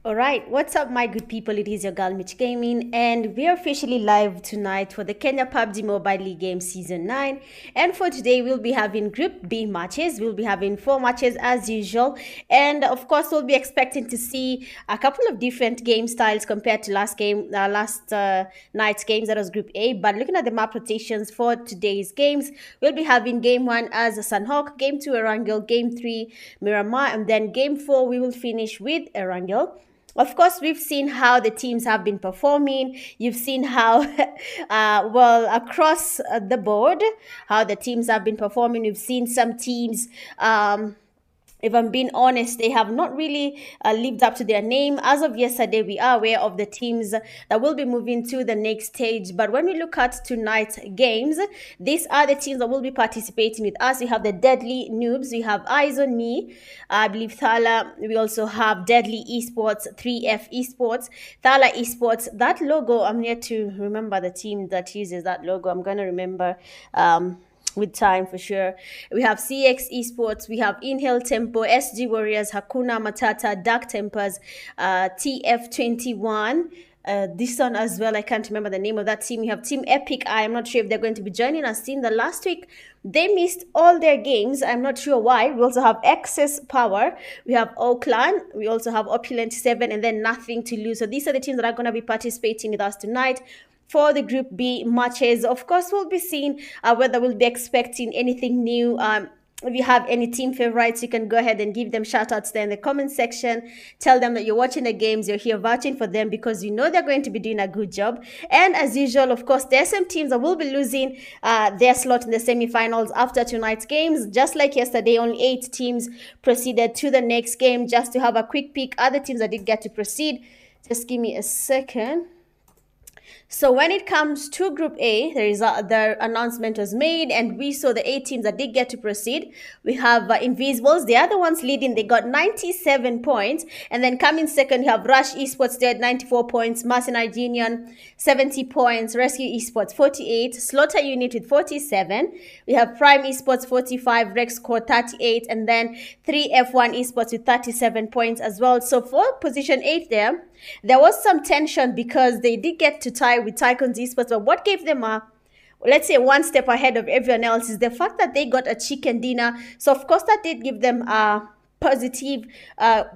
All right, what's up, my good people? It is your girl Mitch Gaming, and we are officially live tonight for the Kenya Pubg Mobile League Game Season 9. And for today, we'll be having Group B matches. We'll be having 4 matches as usual, and of course, we'll be expecting to see a couple of different game styles compared to last night's games. That was Group A. But looking at the map rotations for today's games, we'll be having Game 1 as Sanhok, Game 2 Erangel, Game 3 Miramar, and then Game 4 we will finish with Erangel. Of course, we've seen how the teams have been performing. You've seen how, across the board, how the teams have been performing. You've seen some teams, if I'm being honest, they have not really lived up to their name. As of yesterday, we are aware of the teams that will be moving to the next stage. But when we look at tonight's games, these are the teams that will be participating with us. We have the Deadly Noobs. We have Eyes on Me. I believe THALA. We also have Deadly Esports, 3F Esports, THALA Esports. That logo, I'm yet to remember the team that uses that logo. I'm going to remember with time for sure. We have CX Esports, we have Inhale Tempo, SG Warriors, Hakuna, Matata, Dark Tempers, TF21. This one as well, I can't remember the name of that team. We have Team Epic. I'm not sure if they're going to be joining us. In the last week, they missed all their games. I'm not sure why. We also have Excess Power. We have Clan. We also have Opulent 7, and then Nothing to Lose. So these are the teams that are going to be participating with us tonight for the Group B matches. Of course, we'll be seeing whether we'll be expecting anything new. If you have any team favorites, you can go ahead and give them shout outs there in the comment section. Tell them that you're watching the games, you're here vouching for them because you know they're going to be doing a good job. And as usual, of course, there are some teams that will be losing their slot in the semifinals after tonight's games. Just like yesterday, only 8 teams proceeded to the next game. Just to have a quick peek, other teams that did get to proceed. Just give me a second. So when it comes to Group A, the announcement was made, and we saw the 8 teams that did get to proceed. We have Invisibles, the other ones leading. They got 97 points, and then coming second, you have Rush Esports. They had 94 points. Mercenary Union 70 points. Rescue Esports 48. Slaughter Unit with 47. We have Prime Esports 45. Rex Core 38, and then 3F1 Esports with 37 points as well. So for position 8 there was some tension because they did get to tie with Tycoons Esports, but what gave them let's say one step ahead of everyone else is the fact that they got a chicken dinner. So of course that did give them a positive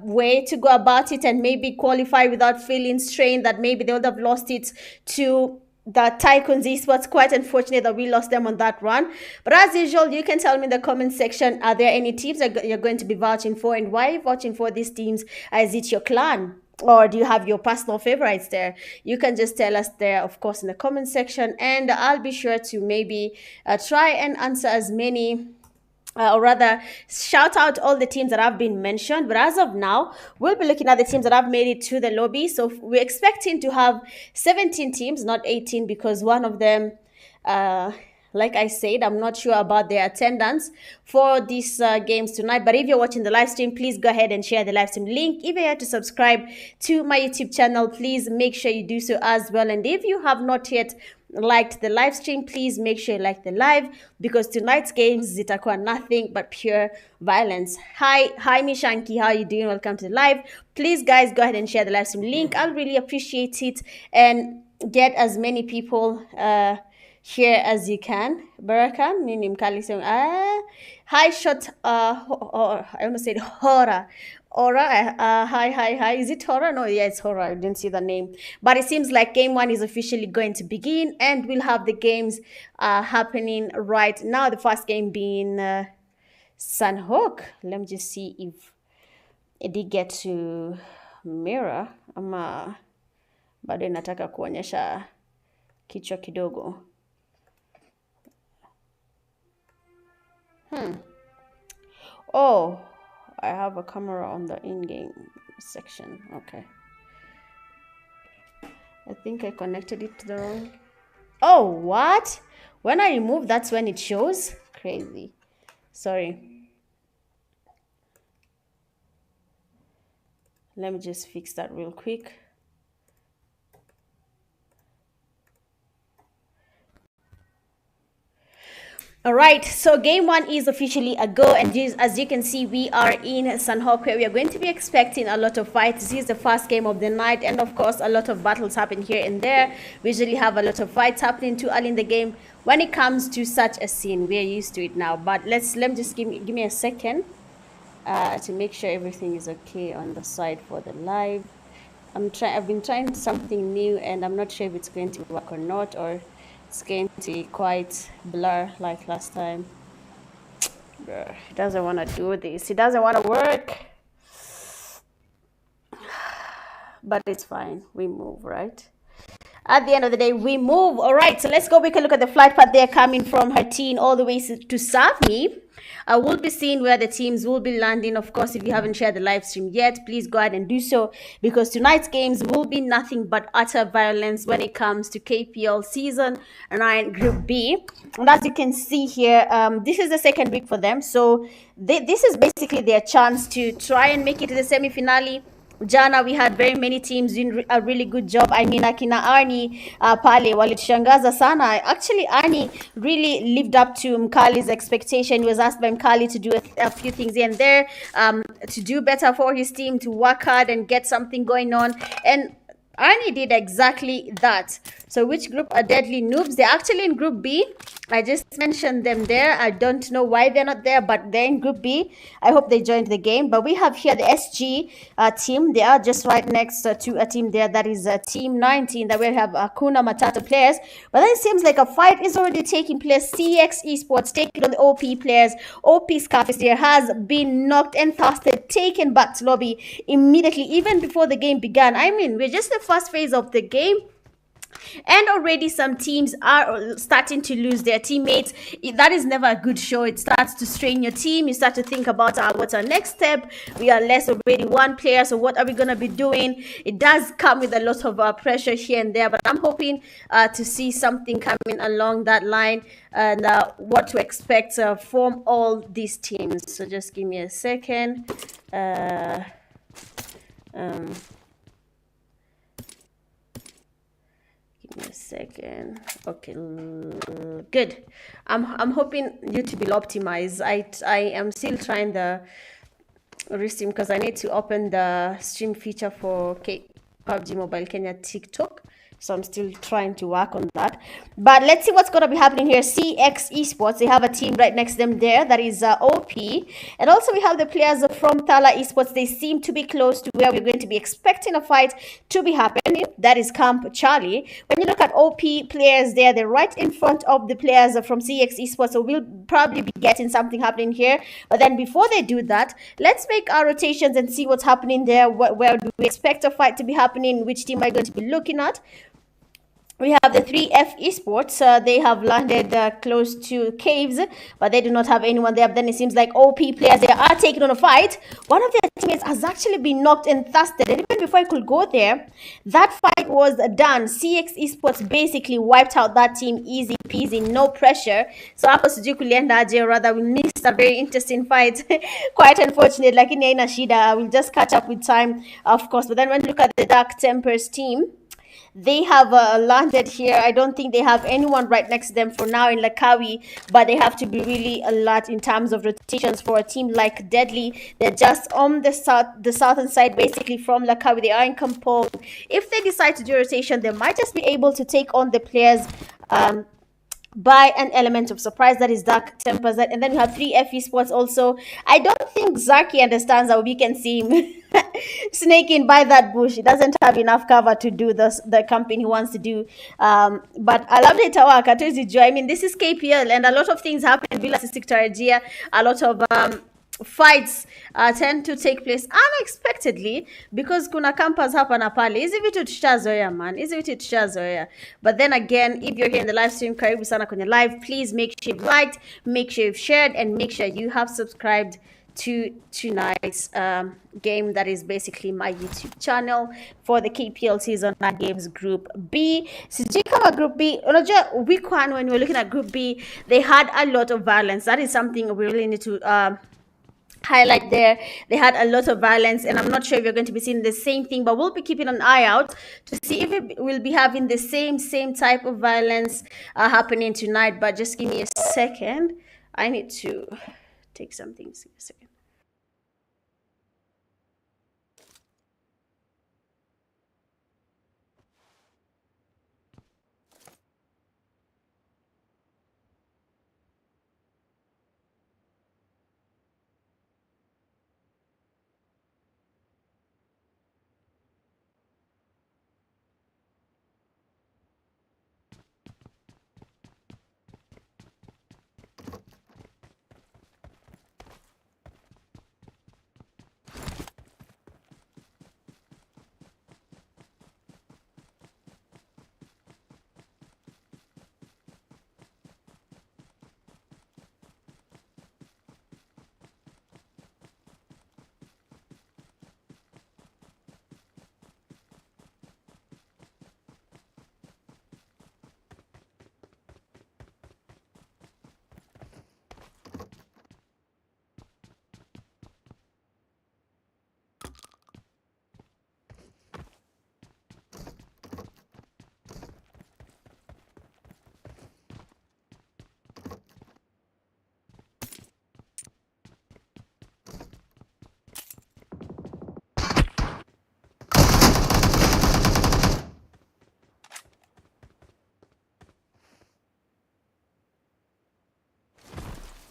way to go about it and maybe qualify without feeling strained that maybe they would have lost it to the Tycoons Esports. Quite unfortunate that we lost them on that run. But as usual, you can tell me in the comment section, are there any teams that you're going to be vouching for, and why are you vouching for these teams? Is it your clan? Or do you have your personal favorites there? You can just tell us there, of course, in the comment section. And I'll be sure to maybe try and answer as many, or rather, shout out all the teams that have been mentioned. But as of now, we'll be looking at the teams that have made it to the lobby. So we're expecting to have 17 teams, not 18, because one of them... like I said, I'm not sure about their attendance for these games tonight. But if you're watching the live stream, please go ahead and share the live stream link. If you're here to subscribe to my YouTube channel, please make sure you do so as well. And if you have not yet liked the live stream, please make sure you like the live, because tonight's games zitakuwa nothing but pure violence. Hi Mishanki, how are you doing? Welcome to the live. Please guys, go ahead and share the live stream link. I'll really appreciate it, and get as many people here as you can. Baraka, nini mkali saying, hi shot, I almost said Hora. Aura, hi. Is it Hora? No, yeah, it's Hora. I didn't see the name. But it seems like game 1 is officially going to begin, and we'll have the games happening right now. The first game being Sanhok. Let me just see if it did get to mirror. Ama bado nataka kuonyesha kichwa kidogo. Oh, I have a camera on the in-game section. Okay. I think I connected it to the wrong... Oh, what? When I remove, that's when it shows? Crazy. Sorry. Let me just fix that real quick. All right, so game one is officially a go, and as you can see, we are in Sanhok, where we are going to be expecting a lot of fights. This is the first game of the night, and of course, a lot of battles happen here and there. We usually have a lot of fights happening too early in the game. When it comes to such a scene, we are used to it now. But let me just give me a second to make sure everything is okay on the side for the live. I've been trying something new, and I'm not sure if it's going to work or not, or it's going to be quite blur like last time. He doesn't want to do this. He doesn't want to work. But it's fine. We move, right? At the end of the day, we move. All right, so let's go. We can look at the flight path there coming from Hatin all the way to Safmi. We'll be seeing where the teams will be landing. Of course, if you haven't shared the live stream yet, please go ahead and do so, because tonight's games will be nothing but utter violence when it comes to KPL Season 9 Group B. And as you can see here, this is the second week for them. So this is basically their chance to try and make it to the semi-finale. Jana, we had very many teams doing a really good job. I mean, akina Arnie pale walitushangaza sana. Actually, Arnie really lived up to Mkali's expectation. He was asked by Mkali to do a few things here and there, to do better for his team, to work hard and get something going on. And Arnie did exactly that. So which group are Deadly Noobs? They're actually in Group B. I just mentioned them there. I don't know why they're not there, but they're in Group B. I hope they joined the game. But we have here the SG team. They are just right next to a team there. That is Team 19. That we have HAKUNA MATATA players. But then it seems like a fight is already taking place. CX Esports taking on the OP players. OP Scarface there has been knocked and thrusted, taken back to lobby immediately, even before the game began. I mean, we're just the first phase of the game, and already some teams are starting to lose their teammates. That is never a good show. It starts to strain your team. You start to think about what's our next step. We are less already one player, so what are we going to be doing? It does come with a lot of pressure here and there, but I'm hoping to see something coming along that line, and what to expect from all these teams. So just give me a second. Give me a second. Okay, good. I'm hoping YouTube will optimize. I am still trying the restream because I need to open the stream feature for PUBG Mobile Kenya TikTok. So I'm still trying to work on that. But let's see what's going to be happening here. CX Esports, they have a team right next to them there. That is OP. And also we have the players from THALA Esports. They seem to be close to where we're going to be expecting a fight to be happening. That is Camp Charlie. When you look at OP players there, they're right in front of the players from CX Esports. So we'll probably be getting something happening here. But then before they do that, let's make our rotations and see what's happening there. Where do we expect a fight to be happening? Which team are you going to be looking at? We have the 3F Esports. They have landed close to Caves, but they do not have anyone there. But then it seems like OP players, they are taking on a fight. One of their teammates has actually been knocked and thrusted. And even before I could go there, that fight was done. CX Esports basically wiped out that team easy peasy, no pressure. So hapo sijui kulienda aje, rather we missed a very interesting fight. Quite unfortunate. Like in Aina Shida, we'll just catch up with time, of course. But then when you look at the Dark Tempers team, they have landed here. I don't think they have anyone right next to them for now in Lakawi, but they have to be really alert in terms of rotations for a team like Deadly. They're just on the southern side, basically from Lakawi. They are in Kampong. If they decide to do rotation, they might just be able to take on the players by an element of surprise. That is Dark Tempers. And then we have 3F Esports also. I don't think Zaki understands how we can see him snaking by that bush. He doesn't have enough cover to do the campaign he wants to do. But I love the Tawaka to enjoy. I mean, this is KPL, and a lot of things happen in Villa Cystic Tarajia. A lot of fights tend to take place unexpectedly because kuna campers hapa na pale. Hizi vitu tushazoea, man. Hizi vitu tushazoea. But then again, if you're here in the live stream, karibu sana kwenye live. Please make sure you've liked, make sure you've shared, and make sure you have subscribed to tonight's game. That is basically my YouTube channel for the KPL Season 9 Games Group B. Sijui kama Group B, unajua week 1 when we were looking at Group B, they had a lot of violence. That is something we really need to highlight there. They had a lot of violence, and I'm not sure if you're going to be seeing the same thing, but we'll be keeping an eye out to see if it will be having the same type of violence happening tonight. But just give me a second. I need to take something. A second.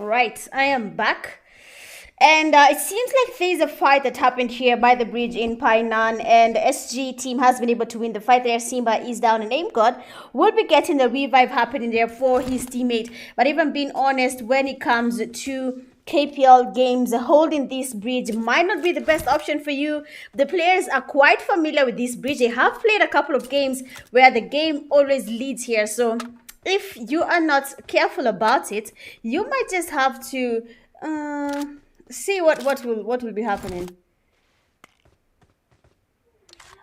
All right, I am back. And it seems like there's a fight that happened here by the bridge in Painan, and the SG team has been able to win the fight there. Simba is down, and Aim God will be getting the revive happening there for his teammate. But even being honest, when it comes to KPL games, holding this bridge might not be the best option for you. The players are quite familiar with this bridge. They have played a couple of games where the game always leads here. So if you are not careful about it, you might just have to see what will be happening.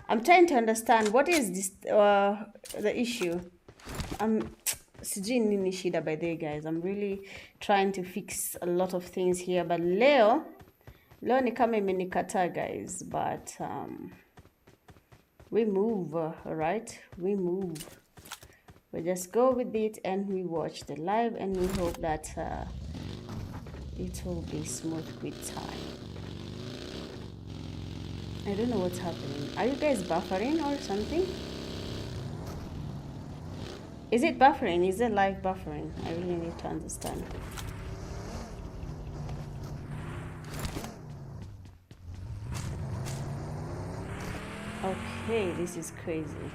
I'm trying to understand what is this the issue. Sijui nini shida by the way, guys. I'm really trying to fix a lot of things here, but leo ni kama imenikata, guys, but we move, right? We move. We just go with it and we watch the live, and we hope that it will be smooth with time. I don't know what's happening. Are you guys buffering or something? Is it buffering? Is it live buffering? I really need to understand. Okay, this is crazy.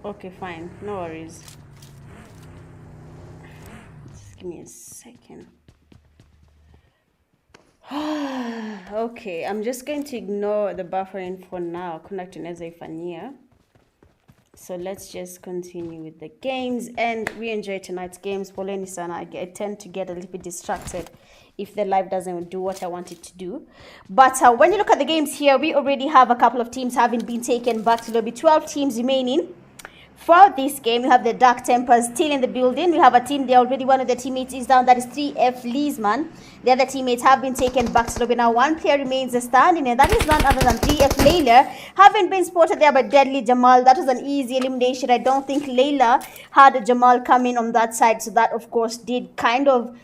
Okay, fine. No worries. Just give me a second. Okay, I'm just going to ignore the buffering for now. Connecting as a fania. So let's just continue with the games, and we enjoy tonight's games. Poleni sana, I tend to get a little bit distracted if the live doesn't do what I want it to do. But when you look at the games here, we already have a couple of teams having been taken back to lobby. 12 teams remaining. For this game, you have the Dark Tempers still in the building. We have a team there already. One of the teammates is down. That is 3F Leesman. The other teammates have been taken back to lobby. Now, one player remains standing, and that is none other than 3F Layla. Having been spotted there by Deadly Jamal. That was an easy elimination. I don't think Layla had Jamal coming on that side. So that, of course, did kind of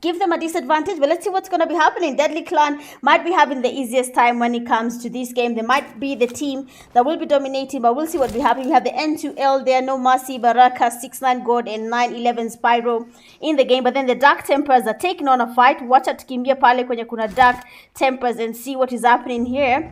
give them a disadvantage. But let's see what's going to be happening. Deadly Clan might be having the easiest time when it comes to this game. They might be the team that will be dominating, but we'll see what will happen. We have the N2L there, No Mercy, Baraka, 6-9 God, and 9-11 Spyro in the game. But then the Dark Tempers are taking on a fight. Watch out tukimbia pale kwenye kuna Dark Tempers and see what is happening here,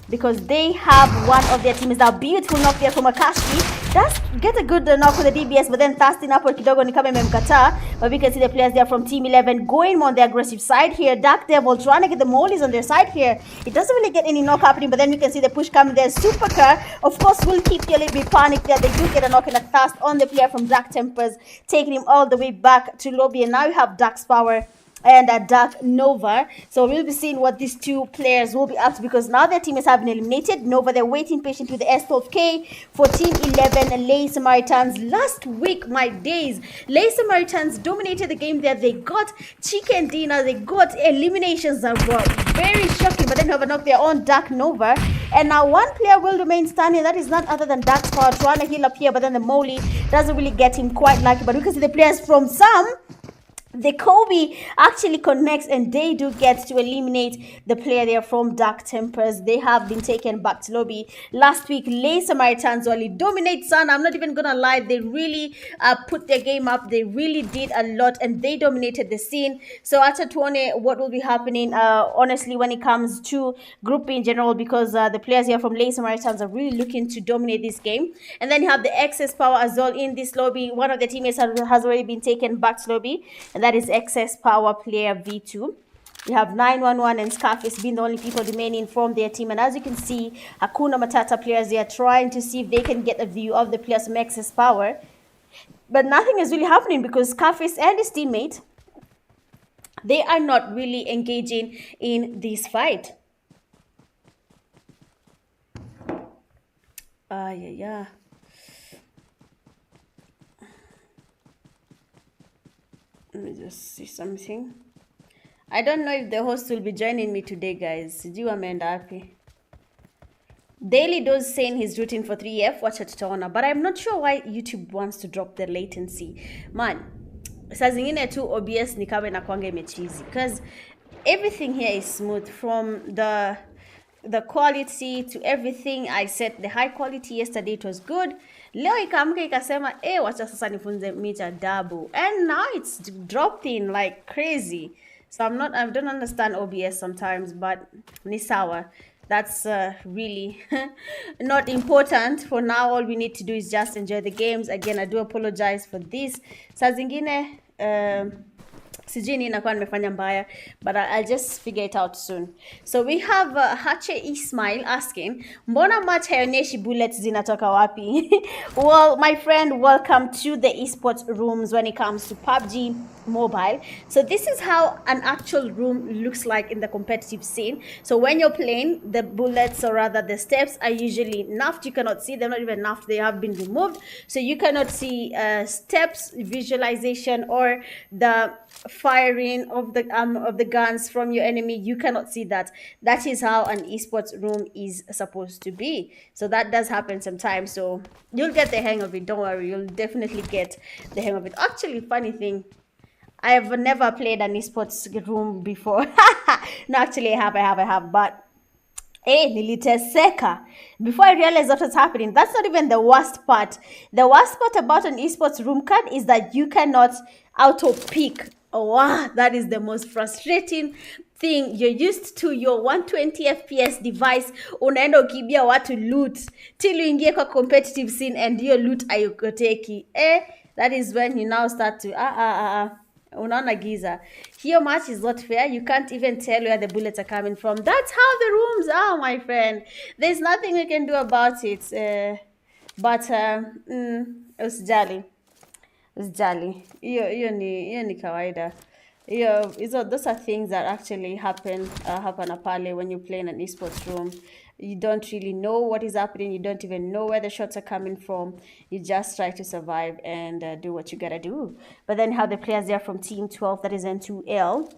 because they have one of their teams. That beautiful knock there from Akashi. Does get a good knock with the DBS, but then Thirsting Apple kidogo ni kama imemkataa. But we can see the players there from Team 11 going on the aggressive side here. Dark Devil trying to get the mollies on their side here. It doesn't really get any knock happening, but then we can see the push coming there. Supercar, of course, will keep you a little bit panicked there. They do get a knock and a Thirst on the player from Dark Tempers, taking him all the way back to lobby. And now you have Dark's Power and Dark Nova. So we'll be seeing what these two players will be up to, because now their team is having eliminated. Nova, they're waiting patiently with the S12K for Team 11, Lay Samaritans. Last week, my days, Lay Samaritans dominated the game there. They got chicken dinner, they got eliminations that were very shocking, but then Nova knocked their own Dark Nova. And now one player will remain standing. That is none other than Dark Power, trying to heal up here, but then the Molly doesn't really get him quite lucky. But we can see the players from some, the Kobe actually connects, and they do get to eliminate the player there from Dark Tempers. They have been taken back to lobby. Last week, Lay Samaritans only dominate Sun. I'm not even gonna lie, they really put their game up. They really did a lot, and they dominated the scene. So at 20, what will be happening honestly when it comes to group in general, because the players here from Lay Samaritans are really looking to dominate this game. And then you have the excess power as well in this lobby. One of the teammates has already been taken back to lobby, and that is excess power player V2. You have 911 and Scarface being the only people remaining from their team. And as you can see, Hakuna Matata players, they are trying to see if they can get a view of the players from excess power. But nothing is really happening, because Scarface and his teammate, they are not really engaging in this fight. Yeah. Let me just see something. I don't know if the host will be joining me today, guys. Sijui ameenda happy. Daily does saying he's rooting for 3F. Watch it tutaona. But I'm not sure why YouTube wants to drop the latency. Man, saa zingine tu OBS ni kama inakuanga imechizi. Because everything here is smooth, from the quality to everything. I set the high quality yesterday, it was good. Leo ikaamka ikasema wacha sasa nifunze mita double, and now it's dropping like crazy. So I don't understand OBS sometimes, but ni sawa. That's really not important for now. All we need to do is just enjoy the games. Again, I do apologize for this. Saa zingine sijui inakuwa nimefanya mbaya, but I'll just figure it out soon. So we have Hache Ismail asking, mbona match hayoneshi bullets zinatoka wapi? Well, my friend, welcome to the esports rooms when it comes to PUBG Mobile. So this is how an actual room looks like in the competitive scene. So when you're playing, the bullets, or rather the steps, are usually nuffed. You cannot see them, not even nuffed, they have been removed. So you cannot see steps, visualization, or the firing of the guns from your enemy. You cannot see that. That is how an esports room is supposed to be. So that does happen sometimes. So you'll get the hang of it. Don't worry, you'll definitely get the hang of it. Actually, funny thing, I have never played an esports room before. No, actually I have, but niliteseka before I realized what was happening. That's not even the worst part. The worst part about an esports room card is that you cannot auto pick. Wow, that is the most frustrating thing. You're used to your 120 FPS device, unaenda ukibia watu loot till uingie kwa competitive scene and your loot ayukoteki. That is when you now start to unaona giza. Here match is not fair. You can't even tell where the bullets are coming from. That's how the rooms are, my friend. There's nothing we can do about it. Usijali. Hiyo ni kawaida. Those are things that actually happen pale when you play in an esports room. You don't really know what is happening. You don't even know where the shots are coming from. You just try to survive and do what you gotta do. But then how the players there from Team 12, that is N2L,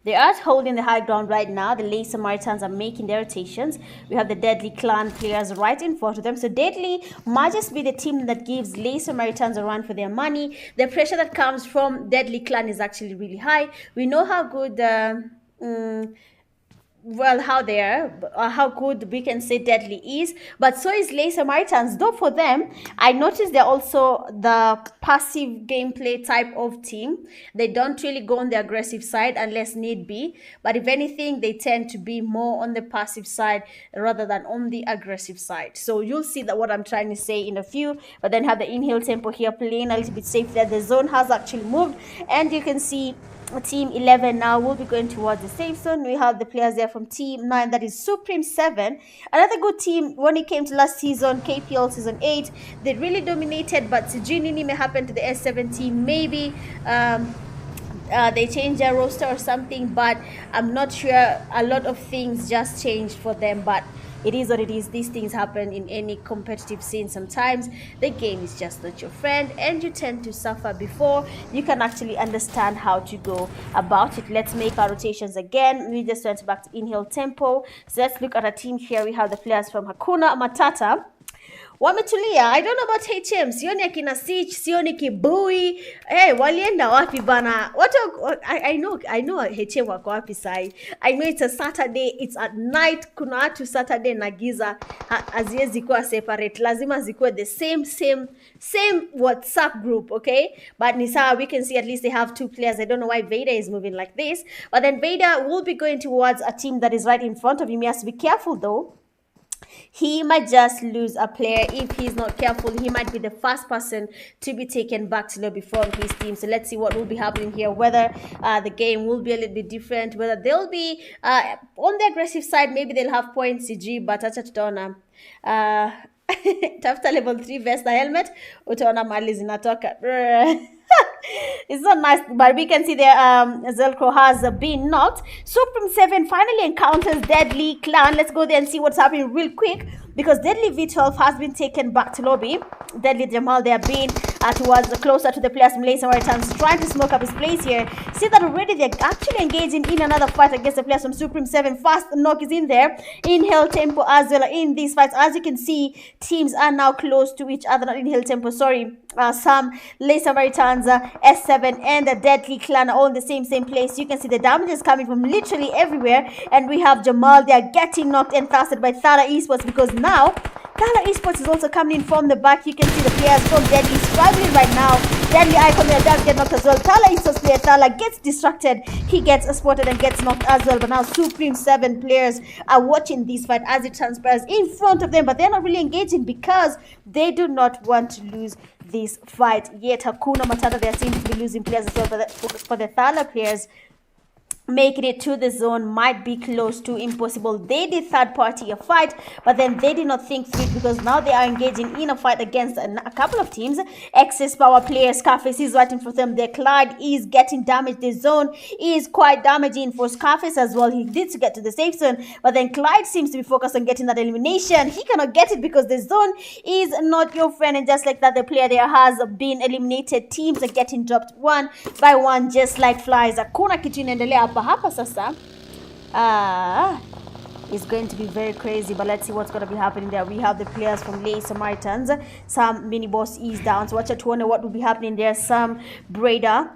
they are holding the high ground right now. The Lay Samaritans are making their rotations. We have the Deadly Clan players right in front of them. So Deadly might just be the team that gives Lay Samaritans a run for their money. The pressure that comes from Deadly Clan is actually really high. We know how good how good we can say Deadly is, but so is Lay Samaritans. Though for them, I noticed they're also the passive gameplay type of team. They don't really go on the aggressive side unless need be, but if anything, they tend to be more on the passive side rather than on the aggressive side. So you'll see that what I'm trying to say in a few, but then have the inhale tempo here playing a little bit safe there. The zone has actually moved, and you can see Team 11 now will be going towards the safe zone. We have the players there from Team 9, that is Supreme 7. Another good team when it came to last season, KPL Season 8. They really dominated, but sijui nini may happen to the S7 team. Maybe they changed their roster or something, but I'm not sure. A lot of things just changed for them, but it is what it is. These things happen in any competitive scene. Sometimes the game is just not your friend and you tend to suffer before you can actually understand how to go about it. Let's make our rotations again. We just went back to in-hill tempo. So let's look at our team here. We have the players from HAKUNA, MATATA, wametulia. I don't know about HM. Sioni akina Sich, sioni Kibui. Hey, walienda wapi bana? I know HM wako wapi sai. I know it's a Saturday, it's at night. Kuna watu Saturday na giza haziwezi kuwa separate. Lazima zikuwe the same WhatsApp group, okay? But Nisa, we can see at least they have 2 players. I don't know why Vader is moving like this. But then Vader will be going towards a team that is right in front of him. He has to be careful though. He might just lose a player if he's not careful. He might be the first person to be taken back to lobby from his team. So let's see what will be happening here. Whether the game will be a little bit different. Whether they'll be on the aggressive side. Maybe they'll have points CG. But acha tutaona. Tafuta level 3 vest na helmet. Utaona mali zinatoka. It's not nice, but we can see there Zelko has been knocked. Supreme 7 finally encounters Deadly Clan. Let's go there and see what's happening real quick, because Deadly V12 has been taken back to lobby. Deadly Jamal, they have been towards closer to the players from SAMARITANS, trying to smoke up his place here. See that already they're actually engaging in another fight against the players from Supreme 7. Fast knock is in there. In-hill tempo as well in these fights. As you can see, teams are now close to each other. Not in-hill tempo, sorry. Some SAMARITANS, S7 and the Deadly Clan are all in the same place. You can see the damage is coming from literally everywhere. And we have Jamal, they are getting knocked and casted by THALA Esports, because now THALA Esports is also coming in from the back. You can see the players from Deadly struggling right now. Deadly Icon there does get knocked as well. THALA Esports player THALA gets distracted. He gets spotted and gets knocked as well. But now Supreme 7 players are watching this fight as it transpires in front of them. But they're not really engaging because they do not want to lose this fight yet. HAKUNA, MATATA, they seem to be losing players as well. But for the THALA players, making it to the zone might be close to impossible. They did third party a fight, but then they did not think through it, because now they are engaging in a fight against a couple of teams. Excess power player Scarface is waiting for them. Their Clyde is getting damaged. The zone is quite damaging for Scarface as well. He did to get to the safe zone, but then Clyde seems to be focused on getting that elimination. He cannot get it because the zone is not your friend, and just like that, the player there has been eliminated. Teams are getting dropped one by one just like flies. Hakuna kitu inaendelea hapa sasa. It's going to be very crazy, but let's see what's going to be happening there. We have the players from SAMARITANS. Some mini boss is down, so watch out to wonder what will be happening there. Some Breda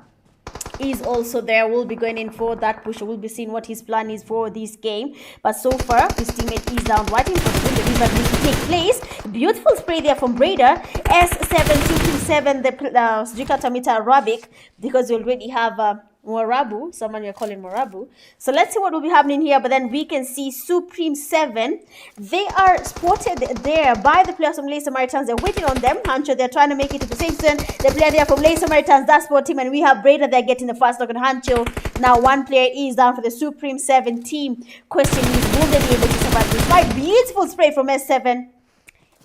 is also there. We'll be going in for that push. We'll be seeing what his plan is for this game. But so far, his teammate is down, waiting for the revive needs to take place. Beautiful spray there from Breda. S7 227, the Sujika Tamita Arabic, because we already have Morabu, someone you're calling Morabu. So let's see what will be happening here. But then we can see Supreme 7. They are spotted there by the players from SAMARITANS. They're waiting on them. Hancho, they're trying to make it to the safe zone. The player there from SAMARITANS, that spot team. And we have Breda, they're getting the first look on Hancho. Now one player is down for the Supreme 7 team. Question is, will they be able to survive this fight? Beautiful spray from S7.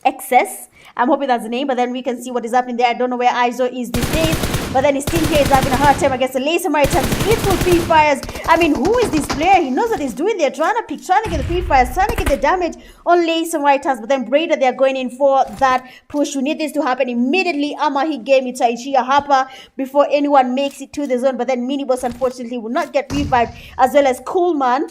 Excess, I'm hoping that's the name. But then we can see what is happening there. I don't know where Izo is these days, but then his team here is having a hard time against the SAMARITANS. Beautiful free fires. I mean, who is this player? He knows what he's doing. They're trying to get the free fires, trying to get the damage on SAMARITANS. But then Breda, they're going in for that push. We need this to happen immediately. Ama he game Itaichia Hapa before anyone makes it to the zone. But then Miniboss unfortunately will not get revived, as well as Coolman.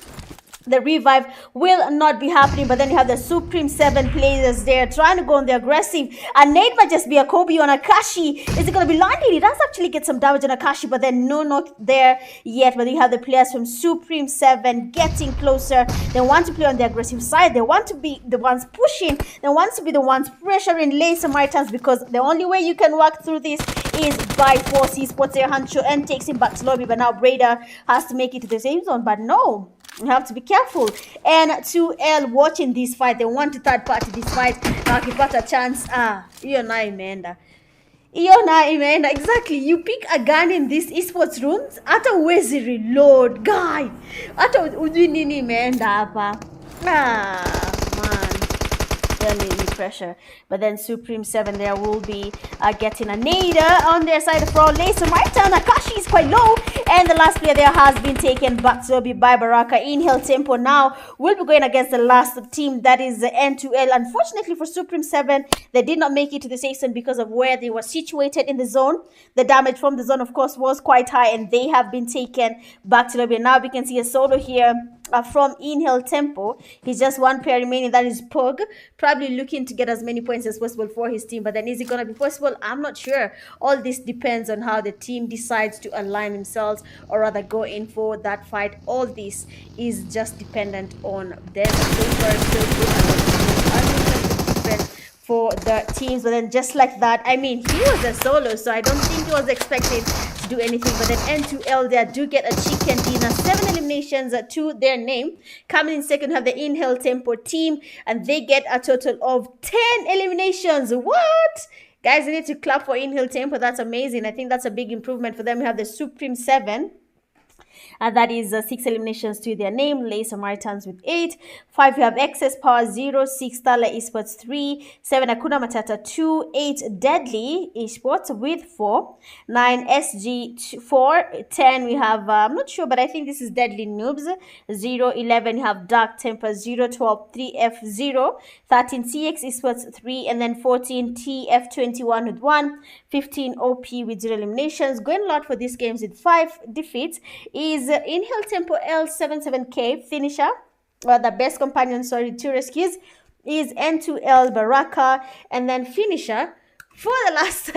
The revive will not be happening. But then you have the Supreme 7 players there trying to go on the aggressive. And Nate might just be a Kobe on Akashi. Is it going to be landing? He does actually get some damage on Akashi, but then no knock there yet. But you have the players from Supreme 7 getting closer. They want to play on the aggressive side. They want to be the ones pushing. They want to be the ones pressuring SAMARITANS, because the only way you can work through this is by force. He spots their Hancho and takes him back to lobby. But now Breda has to make it to the same zone. But no, you have to be careful. And 2L watching this fight, they want to third party this fight. Now akipata chance, hiyo nayo imeenda. Exactly, you pick a gun in this esports rooms, hata uwezi reload guy, hata ujui nini imeenda hapa. Man, yani pressure. But then Supreme 7 there will be getting a nader on their side for SAMARITANS. Akashi is quite low. And the last player there has been taken back to be by Baraka. Inhale Tempo now will be going against the last team, that is the N2L. Unfortunately for Supreme 7, they did not make it to the season because of where they were situated in the zone. The damage from the zone, of course, was quite high, and they have been taken back to lobby. Now we can see a solo here from Inhale Tempo. He's just one player remaining, that is Pubg, probably looking to get as many points as possible for his team. But then is it going to be possible? I'm not sure. All this depends on how the team decides to align themselves, or rather go in for that fight. All this is just dependent on them. For the teams. But then just like that, I mean, he was a solo, so I don't think he was expected to do anything. But then N2L there do get a chicken dinner, 7 eliminations to their name. Coming in second have the Inhale Tempo team, and they get a total of 10 eliminations. What? Guys, I need to clap for Inhale Tempo. That's amazing. I think that's a big improvement for them. We have the Supreme 7. That is 6 eliminations to their name. SAMARITANS with 8. 5 you have Excess Power 0. 6 THALA ESPORTS 3. 7 HAKUNA MATATA 2. 8 Deadly ESPORTS with 4. 9 SG 4. 10 we have I'm not sure, but I think this is Deadly Noobs 0. 11 you have Dark Temper 0. 12 3F 0. 13 CX ESPORTS 3, and then 14 TF21 with 1. 15 OP with 0 eliminations. Going a lot for these games with 5 defeats is Inhale Tempo L77K finisher, the best companion, 2 rescues, is N2L Baraka, and then finisher for the last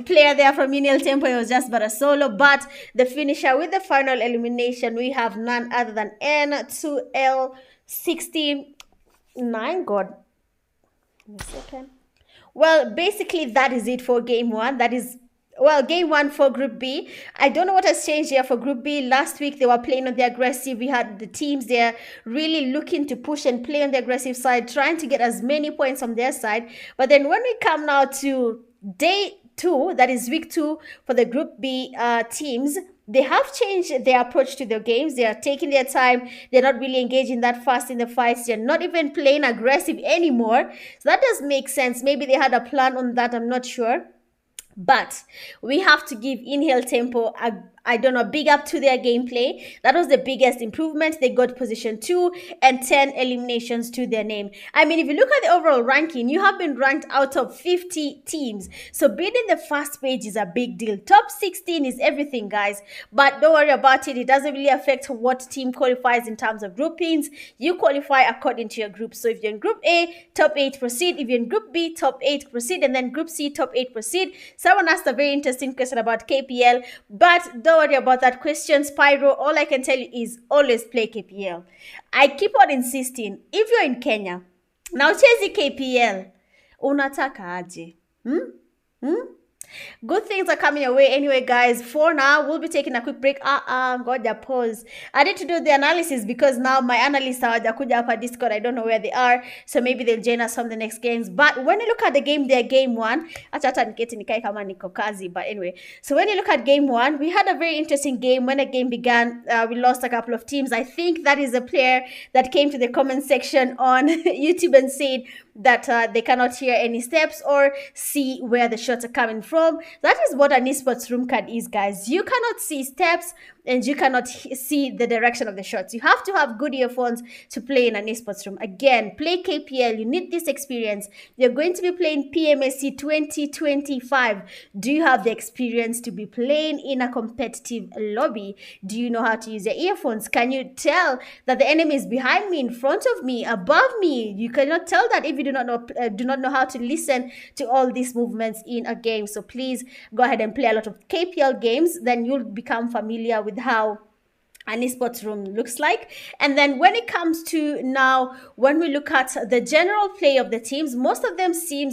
player there from Inhale Tempo, it was just but a solo, but the finisher with the final elimination, we have none other than N2L69. God, give me a second. Well, basically that is it for game 1. That is, well, game 1 for Group B. I don't know what has changed here for Group B. Last week, they were playing on the aggressive. We had the teams there really looking to push and play on the aggressive side, trying to get as many points on their side. But then when we come now to day 2, that is week 2 for the Group B teams, they have changed their approach to their games. They are taking their time. They're not really engaging that fast in the fights. They're not even playing aggressive anymore. So that does make sense. Maybe they had a plan on that. I'm not sure. But we have to give Inhale Tempo a big up to their gameplay. That was the biggest improvement. They got position 2 and 10 eliminations to their name. I mean, if you look at the overall ranking, you have been ranked out of 50 teams. So being in the first page is a big deal. Top 16 is everything, guys. But don't worry about it. It doesn't really affect what team qualifies in terms of groupings. You qualify according to your group. So if you're in Group A, top 8 proceed. If you're in Group B, top 8 proceed. And then Group C, top 8 proceed. Someone asked a very interesting question about KPL, but don't worry about that question, Spyro. All I can tell you is always play KPL. I keep on insisting, if you're in Kenya, now chezi KPL, unataka aje? Good things are coming your way anyway, guys. For now, we'll be taking a quick break. God, pause. I need to do the analysis because now my analysts are up Discord. I don't know where they are, so maybe they'll join us from the next games. But when you look at the game, their game 1, but anyway, so when you look at game 1, we had a very interesting game. When the game began, we lost a couple of teams. I think that is a player that came to the comment section on YouTube and said that they cannot hear any steps or see where the shots are coming from. That is what an esports room card is, guys. You cannot see steps and you cannot see the direction of the shots. You have to have good earphones to play in an esports room. Again, play KPL. You need this experience. You're going to be playing PMSC 2025. Do you have the experience to be playing in a competitive lobby? Do you know how to use your earphones? Can you tell that the enemy is behind me, in front of me, above me? You cannot tell that if you do not know how to listen to all these movements in a game. So please go ahead and play a lot of KPL games. Then you'll become familiar with how an esports room looks like. And then when it comes to now, when we look at the general play of the teams, most of them seem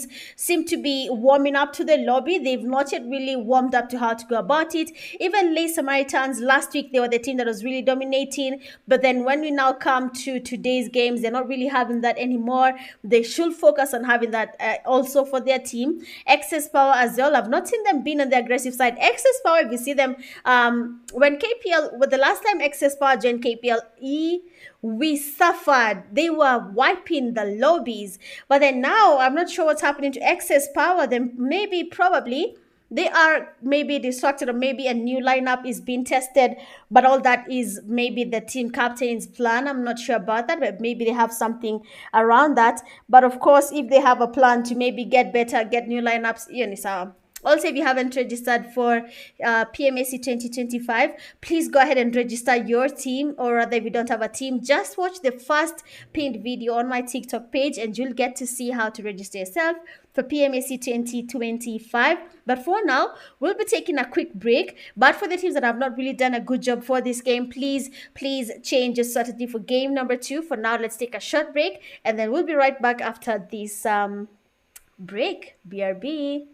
to be warming up to the lobby. They've not yet really warmed up to how to go about it. Even SAMARITANS, last week they were the team that was really dominating, but then when we now come to today's games, they're not really having that anymore. They should focus on having that also for their team. Excess Power as well, I've not seen them being on the aggressive side. Excess Power, if you see them when KPL, the last time Excess Power joined KPLE, we suffered. They were wiping the lobbies. But then now, I'm not sure what's happening to Excess Power. Then maybe, probably, they are maybe distracted, or maybe a new lineup is being tested. But all that is maybe the team captain's plan. I'm not sure about that, but maybe they have something around that. But of course, if they have a plan to maybe get better, get new lineups, also, if you haven't registered for PMAC 2025, please go ahead and register your team, or rather, if you don't have a team, just watch the first pinned video on my TikTok page and you'll get to see how to register yourself for PMAC 2025. But for now, we'll be taking a quick break. But for the teams that have not really done a good job for this game, please change your strategy for game number 2. For now, let's take a short break, and then we'll be right back after this break. BRB.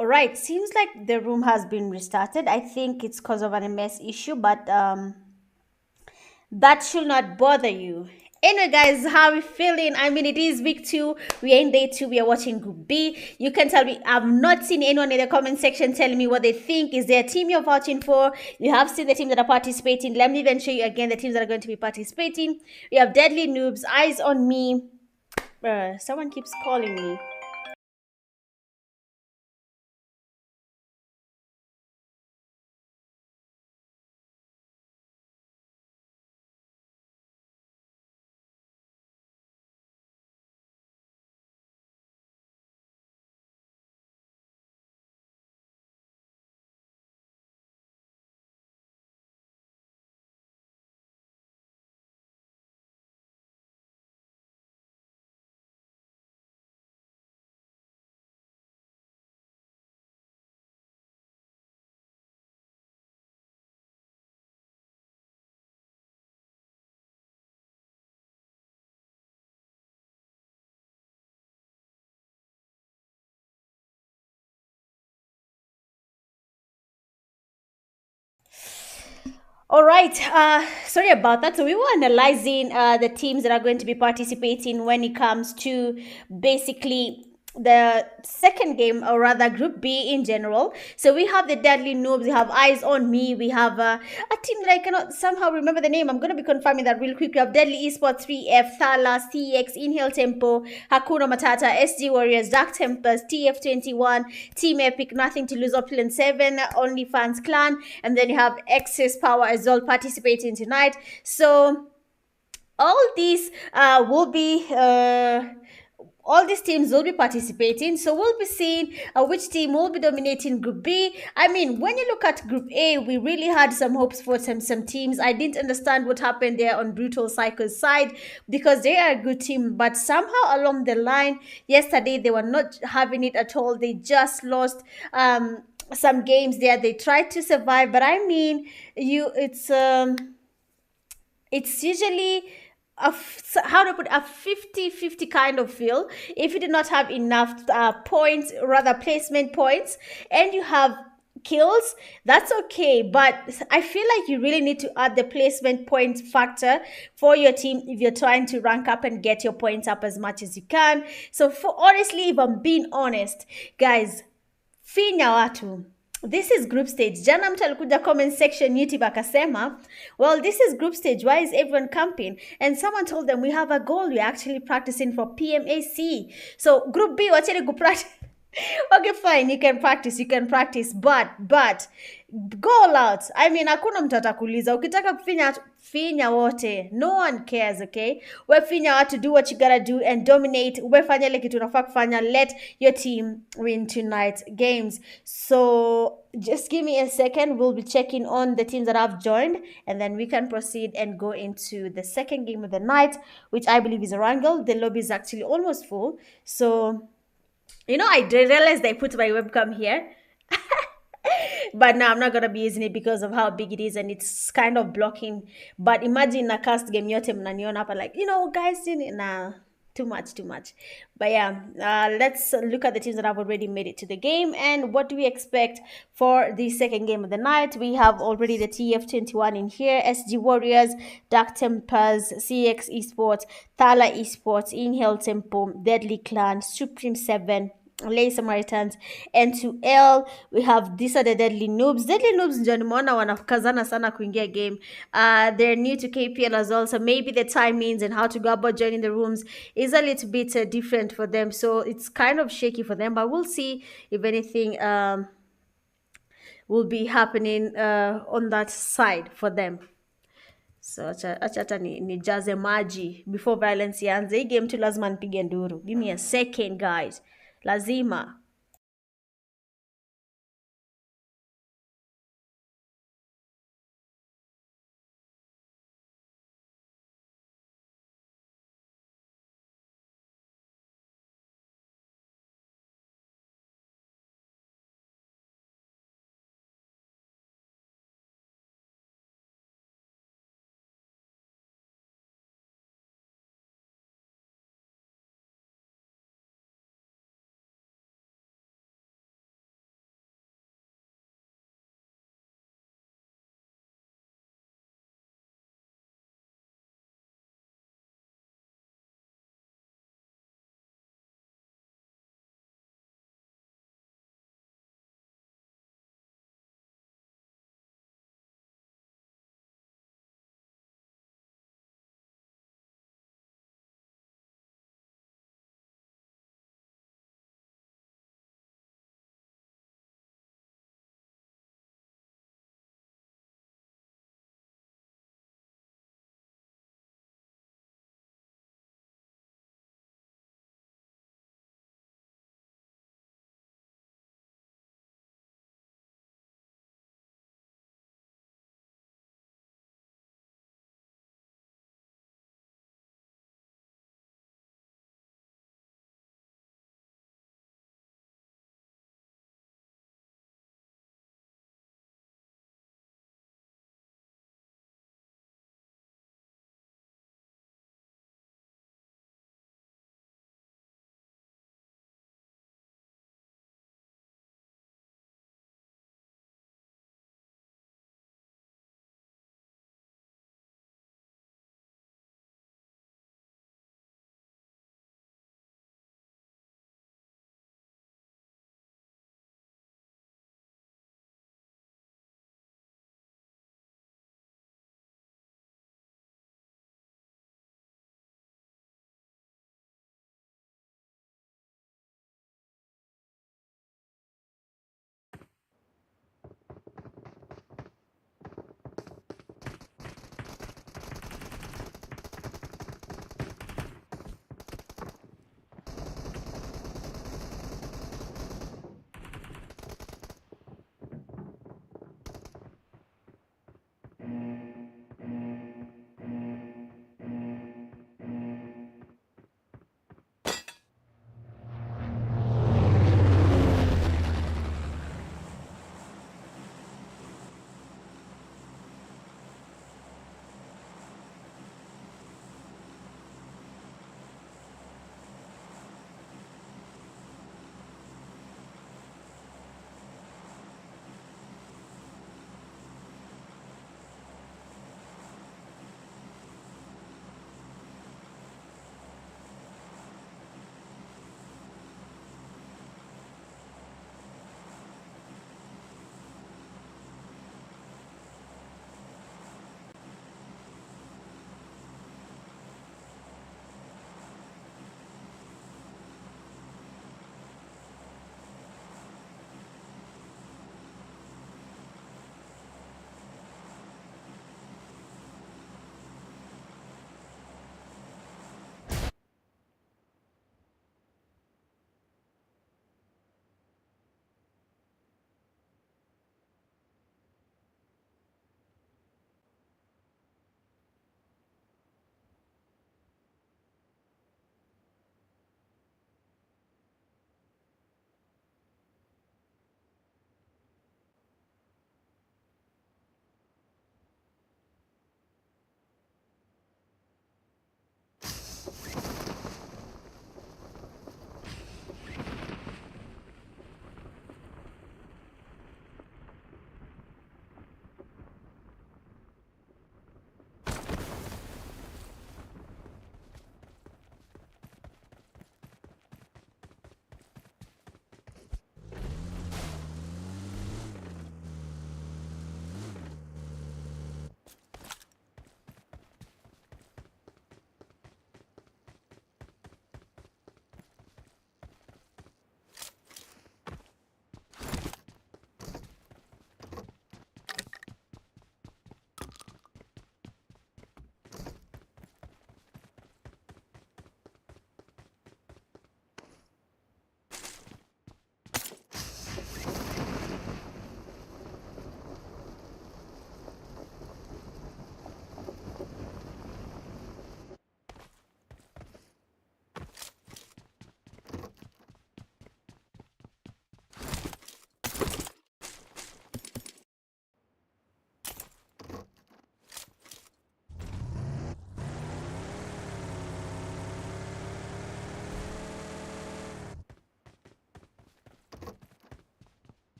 All right, seems like the room has been restarted. I think it's because of an MS issue, but that should not bother you. Anyway, guys, how are we feeling? I mean, it is week 2. We are in day 2. We are watching Group B. You can tell me, I've not seen anyone in the comment section telling me what they think. Is there a team you're watching for? You have seen the teams that are participating. Let me even show you again the teams that are going to be participating. We have Deadly Noobs, Eyes on Me. Someone keeps calling me. All right. Sorry about that. So we were analyzing the teams that are going to be participating when it comes to basically the second game, or rather Group B in general. So we have the Deadly Noobs, we have Eyes on Me, we have a team that I cannot somehow remember the name. I'm going to be confirming that real quick. We have Deadly Esports, 3F, THALA, CX, Inhale Tempo, HAKUNA Matata, SG Warriors, Dark Tempers, TF21, Team Epic, Nothing to Lose, Opulent 7, OnlyFans Clan, and then you have Excess Power as well participating tonight. So all these will be all these teams will be participating, so we'll be seeing which team will be dominating Group B. I mean, when you look at Group A, we really had some hopes for some teams. I didn't understand what happened there on Brutal Cycle's side, because they are a good team, but somehow along the line yesterday they were not having it at all. They just lost some games there. They tried to survive, but I mean, it's usually how to put a 50-50 kind of feel. If you do not have enough points, rather placement points, and you have kills, that's okay, but I feel like you really need to add the placement point factor for your team if you're trying to rank up and get your points up as much as you can. So for honestly, if I'm being honest, guys, finya watu, this is group stage. Jana mtu alikuja comment section YouTube akasema, well, this is group stage, why is everyone camping? And someone told them, we have a goal, we're actually practicing for PMAC. So group B, wacheni ku practice. Okay, fine, you can practice, but go all out. I mean, hakuna mtu atakuuliza. Ukitaka kufinya, finya wote. No one cares, okay? We finya watu, do what you gotta do and dominate. We fanya ile kitu unafaa kufanya. Let your team win tonight's games. So just give me a second. We'll be checking on the teams that have joined, and then we can proceed and go into the second game of the night, which I believe is Erangel. The lobby is actually almost full. So you know, I realized I put my webcam here. But now I'm not gonna be using it because of how big it is and it's kind of blocking. But imagine a cast game yote mnaniona hapa, like, you know, guys, nah, too much. But yeah, let's look at the teams that have already made it to the game and what do we expect for the second game of the night. We have already the TF21 in here, SG Warriors, Dark Tempers, CX Esports, THALA Esports, Inhale Tempo, Deadly Clan, Supreme 7, Samaritans, N2L. We have, these are the Deadly Noobs. Deadly Noobs ndio nimeona wanakazana sana kuingia game. They're new to KPL as well, so maybe the timings and how to go about joining the rooms is a little bit different for them, so it's kind of shaky for them, but we'll see if anything will be happening on that side for them. So acha hata nijaze maji before violence ianze. Hii game tu lazima nipige nduru. Give me a second, guys. Lazima.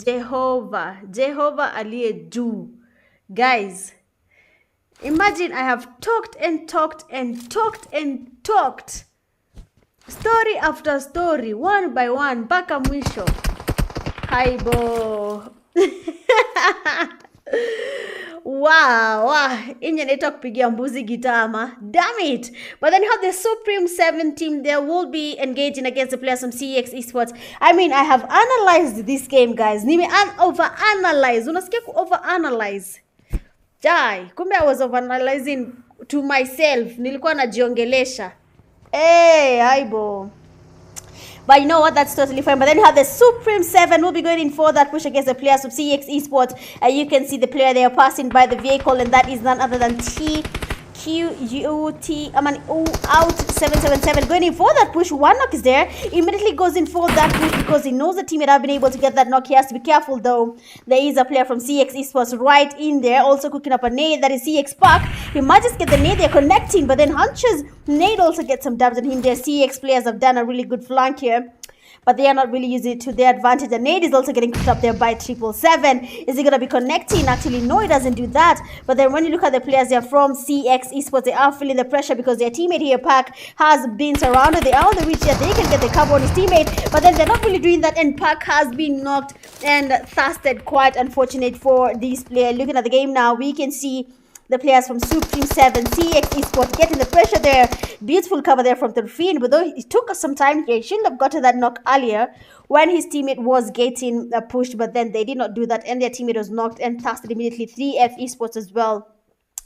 Jehovah aliye juu. Guys, imagine I have talked and talked and talked and talked, story after story, one by one, mpaka mwisho. Haibo. Wow, inye naitwa kupigia mbuzi gitama. Damn it. But then you have the Supreme 7 team. They will be engaging against the players from CX Esports. I mean, I have analyzed this game, guys. Nime over-analyze. Unasikia over-analyze. Jai, kumbe I was over-analyzing to myself. Nilikuwa najiongelesha. Hey, haibo. But you know what? That's totally fine. But then you have the Supreme 7. We'll be going in for that push against the players of CX Esports. You can see the player they are passing by the vehicle, and that is none other than out 777. Going in for that push. One knock is there. Immediately goes in for that push because he knows the teammate have been able to get that knock. He has to be careful though. There is a player from CX Esports right in there, also cooking up a nade. That is CX Park. He might just get the nade. They're connecting, but then Hunch's nade also gets some dabs on him. Their CX players have done a really good flank here, but they are not really using it to their advantage. The nade is also getting picked up there by 777. Is he going to be connecting? Actually, no, he doesn't do that. But then when you look at the players, they're from CX Esports. They are feeling the pressure because their teammate here, Park, has been surrounded. They are on the reach here. They can get the cover on his teammate, but then they're not really doing that. And Park has been knocked and thirsted. Quite unfortunate for this player. Looking at the game now, we can see the players from Supreme 7, CX Esports getting the pressure there. Beautiful cover there from Turfin, but though it took us some time here, he shouldn't have gotten that knock earlier when his teammate was getting pushed, but then they did not do that, and their teammate was knocked and thirsted immediately. 3F Esports as well,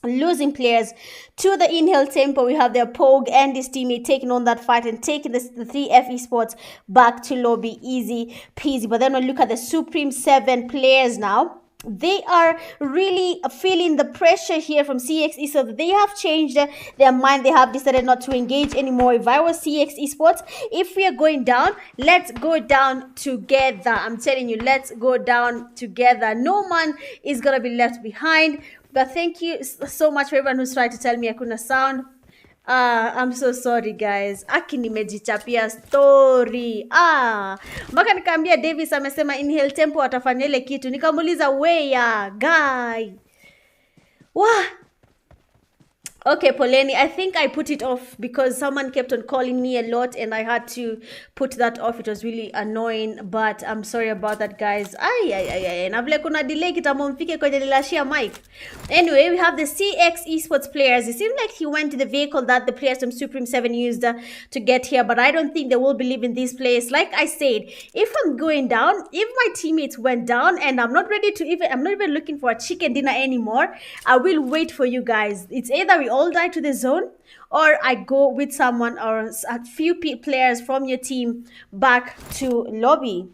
losing players to the Inhale Tempo. We have their Pubg and his teammate taking on that fight and taking the 3F Esports back to lobby easy peasy. But then when we look at the Supreme 7 players now, they are really feeling the pressure here from CX Esports. They have changed their mind. They have decided not to engage anymore. If I was CX Esports, if we are going down, let's go down together. I'm telling you, let's go down together. No man is going to be left behind. But thank you so much for everyone who's trying to tell me hakuna sound. I'm so sorry guys. Aki nimejichapia story. Mpaka nikaambia Davis amesema Inhale Tempo atafanya ile kitu. Nikamuuliza where guy. Wah. Okay, Poleni, I think I put it off because someone kept on calling me a lot and I had to put that off. It was really annoying, but I'm sorry about that, guys. Na vile kuna delay kitambo mfike kwenye nilashia mic. Anyway, we have the CX Esports players. It seemed like he went to the vehicle that the players from Supreme 7 used to get here, but I don't think they will believe in this place. Like I said, if I'm going down, if my teammates went down and I'm not ready to I'm not even looking for a chicken dinner anymore, I will wait for you guys. It's either we all die to the zone or I go with someone or a few players from your team back to lobby.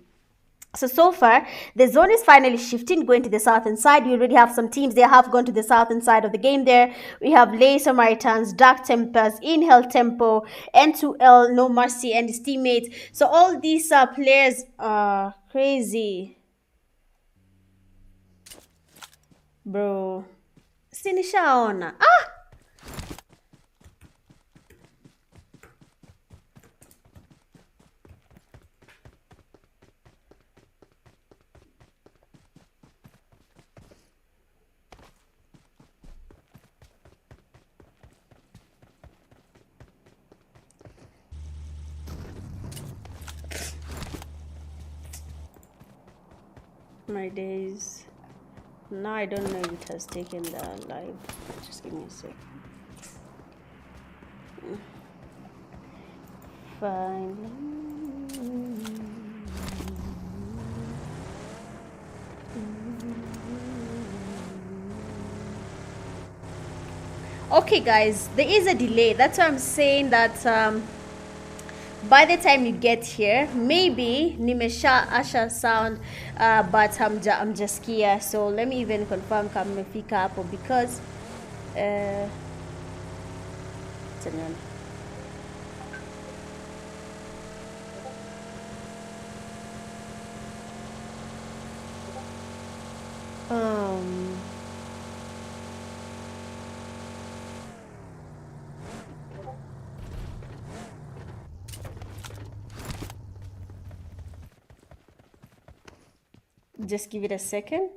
So far, the zone is finally shifting, going to the southern side. You already have some teams. They have gone to the southern side of the game there. We have Samaritans, Dark Tempers, Inhale Tempo, N2L, No Mercy, and his teammates. So all these players are crazy. Bro. Sinishaona. My days. Now I don't know if it has taken the live. Just give me a sec. Fine. Okay guys, there is a delay. That's why I'm saying that by the time you get here, maybe nimesha asha sound, but I'm just here. So let me even confirm kama nimefika hapo because Just give it a second.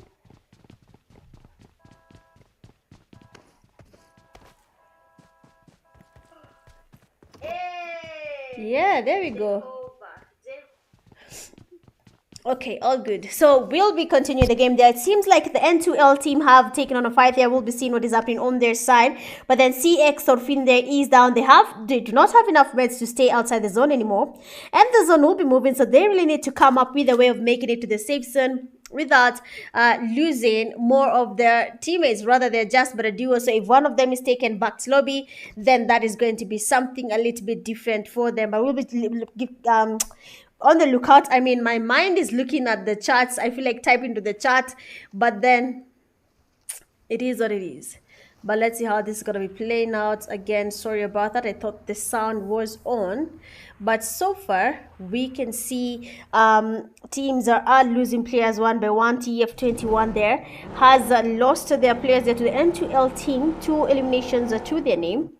Yeah, there we go. Okay, all good. So we'll be continuing the game there. It seems like the N2L team have taken on a fight there. We'll be seeing what is happening on their side. But then CX or Fin there is down. They do not have enough meds to stay outside the zone anymore. And the zone will be moving, so they really need to come up with a way of making it to the safe zone without losing more of their teammates. Rather, they're just but a duo. So if one of them is taken back to lobby, then that is going to be something a little bit different for them. But we'll be on the lookout. I mean, my mind is looking at the charts. I feel like typing to the chat, but then it is what it is. But let's see how this is going to be playing out. Again, sorry about that. I thought the sound was on. But so far, we can see teams are losing players one by one. TF21 there has lost their players there to the N2L team. 2 eliminations to their name.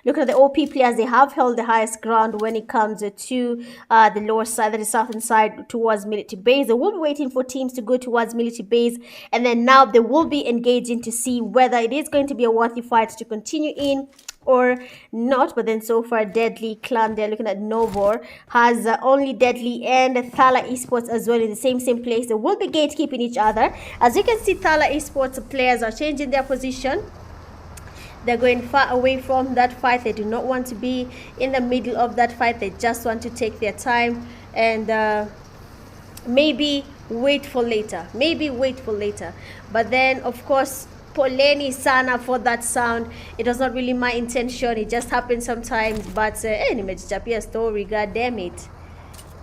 Look at the OP players. They have held the highest ground when it comes to the lower side, that is southern side, towards military base. They will be waiting for teams to go towards military base, and then now they will be engaging to see whether it is going to be a worthy fight to continue in or not. But then so far, Deadly Clan, they're looking at Novor, has only Deadly and THALA Esports as well in the same place. They will be gatekeeping each other. As you can see, THALA Esports players are changing their position. They're going far away from that fight. They do not want to be in the middle of that fight. They just want to take their time and maybe wait for later. But then, of course, poleni sana for that sound. It was not really my intention. It just happens sometimes. But nimejichapia story, god damn it.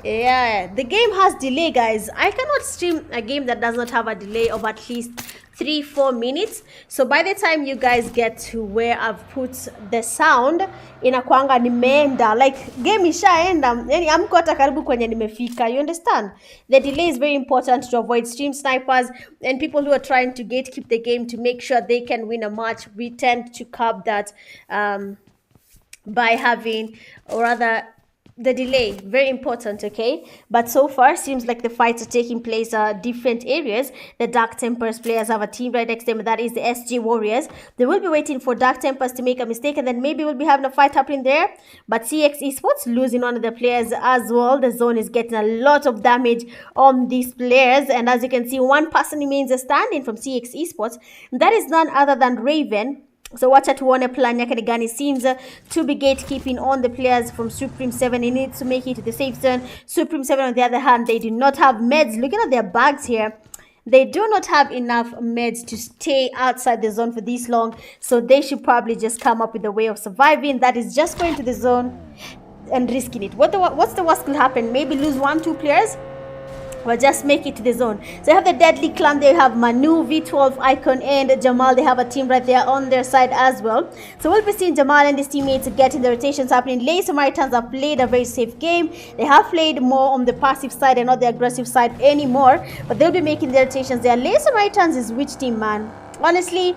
Yeah, the game has delay, guys. I cannot stream a game that does not have a delay of at least 3-4 minutes. So by the time you guys get to where I've put the sound inakwanga nimeenda, like game ishaenda, yani amko hata karibu kwenye nimefika. You understand? The delay is very important to avoid stream snipers and people who are trying to gatekeep the game to make sure they can win a match. We tend to curb that by having, or rather, the delay. Very important. Okay, but so far seems like the fights are taking place different areas. The Dark Tempers players have a team right next to them, that is the SG Warriors. They will be waiting for Dark Tempers to make a mistake, and then maybe we'll be having a fight happening there. But CX Esports losing one of the players as well. The zone is getting a lot of damage on these players, and as you can see, one person remains standing from CX Esports. That is none other than Raven. So wacha tuone plan yake ni gani. Seems to be gatekeeping on the players from Supreme 7. He needs to make it to the safe zone. Supreme 7 on the other hand, they do not have meds. Looking at their bags here, they do not have enough meds to stay outside the zone for this long. So they should probably just come up with a way of surviving. That is just going to the zone and risking it. What's the worst could happen? Maybe lose 1-2 players, or just make it to the zone. So you have the Deadly Clan, they have Manu, V12, Icon, and Jamal. They have a team right there on their side as well. So we'll be seeing Jamal and his teammates getting the rotations happening. Lay Samaritans have played a very safe game. They have played more on the passive side and not the aggressive side anymore, but they'll be making their rotations there. Lay Samaritans is which team, man? Honestly,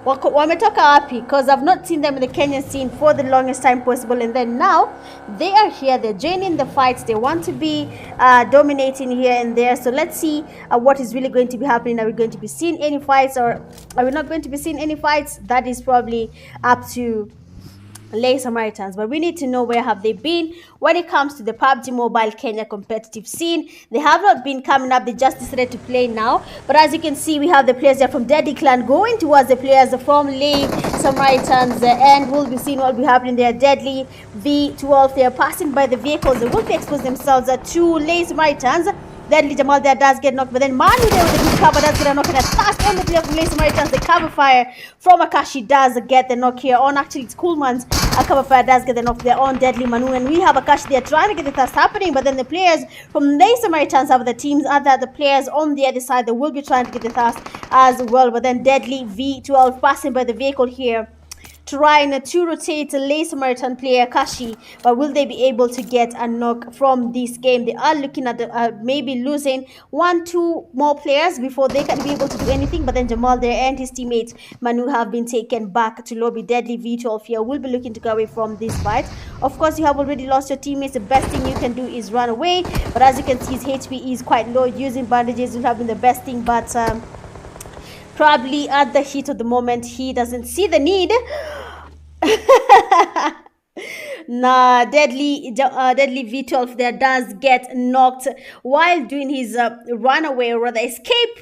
wametoka wapi? Because I've not seen them in the Kenyan scene for the longest time possible, and then now they are here. They're joining the fights. They want to be dominating here and there. So let's see what is really going to be happening. Are we going to be seeing any fights, or are we not going to be seeing any fights? That is probably up to Lay Samaritans, but we need to know where have they been when it comes to the Pubg Mobile Kenya competitive scene. They have not been coming up. They just decided to play now. But as you can see, we have the players there from Deadly Clan going towards the players from Lay Samaritans, and we'll be seeing what will be happening there. Deadly V12, they are passing by the vehicles. They will be exposing themselves to Lay Samaritans. Deadly Jamal there does get knocked, but then Manu there with the good cover does get a knock, and a fast on the player from Lay Samaritans. The cover fire from Akashi does get the knock here on. Actually, it's Coolman's cover fire does get the knock there on Deadly Manu, and we have Akashi there trying to get the thrust happening, but then the players from Lay Samaritans have the teams other the players on the other side. They will be trying to get the thrust as well, but then Deadly V12 passing by the vehicle here. trying to rotate late Samaritan player Kashi, but will they be able to get a knock from this game? They are looking at maybe losing 1-2 more players before they can be able to do anything, but then Jamal there and his teammates Manu have been taken back to lobby. Deadly V12 here will be looking to go away from this fight. Of course, you have already lost your teammates. The best thing you can do is run away, but as you can see, his HP is quite low. Using bandages will have been the best thing, but probably at the heat of the moment, he doesn't see the need. Nah, deadly V12 there does get knocked while doing his runaway or rather escape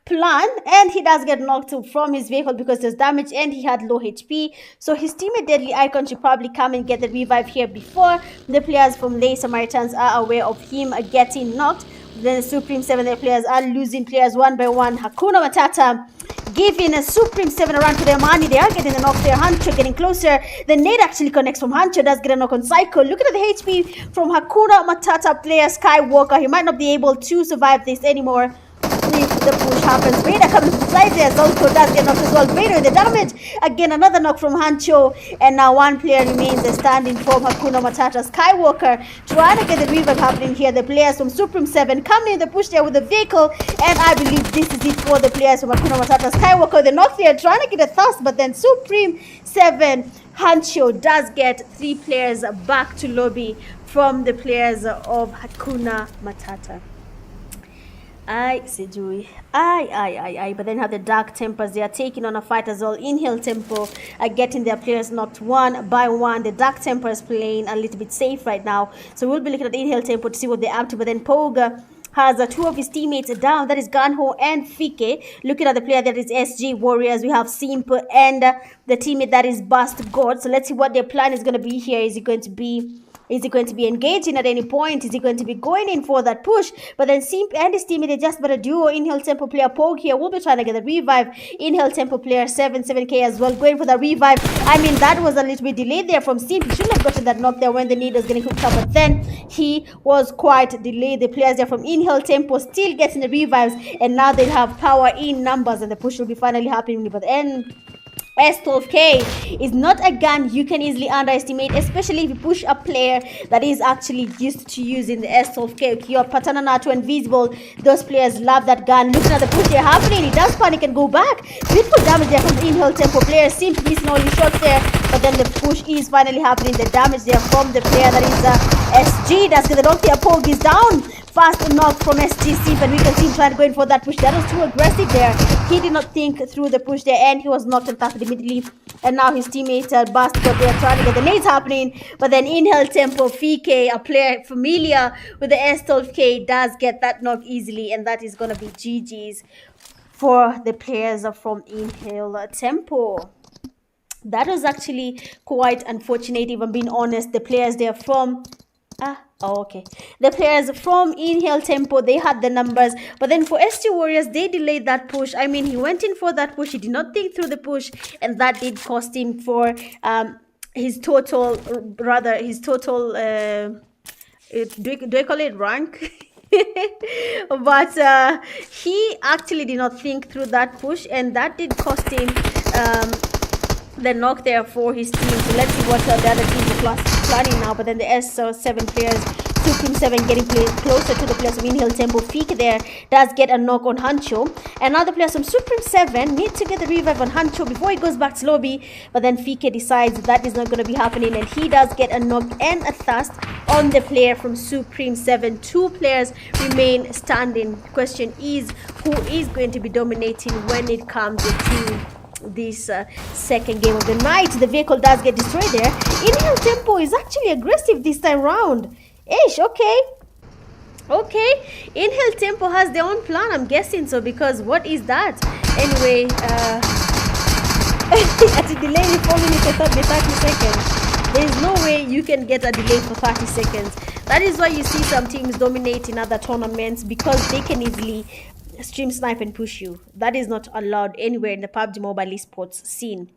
plan, and he does get knocked from his vehicle because there's damage and he had low HP. So his teammate Deadly Icon should probably come and get the revive here before the players from Lay Samaritans are aware of him getting knocked. Then the Supreme 7, their players are losing players one by one. Hakuna Matata giving a Supreme 7 a run to their money. They are getting the knock there. Hancho getting closer. The nade actually connects from Hancho. Does get a knock on Psycho. Look at the HP from Hakuna Matata player Skywalker. He might not be able to survive this anymore if the push happens. Vader coming from the side there. Zolko does get knocked as well. Vader with the damage. Again, another knock from Hancho. And now one player remains standing from Hakuna Matata. Skywalker trying to get the revive happening here. The players from Supreme 7 coming in the push there with the vehicle. And I believe this is it for the players from Hakuna Matata. Skywalker, the knock there trying to get a thrust. But then Supreme 7 Hancho does get 3 players back to lobby from the players of Hakuna Matata. But then have the Dark Tempers. They are taking on a fight as well. Inhale Tempo are getting their players knocked one by one. The Dark Tempers playing a little bit safe right now, so we'll be looking at Inhale Tempo to see what they're up to. But then Pubg has 2 of his teammates down. That is Ganho and Fike. Looking at the player that is SG Warriors, we have Simp and the teammate that is Bust God. So let's see what their plan is going to be here. Is it going to be engaging at any point? Is he going to be going in for that push? But then Simp and his teammate, they just but a duo. Inhale Tempo player Pog here will be trying to get the revive. Inhale Tempo player 7K as well, going for the revive. I mean, that was a little bit delayed there from Simp. He shouldn't have gotten that knock there when the need was getting hooked up, but then he was quite delayed. The players there from Inhale Tempo still getting the revives, and now they have power in numbers, and the push will be finally happening. But then S12K is not a gun you can easily underestimate, especially if you push a player that is actually used to using the S12K. Your Patana Nato and Visible, those players love that gun. Looking at the push there happening, he does panic and go back. Beautiful damage there from the Inhale Tempo player. Seems to be missing all his shots there, but then the push is finally happening. The damage there from the player that is SG. That's because the knock there. Pog is down. Fast knock from SGC, but we can see him trying to go in for that push. That was too aggressive there. He did not think through the push there, and he was knocked and passed immediately. And now his teammates are Bast, but they are trying to get the nades happening. But then Inhale Tempo, Fike, a player familiar with the S12K, does get that knock easily, and that is going to be GG's for the players from Inhale Tempo. That was actually quite unfortunate, if I'm being honest. The players there from the players from Inhale Tempo, they had the numbers, but then for SG Warriors, they delayed that push. I mean, he went in for that push, he did not think through the push, and that did cost him for his total do I call it rank? But he actually did not think through that push, and that did cost him the knock there for his team. So let's see what the other teams are planning now. But then the S7 players, Supreme 7 getting closer to the players of Inhale Tempo. Fike there does get a knock on Hancho. And now the players from Supreme 7 need to get the revive on Hancho before he goes back to lobby. But then Fike decides that is not going to be happening, and he does get a knock and a thrust on the player from Supreme 7. 2 players remain standing. The question is, who is going to be dominating when it comes to this second game of the night? The vehicle does get destroyed there. Inhale Tempo is actually aggressive this time round. Ish, okay. Inhale Tempo has their own plan, I'm guessing so, because what is that? Anyway, at a delay for 30 seconds. There is no way you can get a delay for 30 seconds. That is why you see some teams dominate in other tournaments, because they can easily stream snipe and push you. That is not allowed anywhere in the PUBG Mobile esports scene.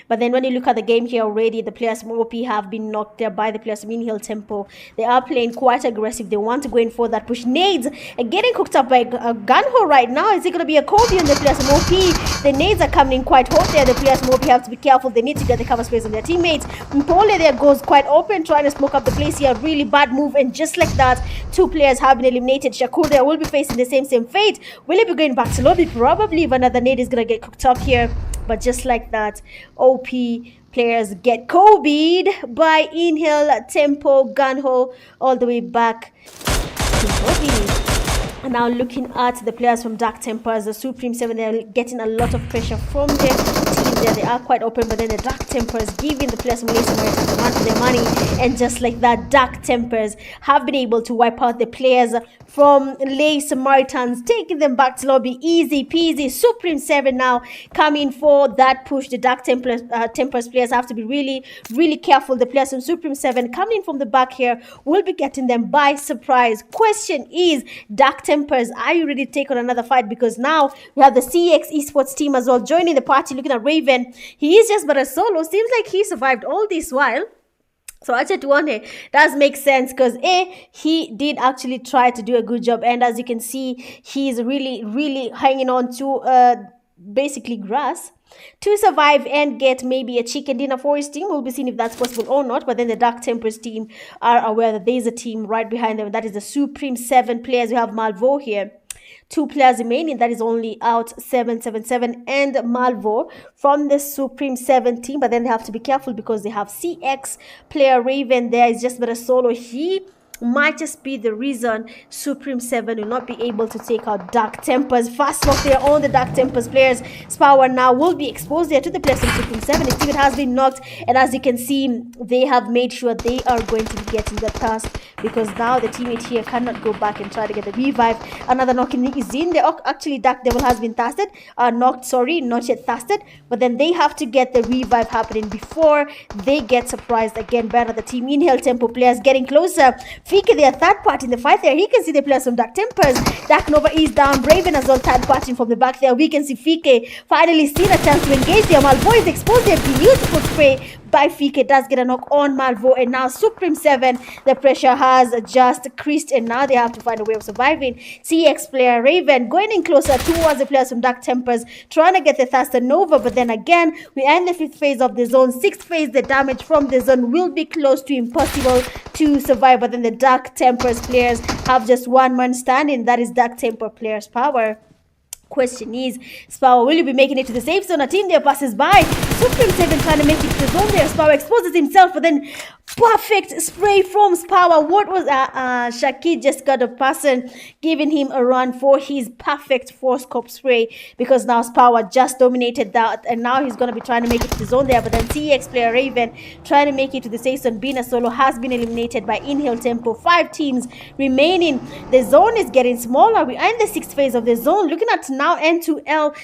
But then when you look at the game here already, the players from OP have been knocked there by the players from In-Hill Tempo. They are playing quite aggressive. They want to go in for that push. Nades and getting cooked up by Gunho right now. Is it going to be a Kobe on the players from OP? The nades are coming in quite hot there. The players from OP have to be careful. They need to get the cover space on their teammates. Mpole there goes quite open, trying to smoke up the place here. Really bad move, and just like that, 2 players have been eliminated. Shakur there will be facing the same fate. Will he be going back to lobby? Probably, if another nade is going to get cooked up here. But just like that, OP players get Kobe'd by In-Hill Tempo, Gunho, all the way back to lobby. And now looking at the players from Dark Tempers, the Supreme 7, they're getting a lot of pressure from their team there. They are quite open, but then the Dark Tempers giving the players from SAMARITANS the run for their money. And just like that, Dark Tempers have been able to wipe out the players from SAMARITANS, taking them back to lobby. Easy peasy. Supreme 7 now coming for that push. The Dark Tempers players have to be really careful. The players from Supreme 7 coming in from the back here will be getting them by surprise. Question is, Dark Tempers, are you ready to take on another fight? Because now we have the CX esports team as well joining the party. Looking at Raven, he is just but a solo. Seems like he survived all this while. So Acha Tuone does make sense, because he did actually try to do a good job, and as you can see, he's really hanging on to basically grass to survive and get maybe a chicken dinner for his team. We'll be seeing if that's possible or not. But then the Dark Tempers team are aware that there's a team right behind them. That is the Supreme 7 players. We have Malvo here. 2 players remaining. That is only out 777 and Malvo from the Supreme 7 team. But then they have to be careful because they have CX player Raven there. Is just but a solo. He might just be the reason Supreme 7 will not be able to take out Dark Tempers. Fast knock there on the Dark Tempers players. Power now will be exposed there to the players of Supreme 7. Steven has been knocked, and as you can see, they have made sure they are going to be getting the task, because now the teammate here cannot go back and try to get the revive. Another knocking is in there. Actually, Dark Devil has been tasted. Knocked, sorry, not yet tasted. But then they have to get the revive happening before they get surprised again by another team. In-Hill Tempo players getting closer. Fike, their third part in the fight there. He can see the players from Dark Tempers. Dark Nova is down. Raven as well, third party from the back there. We can see Fike finally seen a chance to engage there. Malvo is exposed there. Beautiful spray by Fike. Does get a knock on Malvo. And now Supreme 7, the pressure has just creased, and now they have to find a way of surviving. CX player Raven going in closer towards the players from Dark Tempers, trying to get the Thirster Nova. But then again, we end the 5th phase of the zone. 6th phase, the damage from the zone will be close to impossible to survive. But then the Dark Tempers players have just 1 man standing. That is Dark Temper players power. Question is, Spawa, will you be making it to the safe zone? A team there passes by. Supreme 7 trying to make it to the zone there. Spawa exposes himself, but then perfect spray from Spawa. What was Shakid just got a person giving him a run for his perfect 4-scope spray, because now Spawa just dominated that, and now he's going to be trying to make it to the zone there. But then CX player Raven trying to make it to the safe zone. Being a solo has been eliminated by In-Hill Tempo. 5 teams remaining. The zone is getting smaller. We are in the 6th phase of the zone. Looking at now N2L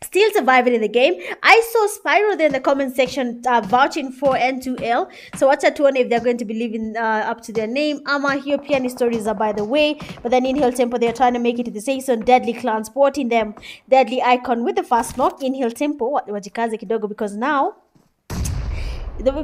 still surviving in the game. I saw Spyro there in the comment section vouching for N2L. So watch out to if they're going to be living up to their name. Ama here, piano stories are by the way. But then In-Hill Tempo, they're trying to make it to the safe zone. Deadly Clan sporting them. Deadly Icon with the fast knock. In-Hill Tempo, wajikaze kidogo, because now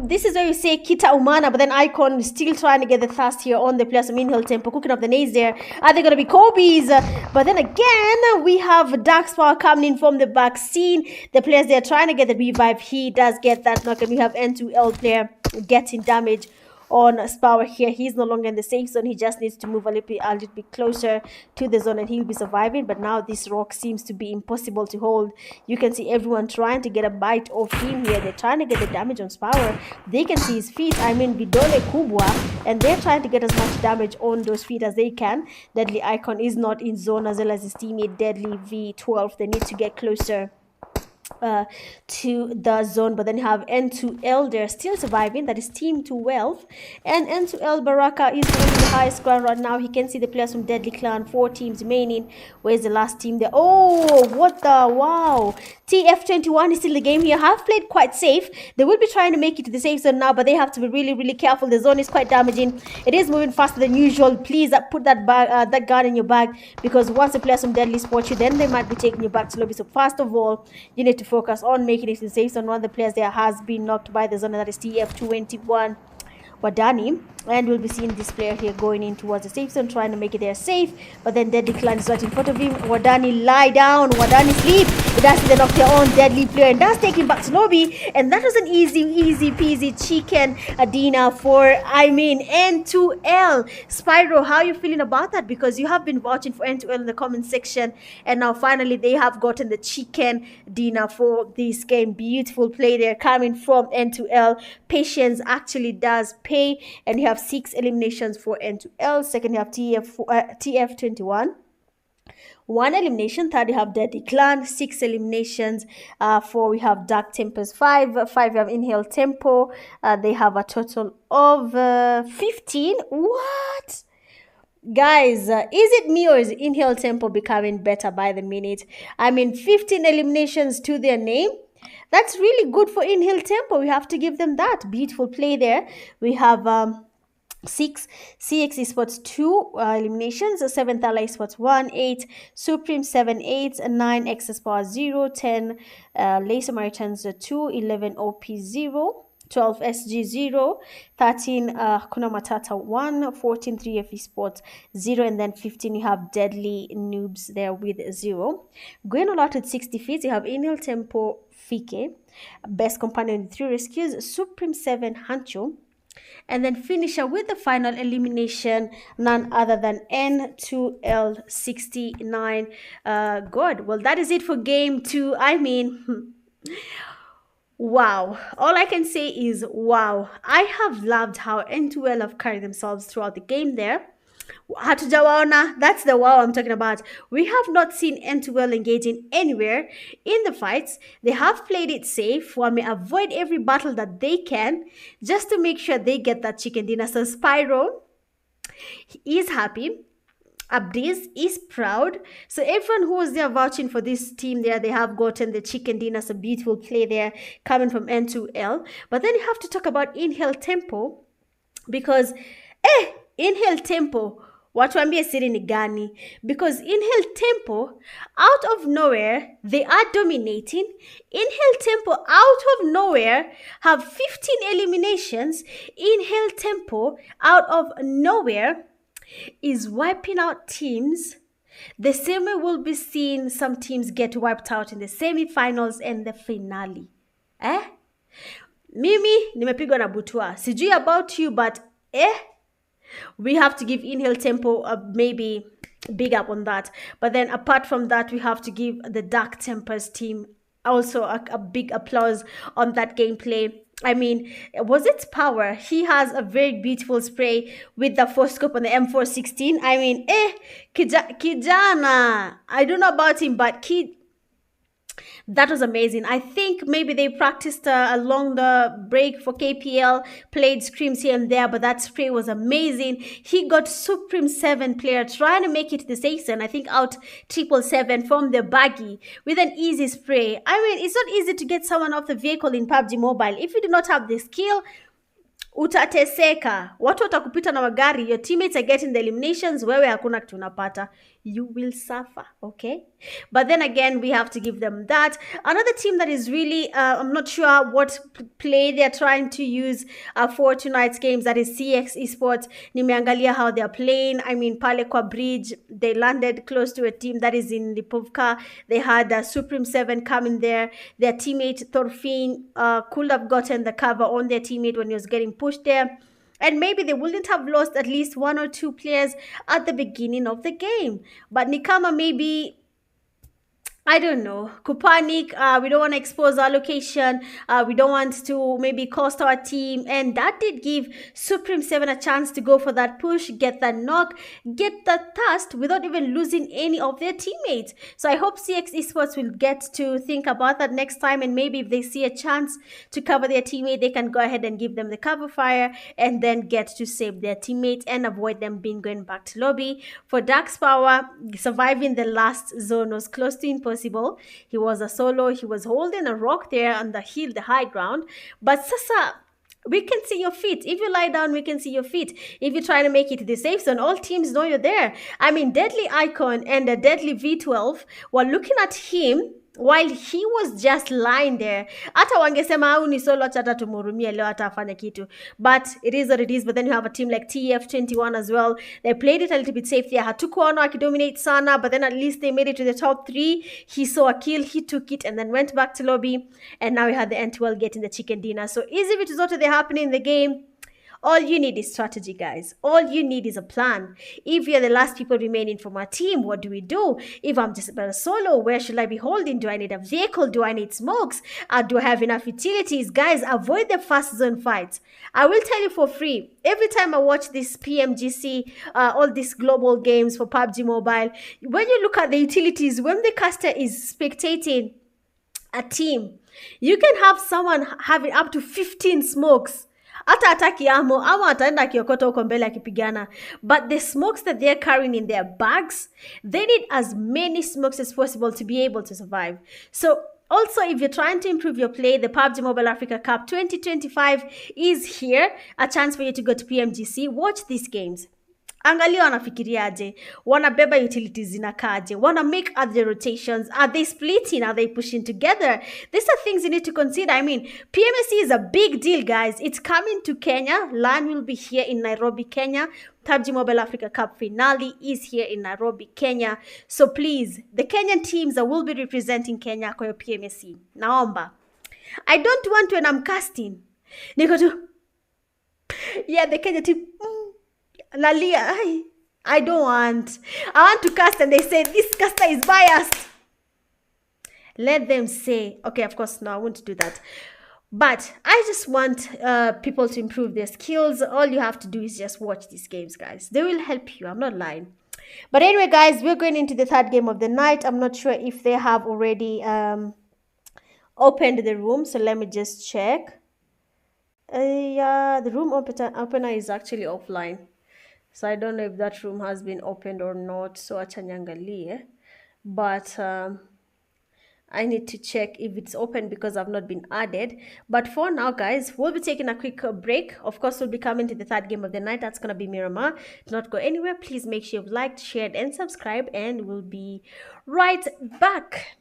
this is where you say Kita Umana, but then Icon is still trying to get the thirst here on the players of In-Hill Tempo, cooking up the nades there. Are they going to be Kobe's? But then again, we have Dark Spawn coming in from the back scene. The players, they're trying to get the revive. He does get that knock, and we have N2L player getting damage on Spawa here. He's no longer in the safe zone. He just needs to move a little bit closer to the zone, and he'll be surviving. But now this rock seems to be impossible to hold. You can see everyone trying to get a bite of him here. They're trying to get the damage on Spawa. They can see his feet. I mean, Vidole Kubwa, and they're trying to get as much damage on those feet as they can. Deadly Icon is not in zone, as well as his teammate Deadly V12. They need to get closer to the zone. But then you have N2L, they're still surviving. That is team 12, and N2L Baraka is on the highest ground right now. He can see the players from Deadly Clan. 4 teams remaining. Where's the last team there? Oh, what the wow. TF21 is still the game here. Have played quite safe. They will be trying to make it to the safe zone now, but they have to be really careful. The zone is quite damaging. It is moving faster than usual. Please put that bag, that gun in your bag, because once the players from Deadly spot you, then they might be taking you back to lobby. So first of all, you need to focus on making it in safe zone. One of the players there has been knocked by the zone, that is TF21 Wadani, and we'll be seeing this player here going in towards the safe zone, trying to make it there safe, but then Deadly Clan is right in front of him. Wadani lie down, Wadani sleep. It does see the knock their own Deadly player, and that's taking back to lobby, and that was an easy peasy chicken dinner for, N2L. Spyro, how are you feeling about that? Because you have been watching for N2L in the comment section, and now finally they have gotten the chicken dinner for this game. Beautiful play there coming from N2L. Patience actually does pay, and you have 6 eliminations for N2L. Second, you have TF21. 1 elimination. Third, you have Deadly Clan. 6 eliminations. 4, we have Dark Tempers. 5, we have Inhale Tempo. They have a total of 15. What? Guys, is it me or is Inhale Tempo becoming better by the minute? 15 eliminations to their name. That's really good for Inhale Tempo. We have to give them that. Beautiful play there. We have 6 CX Esports 2 eliminations, 7 THALA Esports 1, 8 Supreme 7, 8 9 Excess Power 0, 10 SAMARITANS 2, 11 OP 0, 12 SG 0, 13 HAKUNA MATATA 1, 14 3F Esports 0, and then 15 you have Deadly Noobs there with 0. Going all out with 6 defeats, you have Inhale Tempo Fike, Best Companion with 3 rescues, Supreme 7 Hancho, and then finisher with the final elimination, none other than N2L69. Good. Well, that is it for game 2. Wow. All I can say is wow. I have loved how N2L have carried themselves throughout the game there. Hatujawaona, that's the wow I'm talking about. We have not seen N2L engaging anywhere in the fights. They have played it safe. One may avoid every battle that they can just to make sure they get that chicken dinner. So Spyro is happy. Abdiz is proud. So everyone who was there vouching for this team there, they have gotten the chicken dinner. So beautiful play there coming from N2L. But then you have to talk about Inhale Tempo, because Inhale Tempo, watuambie siri ni gani? Because Inhale Tempo, out of nowhere, they are dominating. Inhale Tempo, out of nowhere, have 15 eliminations. Inhale Tempo, out of nowhere, is wiping out teams the same way we'll be seeing some teams get wiped out in the semi-finals and the finale. Mimi, nimepigwa na butwa. Sijui about you, but we have to give Inhale Tempo maybe big up on that. But then apart from that, we have to give the Dark Tempers team also a big applause on that gameplay. Was it Power? He has a very beautiful spray with the 4-scope on the M416. Kijana. I don't know about him, but that was amazing. I think maybe they practiced along the break for KPL, played scrims here and there, but that spray was amazing. He got Supreme 7 player trying to make it to the season. I think out 777 from the baggy with an easy spray. It's not easy to get someone off the vehicle in PUBG Mobile. If you do not have the skill, utateseka. Watu watakupita na magari. Your teammates are getting the eliminations. Wewe hakuna kitu unapata. You will suffer, okay? But then again, we have to give them that. Another team that is really, I'm not sure what play they're trying to use for tonight's games, that is CX Esports. Nimeangalia how they're playing. Pale kwa bridge, they landed close to a team that is in Pubg. They had Supreme 7 coming there. Their teammate, Thorfinn, could have gotten the cover on their teammate when he was getting pushed there. And maybe they wouldn't have lost at least 1 or 2 players at the beginning of the game. But Nikama maybe, I don't know, Kupanik, we don't want to expose our location. We don't want to maybe cost our team. And that did give Supreme 7 a chance to go for that push, get that knock, get that thrust without even losing any of their teammates. So I hope CX Esports will get to think about that next time. And maybe if they see a chance to cover their teammate, they can go ahead and give them the cover fire and then get to save their teammates and avoid them being going back to lobby. For Dark's Power, surviving the last zone was close to impossible. He was a solo. He was holding a rock there on the hill, the high ground. But Sasa, we can see your feet. If you lie down, we can see your feet. If you try to make it to the safe zone, all teams know you're there. Deadly Icon and the Deadly V12 were looking at him while he was just lying there. Hata wangesema au ni solo, hata tumurumie leo hata afanya kitu. But it is what it is. But then you have a team like TF21 as well. They played it a little bit safe there. Hatukuona akidominate sana, but then at least they made it to the top 3. He saw a kill, he took it, and then went back to lobby. And now we had the N12 getting the chicken dinner. So easy vitu zote they happening in the game. All you need is strategy, guys. All you need is a plan. If you're the last people remaining from our team, what do we do? If I'm just about a solo, where should I be holding? Do I need a vehicle? Do I need smokes? Do I have enough utilities? Guys, avoid the fast zone fights. I will tell you for free. Every time I watch this PMGC, all these global games for PUBG Mobile, when you look at the utilities, when the caster is spectating a team, you can have someone having up to 15 smokes. Hata ataki amo, ama ataenda akiokota huko mbele akipigana. But the smokes that they're carrying in their bags, they need as many smokes as possible to be able to survive. So also, if you're trying to improve your play, the PUBG Mobile Africa Cup 2025 is here. A chance for you to go to PMGC. Watch these games. Angalia wanafikiriaje, wanabeba utilities zinakaje, wanna make other rotations, are they splitting, are they pushing together? These are things you need to consider. I mean, PMSC is a big deal, guys. It's coming to Kenya. LAN will be here in Nairobi, Kenya. PUBG Mobile Africa Cup finale is here in Nairobi, Kenya. So please, the Kenyan teams that will be representing Kenya kwa PMSC, naomba. I don't want when I'm casting, niko tu, yeah, the Kenya team, Lalia, I don't want. I want to cast and they say this caster is biased. Let them say, okay, of course, no, I won't do that. But I just want people to improve their skills. All you have to do is just watch these games, guys. They will help you. I'm not lying. But anyway, guys, we're going into the third game of the night. I'm not sure if they have already opened the room. So let me just check. Yeah, the room opener is actually offline. So I don't know if that room has been opened or not. So acha niangalie. But I need to check if it's open because I've not been added. But for now, guys, we'll be taking a quick break. Of course, we'll be coming to the third game of the night. That's going to be Miramar. Do not go anywhere. Please make sure you've liked, shared, and subscribed. And we'll be right back.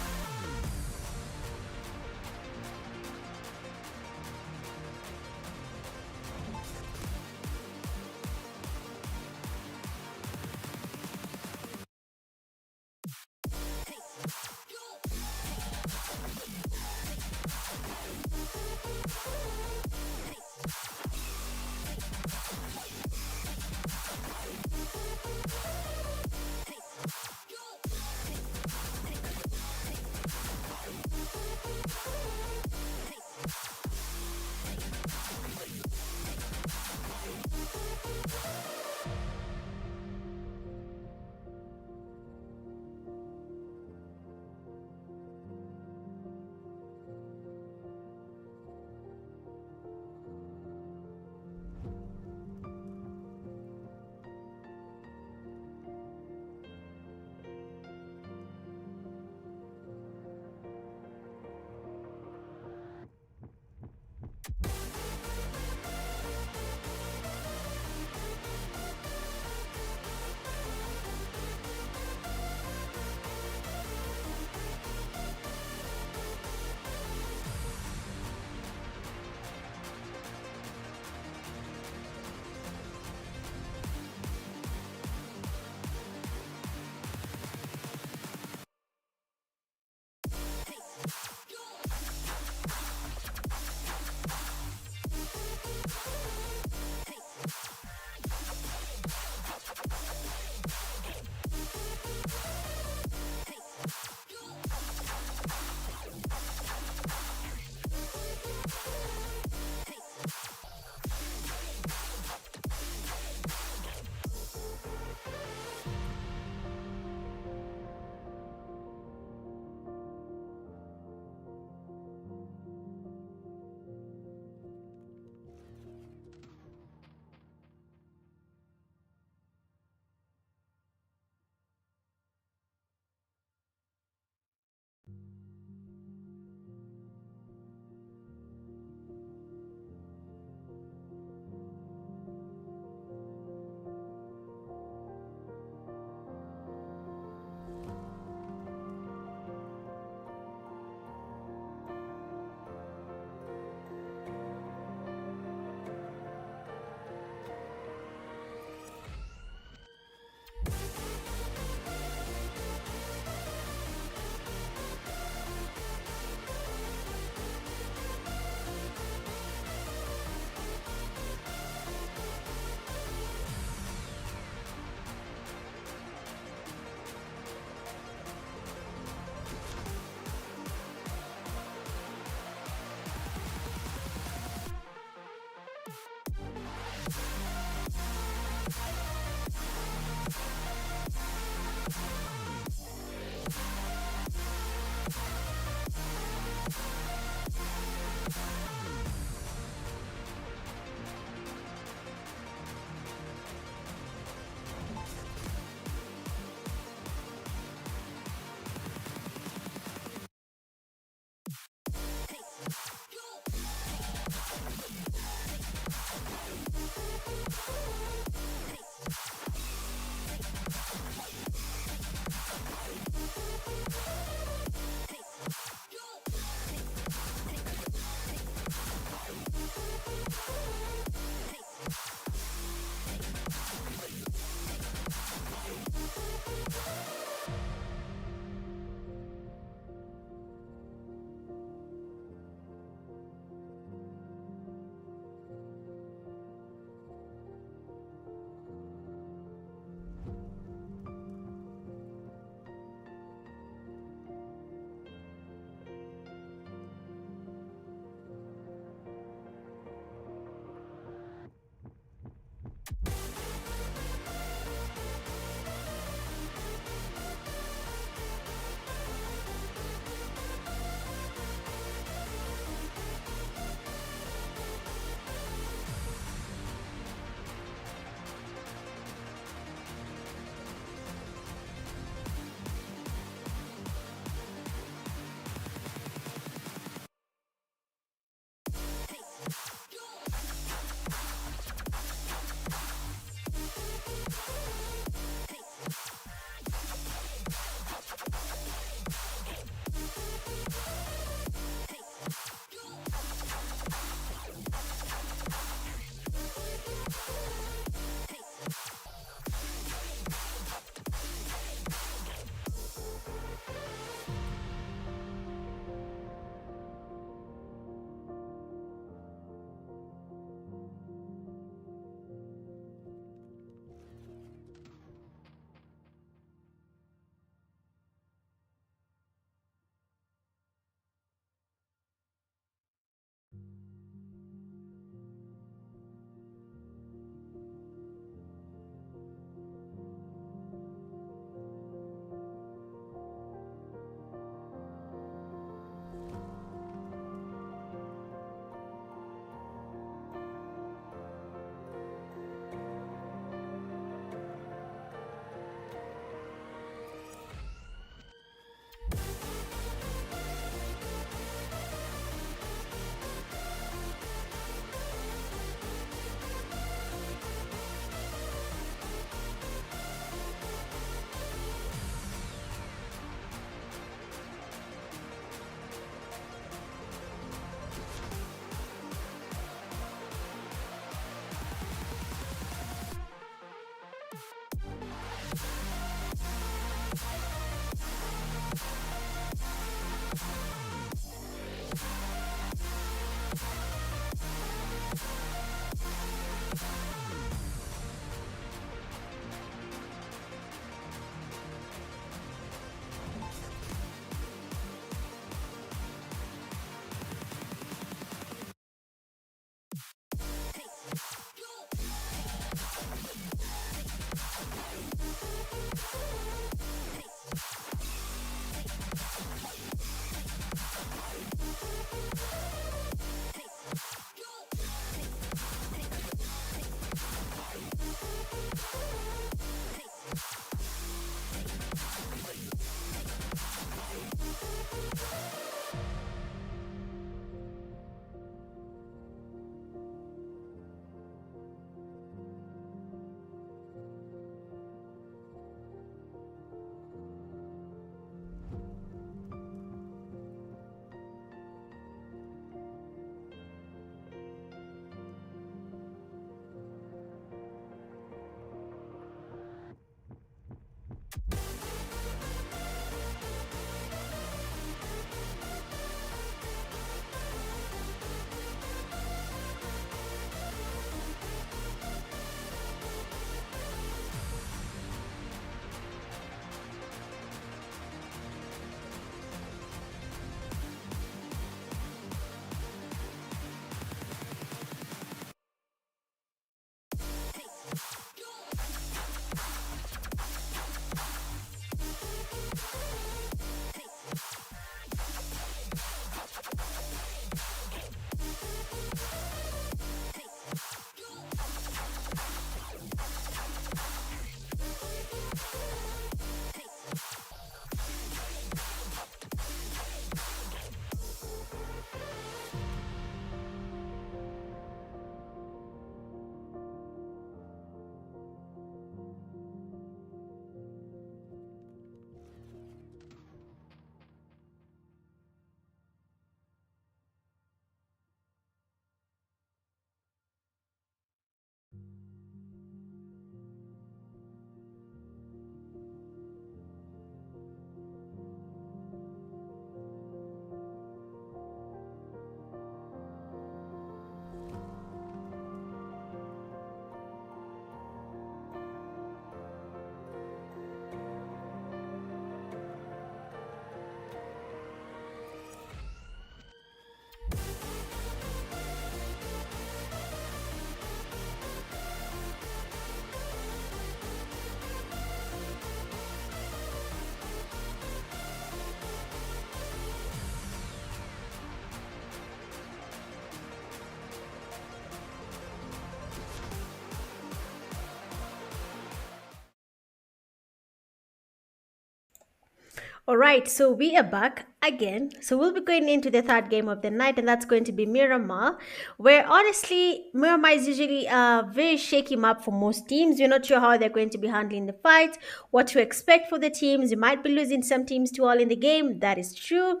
All right, so we are back again. So we'll be going into the third game of the night, and that's going to be Miramar, where honestly, Miramar is usually a very shaky map for most teams. You're not sure how they're going to be handling the fight, what to expect for the teams. You might be losing some teams too early in the game. That is true.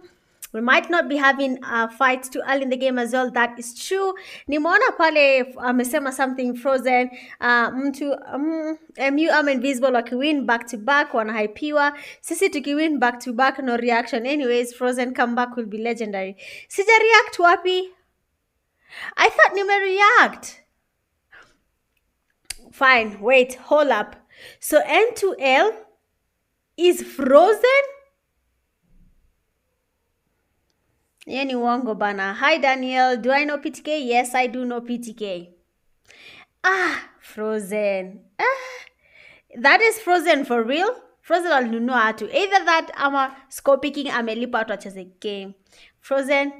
We might not be having fights too early in the game as well. That is true. Nimeona pale amesema something Frozen. Mtu MU ama Invisible wakiwin back to back wanahypiwa. Sisi tukiwin back to back no reaction. Anyways, Frozen comeback will be legendary. Sija react wapi? I thought nime react. Fine, wait, hold up. So N2L is Frozen? Yani wango bana. Hi Daniel, do I know PTK? Yes, I do know PTK. Frozen. That is Frozen for real? Frozen alinunua atu. Either that ama score picking amelipa watu wacheze game. Frozen.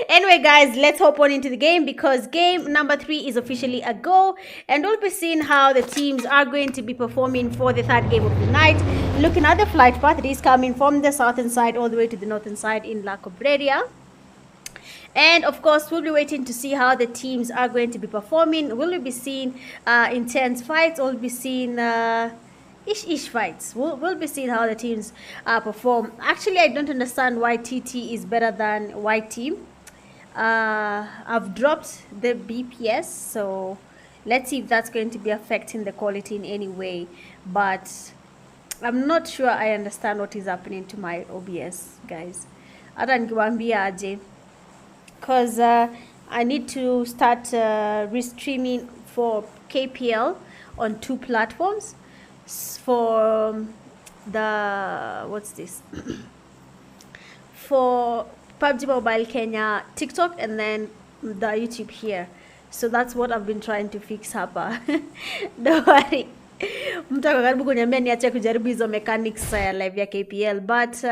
Anyway, guys, let's hop on into the game because game number 3 is officially a go, and we'll be seeing how the teams are going to be performing for the third game of the night. Looking at the flight path, it is coming from the southern side all the way to the northern side in La Cobreria. And of course, we'll be waiting to see how the teams are going to be performing. Will we be seeing intense fights? We'll be seeing ish fights. We'll be seeing how the teams perform. Actually, I don't understand why TT is better than YT. I've dropped the BPS, so let's see if that's going to be affecting the quality in any way. But I'm not sure I understand what is happening to my OBS, guys. Hata nikiwaambia aje, because I need to start restreaming for KPL on 2 platforms. For the what's this for PUBG Mobile Kenya TikTok, and then the YouTube here. So that's what I've been trying to fix hapa. Don't worry, mtaka karibu kuniambia niache kujaribu hizo mechanics ya live ya KPL, but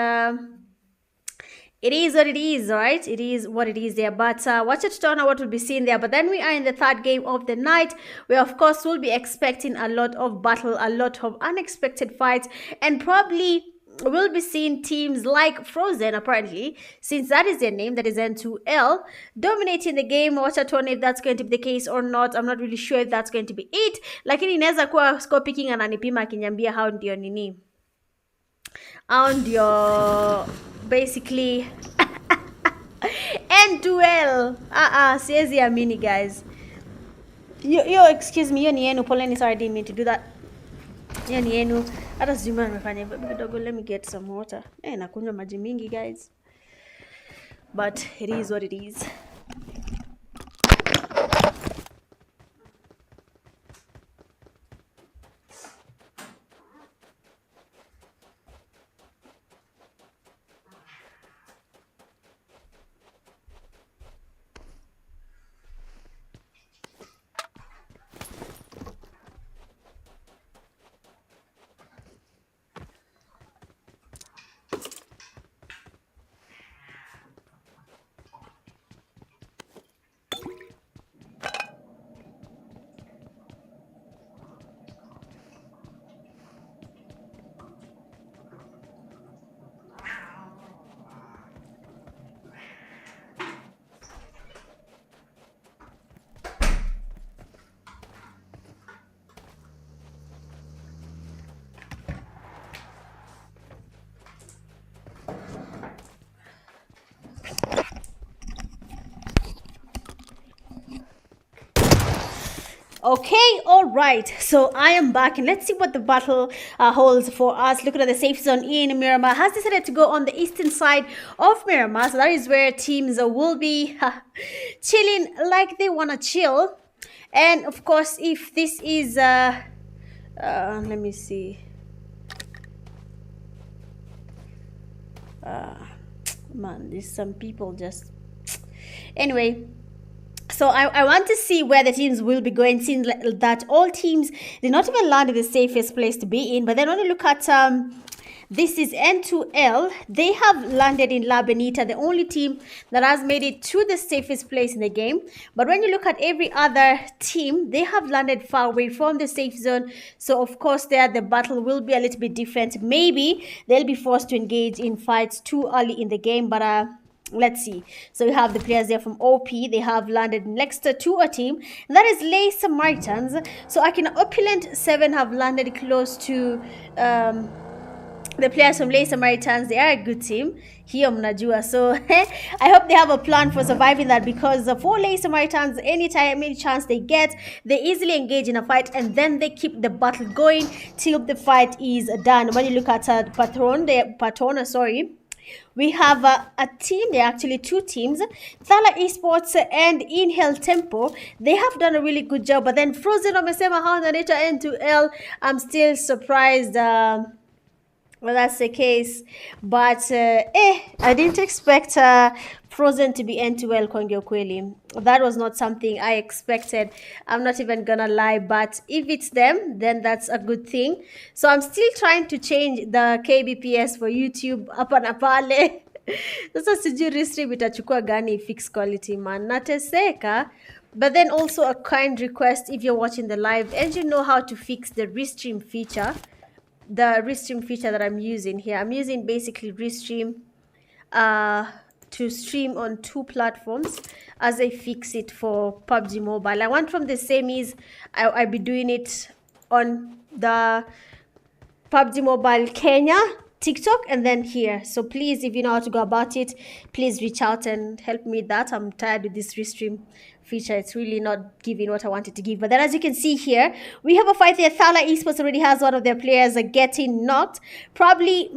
it is what it is, right? It is what it is there. But watch it to know what we'll be seeing there. But then we are in the third game of the night, where of course we'll be expecting a lot of battle, a lot of unexpected fights, and probably we'll be seeing teams like Frozen, apparently, since that is their name, that is N2L, dominating the game. Watch out if that's going to be the case or not. I'm not really sure if that's going to be it. Lakini inaweza kuwa score picking ananipima akinyambia how ndio nini. How ndio basically N2L. Siezi amini, guys. Yo, excuse me, yo ni yenu. Poleni, sorry, I didn't mean to do that. Yo ni yenu. Hata sijuma nimefanya kidogo. Let me get some water. Nakunywa maji mingi, guys. But it is what it is. Okay, all right, so I am back, and let's see what the battle holds for us. Looking at the safe zone in Miramar has decided to go on the eastern side of Miramar, so that is where teams will be chilling like they want to chill. And of course, if this is let me see, man, there's some people just anyway. So I want to see where the teams will be going, since that all teams did not even land in the safest place to be in. But then when you look at This is N2L. They have landed in La Benita, the only team that has made it to the safest place in the game. But when you look at every other team, they have landed far away from the safe zone. So of course there the battle will be a little bit different. Maybe they'll be forced to engage in fights too early in the game, but let's see. So we have the players there from OP. They have landed next to a team, and that is Lay Samaritans. So I can Opulent 7 have landed close to the players from Lay Samaritans. They are a good team here, mnajua. So I hope they have a plan for surviving that, because for Lay Samaritans, anytime, any chance they get, they easily engage in a fight, and then they keep the battle going till the fight is done. When you look at Patron, sorry, we have a team. There are actually two teams, THALA Esports and Inhale Tempo. They have done a really good job, but then Frozen wamesema hawanaleta N2L. I'm still surprised well, that's the case, but I didn't expect Frozen to be N2L Kongyo Kweli. That was not something I expected. I'm not even gonna lie, but if it's them, then that's a good thing. So I'm still trying to change the KBPS for YouTube hapa na pale. Sasa sijui restream itachukua gani fix quality, man. Nateseka. But then also a kind request, if you're watching the live and you know how to fix the restream feature, the restream feature that I'm using here. I'm using basically restream to stream on two platforms as I fix it for PUBG Mobile. I want from the semis, I'll be doing it on the PUBG Mobile Kenya, TikTok, and then here. So please, if you know how to go about it, please reach out and help me with that. I'm tired with this restream feature. It's really not giving what I wanted to give. But then as you can see here, we have a fight there. THALA Esports already has one of their players getting knocked. Probably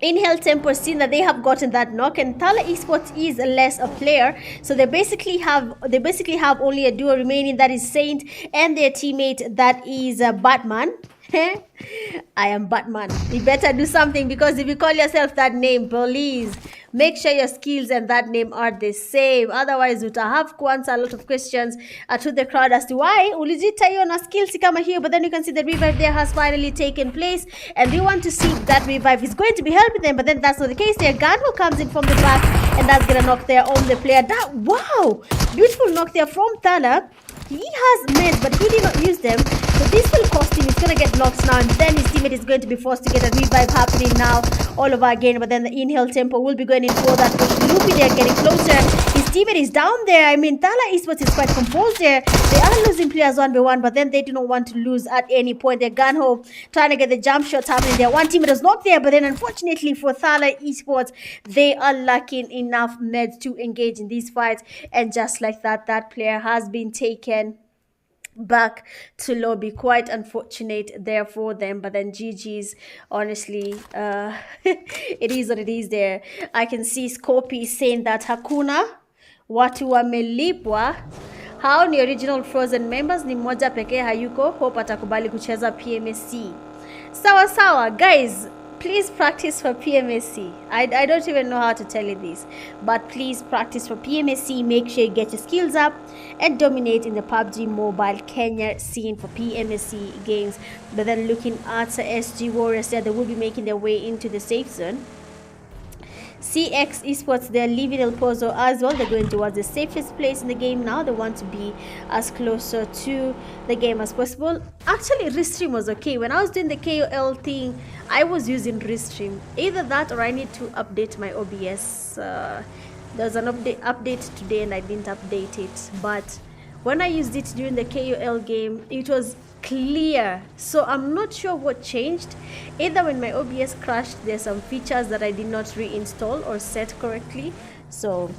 Inhale Tempo seen that they have gotten that knock, and THALA Esports is less a player, so they basically have only a duo remaining, that is Saint, and their teammate that is Batman. I am Batman. You better do something, because if you call yourself that name, please make sure your skills and that name are the same. Otherwise, you have to answer a lot of questions to the crowd as to why ulijita hiyo na skills kama here. But then you can see the revive there has finally taken place, and we want to see if that revive is going to be helping them. But then that's not the case. Their Ganho comes in from the back, and that's gonna knock there on the player. That, wow, beautiful knock there from THALA. He has meds, but he did not use them. So this will cost him. He's going to get knocked now, and then his teammate is going to be forced to get a revive happening now all over again. But then the Inhale Tempo will be going in for that push. Loopy, they're getting closer. His teammate is down there. I mean, THALA Esports is quite composed there. They are losing players 1v1, but then they do not want to lose at any point. They're Ganho trying to get the jump shot happening there. One teammate was knocked there, but then unfortunately for THALA Esports, they are lacking enough meds to engage in these fights. And just like that, that player has been taken back to lobby. Quite unfortunate there for them, but then GG's, honestly. It is what it is there. I can see Scorpy saying that HAKUNA watu wamelipwa. Hao ni original Frozen members, ni mmoja pekee hayuko. Hope atakubali kucheza PMSC. Sawa sawa guys, please practice for PMSC. I don't even know how to tell you this, but please practice for PMSC. Make sure you get your skills up and dominate in the PUBG Mobile Kenya scene for PMSC games. But then looking at SG Warriors there, they will be making their way into the safe zone. CX Esports, they're leaving El Pozo as well. They're going towards the safest place in the game now. They want to be as closer to the game as possible. Actually, Restream was okay. When I was doing the KOL thing, I was using Restream. Either that or I need to update my OBS. There's an update today and I didn't update it. But when I used it during the KOL game, it was clear. So I'm not sure what changed. Either when my OBS crashed, there's some features that I did not reinstall or set correctly. So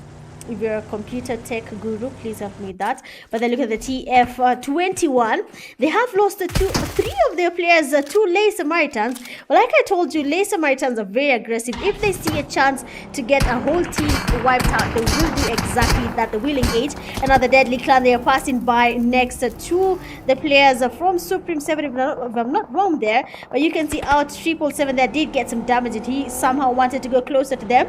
if you're a computer tech guru, please help me with that. But then look at the TF21. They have lost three of their players to Lay Samaritans. But like I told you, Lay Samaritans are very aggressive. If they see a chance to get a whole team wiped out, they will do exactly that. They will engage. Another deadly clan. They are passing by next to the players from Supreme 7, if I'm not wrong there. But you can see out 777 there did get some damage, and he somehow wanted to go closer to them.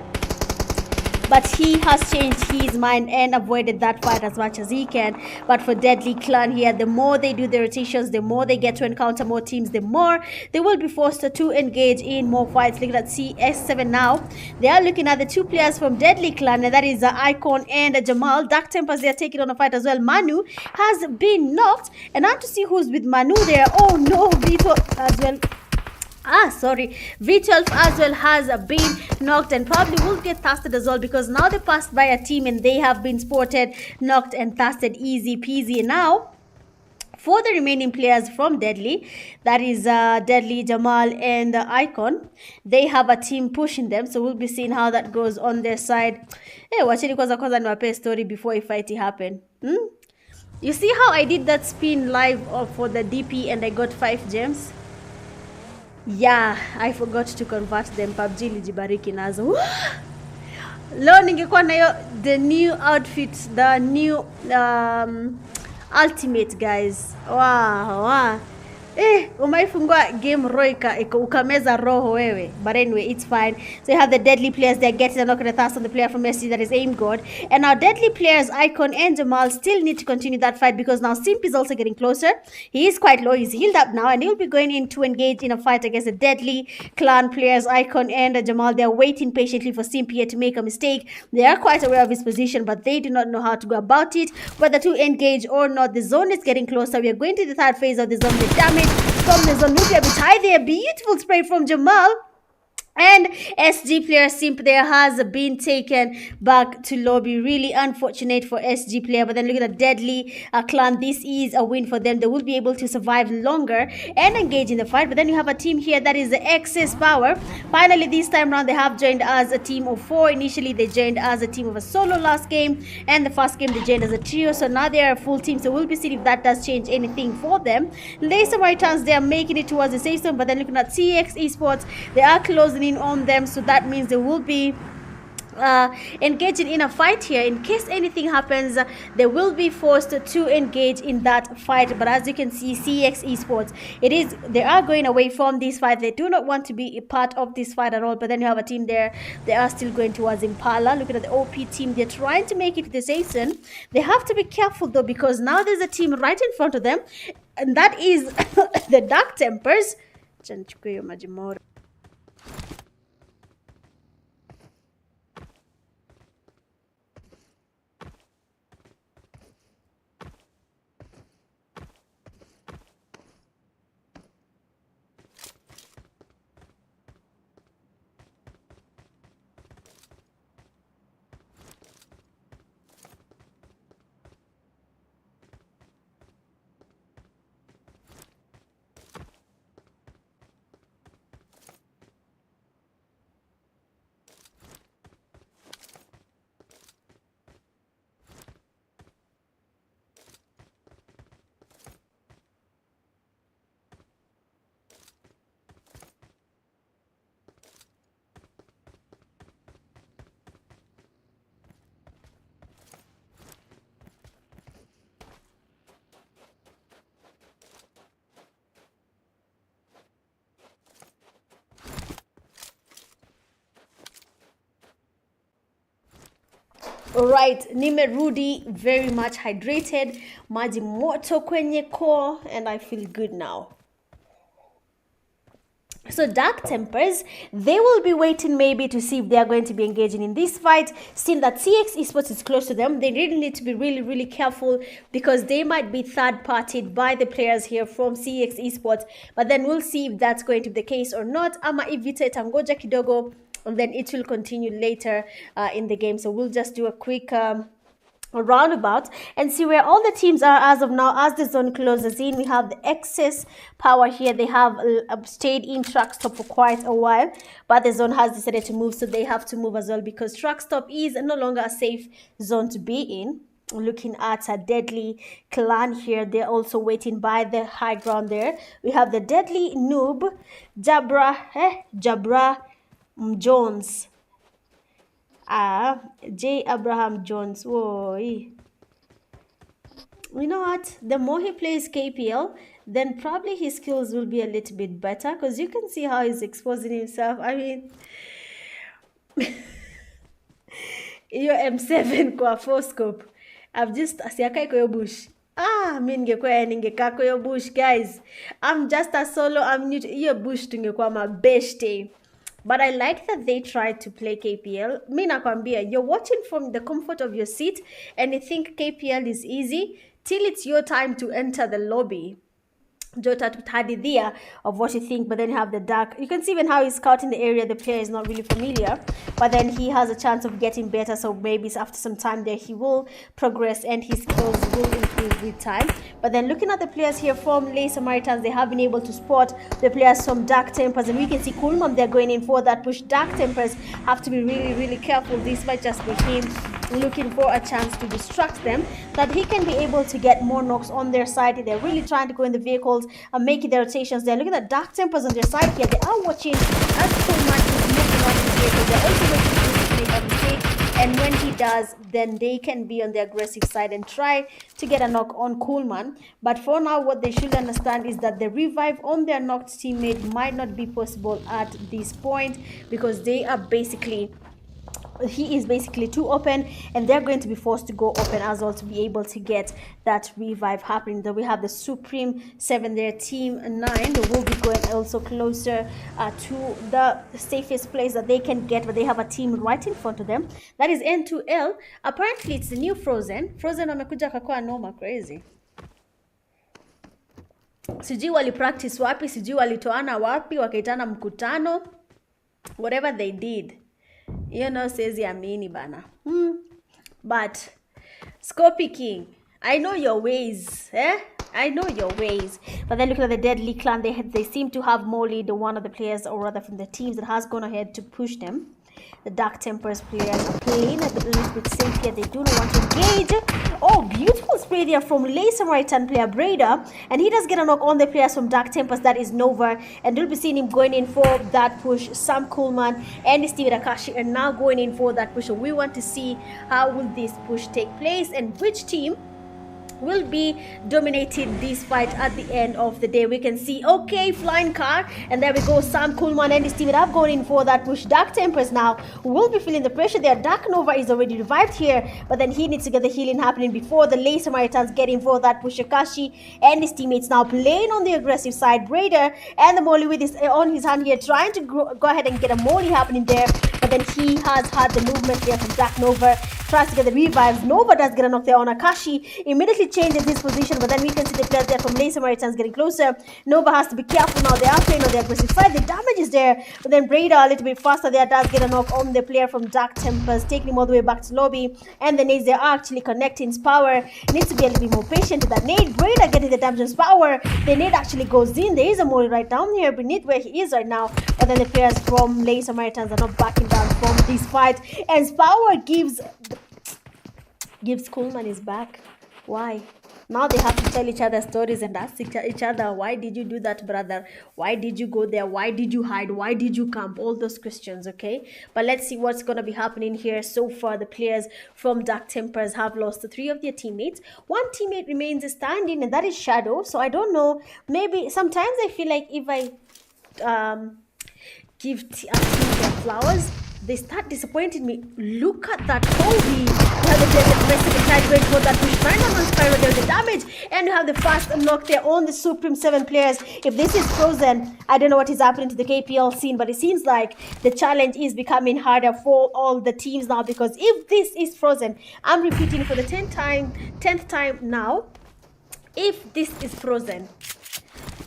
but he has changed his mind and avoided that fight as much as he can. But for Deadly Clan here, the more they do the rotations, the more they get to encounter more teams, the more they will be forced to engage in more fights. Looking at CS7 now, they are looking at the two players from Deadly Clan, and that is Icon and Jamal. Dark Tempers, they are taking on a fight as well. Manu has been knocked, and I want to see who's with Manu there. Oh no, Vito as well. V12 as well has been knocked and probably will get tasted as well, because now they passed by a team and they have been spotted, knocked and tasted easy peasy. Now for the remaining players from Deadly, that is Deadly, Jamal and Icon, they have a team pushing them, so we'll be seeing how that goes on their side. Hey, wacheni kwanza niwape story before a fight happen. You see how I did that spin live for the DP and I got 5 gems? Yeah, I forgot to convert them. Pubg lijibariki nazo. Leo ningekuwa nayo the new outfit, the new ultimate, guys. Wow. Umaifungua game roika ukameza roho wewe. But anyway, it's fine. So you have the Deadly players, they're getting a knock and a thrust on the player from SC, that is Aim God. And our Deadly players, Icon and Jamal, still need to continue that fight, because now Simp is also getting closer. He is quite low, he's healed up now, and he'll be going in to engage in a fight against the Deadly Clan players, Icon and Jamal. They're waiting patiently for Simp here to make a mistake. They are quite aware of his position, but they do not know how to go about it, whether to engage or not. The zone is getting closer. We are going to the third phase of the zone. The damage from the zone will be a bit high there. Beautiful spray from Jamal. And SG player Simp there has been taken back to lobby. Really unfortunate for SG player. But then look at the Deadly Clan. This is a win for them. They will be able to survive longer and engage in the fight. But then you have a team here that is the Excess Power. Finally, this time around, they have joined as a team of 4. Initially, they joined as a team of a solo last game. And the first game, they joined as a trio. So now they are a full team. So we'll be seeing if that does change anything for them. The Samaritans, they are making it towards the safe zone. But then looking at CX Esports, they are closing on them, so that means they will be engaging in a fight here. In case anything happens, they will be forced to engage in that fight. But as you can see, CX Esports, they are going away from this fight. They do not want to be a part of this fight at all. But then you have a team there, they are still going towards Impala. Look at the OP team, they're trying to make it to the season. They have to be careful though, because now there's a team right in front of them, and that is the Dark Tempers. Alright, nimerudi very much hydrated, maji moto kwenye koo, and I feel good now. So Dark Tempers, they will be waiting maybe to see if they are going to be engaging in this fight. Seeing that CX Esports is close to them, they really need to be really careful, because they might be third-partied by the players here from CX Esports. But then we'll see if that's going to be the case or not. Ama ivita tangoja kidogo, and then it will continue later in the game. So we'll just do a quick roundabout and see where all the teams are as of now. As the zone closes in, we have the Excess Power here. They have stayed in Truck Stop for quite a while, but the zone has decided to move, so they have to move as well, because Truck Stop is no longer a safe zone to be in. Looking at a Deadly Clan here, they're also waiting by the high ground there. We have the Deadly Noob, Jabra Jones. J. Abraham Jones. Whoa. You know what? The more he plays KPL, then probably his skills will be a little bit better, because you can see how he's exposing himself. I mean, Hiyo M7 kwa 4 scope. I've just asiakai kwa hiyo bush. Mi ningekaa kwa hiyo bush, guys. I'm just a solo. I'm new to hiyo bush, tungekuwa mabeshte. But I like that they tried to play KPL. Mi nakwambia, you're watching from the comfort of your seat and you think KPL is easy till it's your time to enter the lobby. Jota Hadithia of what you think, but then you have the dark. You can see even how he's scouting the area. The player is not really familiar, but then he has a chance of getting better. So maybe after some time there, he will progress and his skills will improve with time. But then looking at the players here from Lay Samaritans, they have been able to spot the players from Dark Tempers, and we can see Kulman, they're going in for that push. Dark Tempers have to be really, really careful. This might just be him looking for a chance to distract them, that he can be able to get more knocks on their side. They're really trying to go in the vehicles and making their rotations. They're looking at Dark Tempers on their side here. They are watching as Kulman is moving on the vehicle. They're also waiting to make a mistake, and when he does, then they can be on the aggressive side and try to get a knock on Kulman. But for now, what they should understand is that the revive on their knocked teammate might not be possible at this point, because they are basically he is basically too open, and they're going to be forced to go open as well to be able to get that revive happening. Then we have the Supreme 7 there, Team 9. They will be going also closer to the safest place that they can get, but they have a team right in front of them. That is N2L. Apparently, it's the new Frozen. Frozen wamekuja kakua noma crazy. Sijui wali practice wapi, sijui walitoana wapi, wakaitana mkutano. Whatever they did, you know, says Yamini bana. But Scopy King, I know your ways, I know your ways. But then looking at the Deadly Clan, they seem to have more lead, one of the players, or rather from the teams that has gone ahead to push them. The Dark Tempers players are playing a little bit safe here. They do not want to engage. Oh, beautiful spray there from Lay Samaritan player Breda. And he does get a knock on the players from Dark Tempers. That is Nova. And you'll be seeing him going in for that push. Sam Kuhlman and Steve Akashi are now going in for that push. So we want to see how will this push take place and which team will be dominating this fight at the end of the day. We can see, okay, flying car, and there we go. Sam Kuhlman and his team have gone in for that push. Dark Tempers now will be feeling the pressure there. Dark Nova is already revived here, but then he needs to get the healing happening before the Lay Samaritans get in for that push. Akashi and his teammates now playing on the aggressive side. Raider and the Molly with his on his hand here, trying to go ahead and get a Molly happening there, but then he has had the movement there from Dark Nova. Tries to get the revives. Nova does get a knock there on Akashi. Immediately changes his position, but then we can see the players there from Lay Samaritans getting closer. Nova has to be careful now. They are playing on the aggressive side. The damage is there, but then Breda a little bit faster there does get a knock on the player from Dark Tempers, taking him all the way back to lobby. And the nades they are actually connecting. Power needs to be a little bit more patient with that nade. Breda getting the damage on Power. The nade actually goes in. There is a Molly right down here beneath where he is right now, but then the players from Lay Samaritans are not backing down from this fight. And Power gives Kuhlman his back. Why? Now they have to tell each other stories and ask each other, why did you do that, brother? Why did you go there? Why did you hide? Why did you camp? All those questions, okay? But let's see what's going to be happening here. So far, the players from Dark Tempers have lost 3 of their teammates. One teammate remains standing, and that is Shadow. So I don't know. Maybe sometimes I feel like if I give a team their flowers, they start disappointing me. Look at that Kobe. You have the rest of the side going for that push. Final on Spyro, there's the damage. And you have the fast unlock there on the Supreme 7 players. If this is Frozen, I don't know what is happening to the KPL scene, but it seems like the challenge is becoming harder for all the teams now, because if this is Frozen, I'm repeating for the 10th time now, if this is Frozen,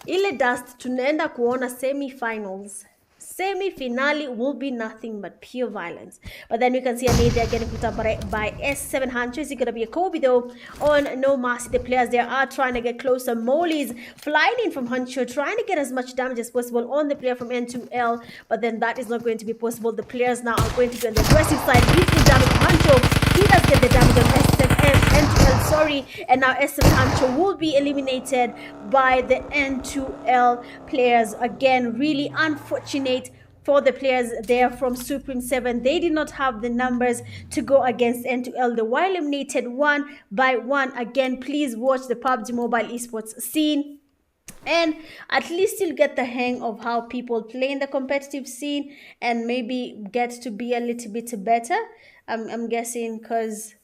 ile dust tunaenda kuona semi-finals. Semi-finale will be nothing but pure violence. But then we can see a nade there getting put up by S7 Hancho. Is it going to be a Kobe though? On No Mercy, the players there are trying to get closer. Molly's flying in from Hancho, trying to get as much damage as possible on the player from N2L. But then that is not going to be possible. The players now are going to be on the aggressive side. Beautiful damage from Hancho. He does get the damage on N2L, sorry. And now S7 Hancho will be eliminated by the N2L players. Again, really unfortunate for the players there from Supreme 7. They did not have the numbers to go against N2L. They were eliminated 1 by 1. Again, please watch the PUBG Mobile Esports scene and at least you'll get the hang of how people play in the competitive scene and maybe get to be a little bit better. I'm guessing because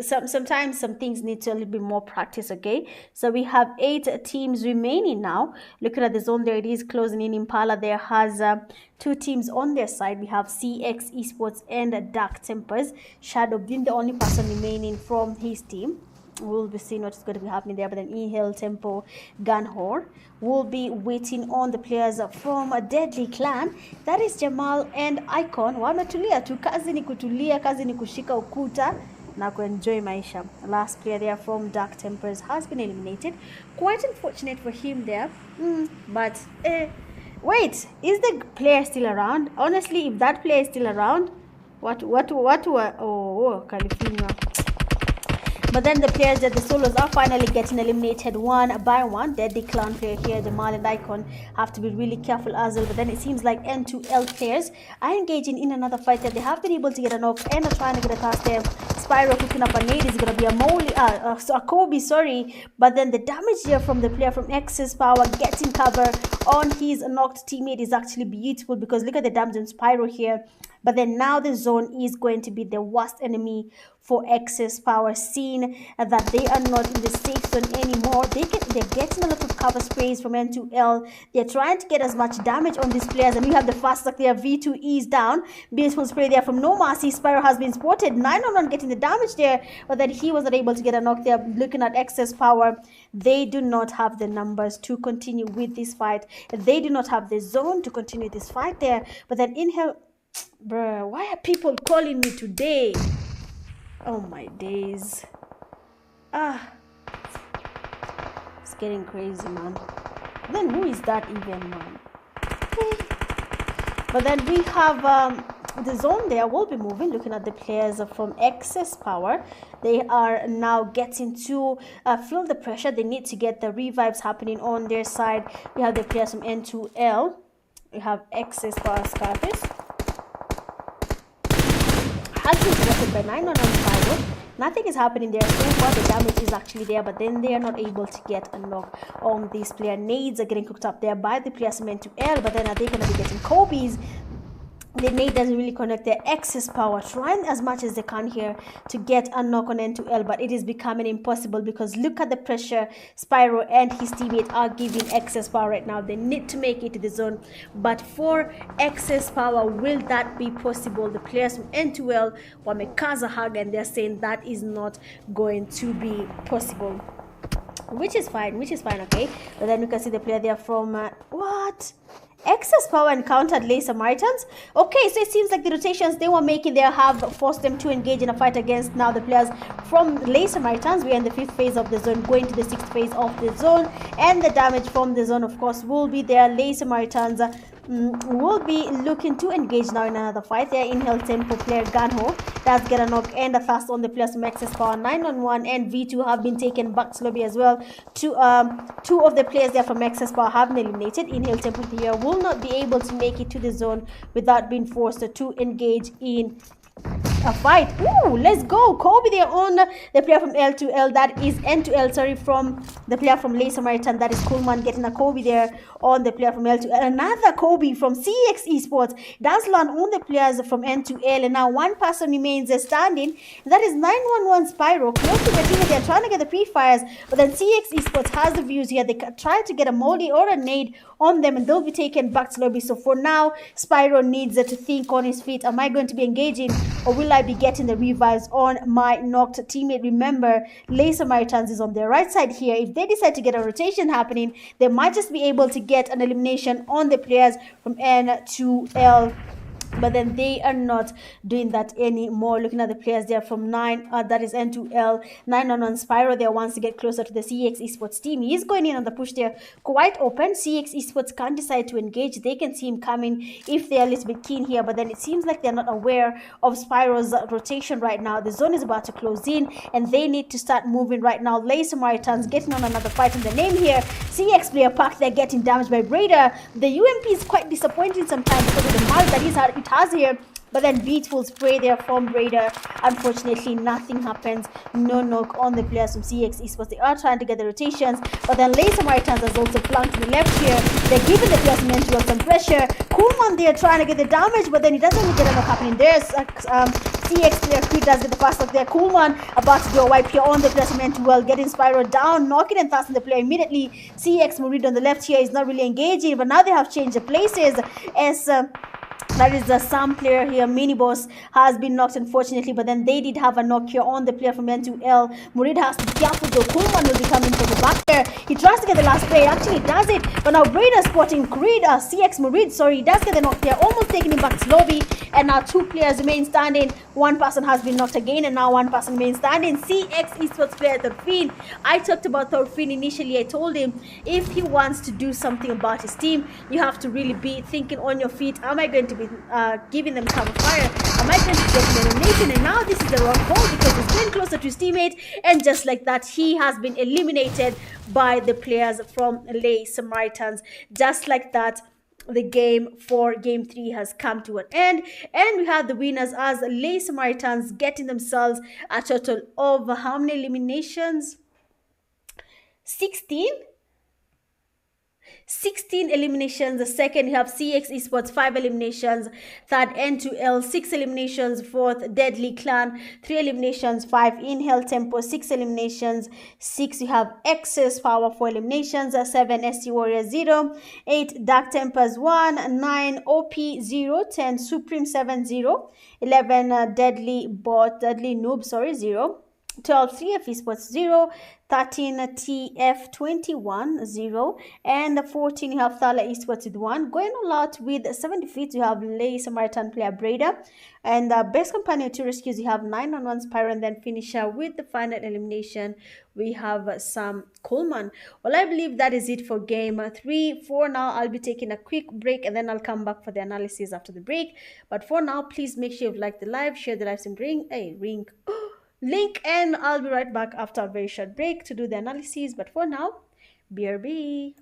sometimes some things need to a little bit more practice. Okay, so we have 8 teams remaining now. Looking at the zone there, it is closing in. Impala there has 2 teams on their side. We have CX Esports and Dark Tempers. Shadow being the only person remaining from his team. We'll be seeing what's going to be happening there. But then Inhale, Tempo, Gunhor will be waiting on the players from a Deadly Clan. That is Jamal and Icon. Wametulia tu, kazi ni kutulia, kazi ni kushika ukuta na kuenjoy maisha. Last player there from Dark Tempers has been eliminated. Quite unfortunate for him there. But wait, is the player still around? Honestly, if that player is still around, what California. But then the players that the solos are finally getting eliminated one by one. Deadly Clan player here, Jamal and Icon, have to be really careful as well. But then it seems like N2L players are engaging in another fight that they have been able to get a knock and are trying to get a cast there. Spyro cooking up a nade is going to be a Kobe, sorry. But then the damage here from the player from Excess Power getting cover on his knocked teammate is actually beautiful, because look at the damage on Spyro here. But then now the zone is going to be the worst enemy for Excess Power, seeing that they are not in the safe zone anymore. They're getting a lot of cover sprays from N2L. They're trying to get as much damage on these players. And we have the fast attack there. V2 is down. Beautiful spray there from No Mercy. Spyro has been spotted. 9-on-1 getting the damage there, but then he was not able to get a knock there. Looking at Excess Power, they do not have the numbers to continue with this fight. They do not have the zone to continue this fight there. But then Inhale... Bruh, why are people calling me today? Oh my days. It's getting crazy, man. Then who is that even, man? But then we have the zone there will be moving. Looking at the players from Excess Power, they are now getting to feel the pressure. They need to get the revives happening on their side. We have the players from N2L. We have Excess Power Scarface. Has been spotted by 9-on-1 Spyro. Nothing is happening there so far. The damage is actually there, but then they are not able to get a knock on this player. Nades are getting cooked up there by the players from N2L, but then are they going to be getting Kobe's? The nade doesn't really connect. Their Excess Power trying as much as they can here to get a knock on N2L, but it is becoming impossible, because look at the pressure Spyro and his teammate are giving Excess Power right now. They need to make it to the zone, but for Excess Power, will that be possible? The players from N2L wamekaza hug and they're saying that is not going to be possible, which is fine, okay. But then you can see the player there from what? Excess Power encountered Samaritans. Okay, so it seems like the rotations they were making there have forced them to engage in a fight against now the players from Samaritans. We are in the 5th phase of the zone, going to the 6th phase of the zone, and the damage from the zone, of course, will be there. Samaritans will be looking to engage now in another fight. There, Inhale Tempo player Gunho does get a knock and a fast on the players from Excess Power. 9-on-1 and V2 have been taken back to lobby as well. Two of the players there from Excess Power have been eliminated. Inhale Tempo here will not be able to make it to the zone without being forced to engage in a fight. Ooh, let's go. Kobe there on the player from L2L. That is N2L, sorry, from the player from Samaritan. That is Coolman getting a Kobe there on the player from L2L. Another Kobe from CX Esports. Dazzlan on the players from N2L. And now one person remains standing. That is 911 Spyro. Close to the team. They're trying to get the pre-fires. But then CX Esports has the views here. They try to get a moldy or a nade on them, and they'll be taken back to lobby. So for now, Spyro needs to think on his feet. Am I going to be engaging, or will I be getting the revives on my knocked teammate? Remember, Samaritans is on their right side here. If they decide to get a rotation happening, they might just be able to get an elimination on the players from N2L. But then they are not doing that anymore. Looking at the players there from 9, that is N2L, 9-on-1 Spyro. They wants to get closer to the CX Esports team. He is going in on the push there, quite open. CX Esports can't decide to engage. They can see him coming if they are a little bit keen here, but then it seems like they're not aware of Spyro's rotation right now. The zone is about to close in, and they need to start moving right now. Samaritans getting on another fight in the name here. CX player Park, they're getting damaged by Raider. The UMP is quite disappointing sometimes because of the mark that it has here. But then Beat will spray their form Raider. Unfortunately, nothing happens. No knock on the players from CX Esports. They are trying to get the rotations, but then Lay Samaritans has also flanked to the left here. They're giving the players mental some pressure. Coolman there trying to get the damage, but then he doesn't really get enough happening there. CX player Creed does get the fast lock there. Coolman about to do a wipe here on the players mental, getting Spyro down, knocking and tossing the player immediately. CX Murid on the left here is not really engaging, but now they have changed the places as that is the Sam player here. Mini Boss has been knocked, unfortunately, but then they did have a knock here on the player from N2L. Murid has to be careful though. Kulman will be coming from the back there. He tries to get the last play. Actually does it, but now Raider spotting Creed. CX Murid, sorry, he does get the knock there, almost taking him back to lobby. And now two players remain standing. One person has been knocked again, and now one person remains standing. CX Esports player Thorfinn. I talked about Thorfinn initially. I told him if he wants to do something about his team, you have to really be thinking on your feet. Am I going to be giving them cover fire? Am I going to get an elimination? And now this is the wrong call because he's getting closer to his teammate, and just like that, he has been eliminated by the players from Lay Samaritans. Just like that, the game for game 3 has come to an end, and we have the winners as Lay Samaritans getting themselves a total of how many eliminations? 16 eliminations. The second, you have CX Esports 5 eliminations. Third, N2L 6 eliminations. Fourth, Deadly Clan 3 eliminations. 5, Inhale Tempo 6 eliminations. 6, you have Excess Power 4 eliminations. 7, SC Warrior 0. 8, Dark Tempers 1. 9, OP 0. 10, Supreme 7 0. 11, Deadly Noob 0. 12, 3F Esports 0. 13, TF21 0, and 14 you have THALA Esports with 1. Going all out with 7 defeats, you have Lay Samaritan player Breda, and best companion 2 rescues, you have 9 on 1 Spyro, and then finisher with the final elimination we have Sam Coleman. Well, I believe that is it for game 3. For now, I'll be taking a quick break, and then I'll come back for the analysis after the break. But for now, please make sure you've liked the live, share the live stream, link, and I'll be right back after a very short break to do the analysis. But for now, BRB.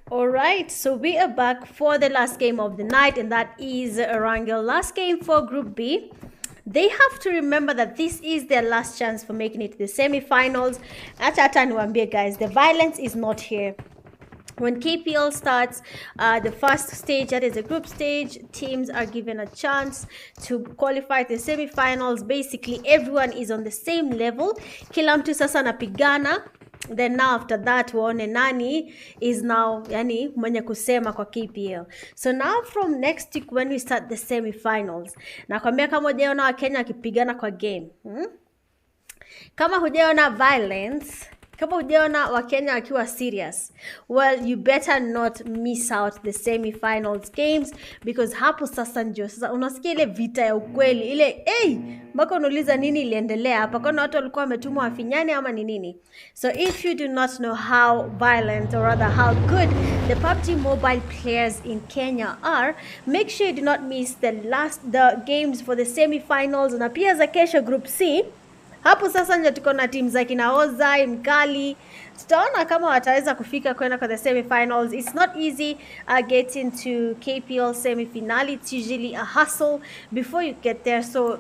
All right, so we are back for the last game of the night, and that is Erangel. Last game for Group B. They have to remember that this is their last chance for making it to the semi-finals. Hata niwaambie guys, the violence is not here. When KPL starts, the first stage, that is the group stage, teams are given a chance to qualify to the semi-finals. Basically, everyone is on the same level. Kila mtu sasa anapigana. Then now after that, waone nani is now yani mwenye kusema kwa KPL. So now from next week when we start the semi-finals, nakwambia kama hujaona Wakenya wakipigana kwa game, kama hujaona violence, kama hujaona Wakenya wakiwa serious, well, you better not miss out the semi-finals games, because hapo sasa ndio sasa unasikia ile vita ya ukweli, ile mpaka unauliza nini iliendelea hapa, kwa watu walikuwa wametumwa wafinyane ama ni nini. So if you do not know how violent, or rather how good, the PUBG mobile players in Kenya are, make sure you do not miss the games for the semi-finals na pia za kesho group C. Hapo sasa ndio tuko na timu za kina Ozai, Mkali. Tutaona kama wataweza kufika kwenda kwa the semi-finals. It's not easy getting to KPL semi-finale. It's usually a hustle before you get there. So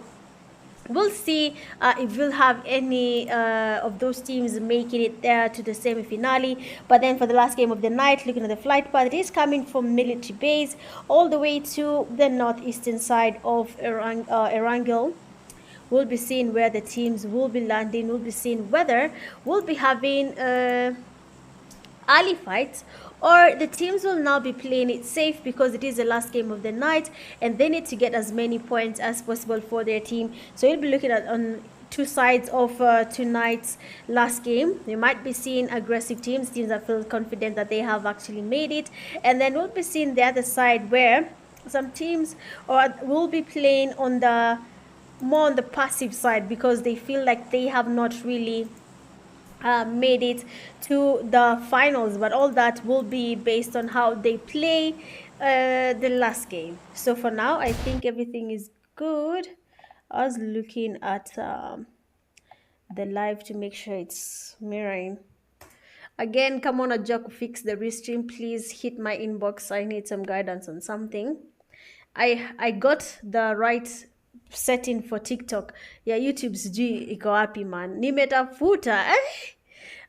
we'll see if we'll have any of those teams making it there to the semi-finale. But then for the last game of the night, looking at the flight path, it is coming from military base all the way to the northeastern side of Erangel. We'll be seeing where the teams will be landing. We'll be seeing whether we'll be having early fights, or the teams will now be playing it safe because it is the last game of the night and they need to get as many points as possible for their team. So you'll be looking at on two sides of tonight's last game. You might be seeing aggressive teams that feel confident that they have actually made it, and then we'll be seeing the other side where some teams will be playing on the more on the passive side because they feel like they have not really made it to the finals. But all that will be based on how they play the last game. So for now, I think everything is good. I was looking at the live to make sure it's mirroring. Again, come on, Ajak, fix the restream. Please hit my inbox. I need some guidance on something. I got the right setting for TikTok. Yeah, YouTube sijui iko wapi man. Nimetafuta.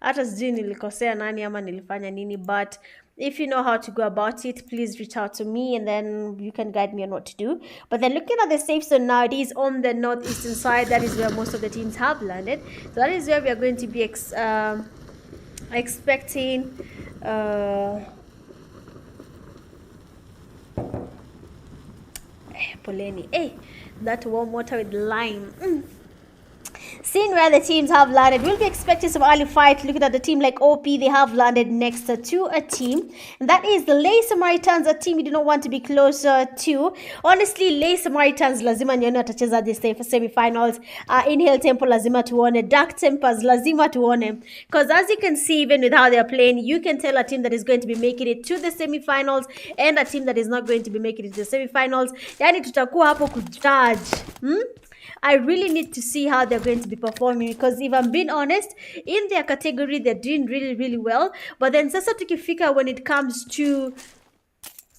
Hata sijui nilikosea nani ama nilifanya nini, but if you know how to go about it, please reach out to me and then you can guide me on what to do. But then looking at the safe zone now, it is on the northeastern side. That is where most of the teams have landed. So that is where we are going to be expecting poleni. Hey, that warm water with lime. Seeing where the teams have landed, we'll be expecting some early fight. Looking at the team like OP, they have landed next to a team, and that is the Lay Samaritans, a team you do not want to be closer to. Honestly, Lay Samaritans lazima nione watacheza this day for semi-finals. Inhale Tempo lazima tuone, Dark Tempers lazima tuone, because as you can see, even with how they are playing, you can tell a team that is going to be making it to the semi-finals and a team that is not going to be making it to the semi-finals. Yani tutakuwa hapo kujudge. I really need to see how they're going to be performing, because if I'm being honest, in their category, they're doing really, really well. But then sasa tukifika when it comes to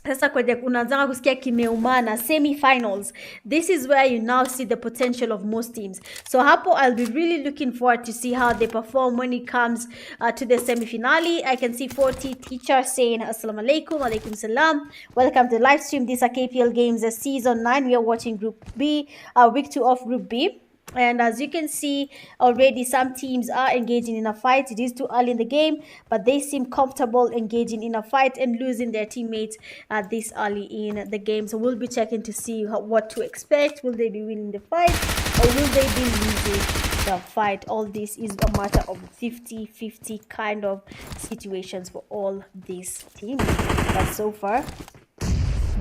sasa kwenye unaanza kusikia kimeumana semi-finals, this is where you now see the potential of most teams. So hapo I'll be really looking forward to see how they perform when it comes to the semi-finale. I can see 40 teacher saying assalamu alaikum, alaikum salam, welcome to the live stream. These are KPL games season 9. We are watching group B, week 2 of group B. And as you can see already, some teams are engaging in a fight. It is too early in the game, but they seem comfortable engaging in a fight and losing their teammates this early in the game. So we'll be checking to see what to expect. Will they be winning the fight, or will they be losing the fight? All this is a matter of 50-50 kind of situations for all these teams. But so far,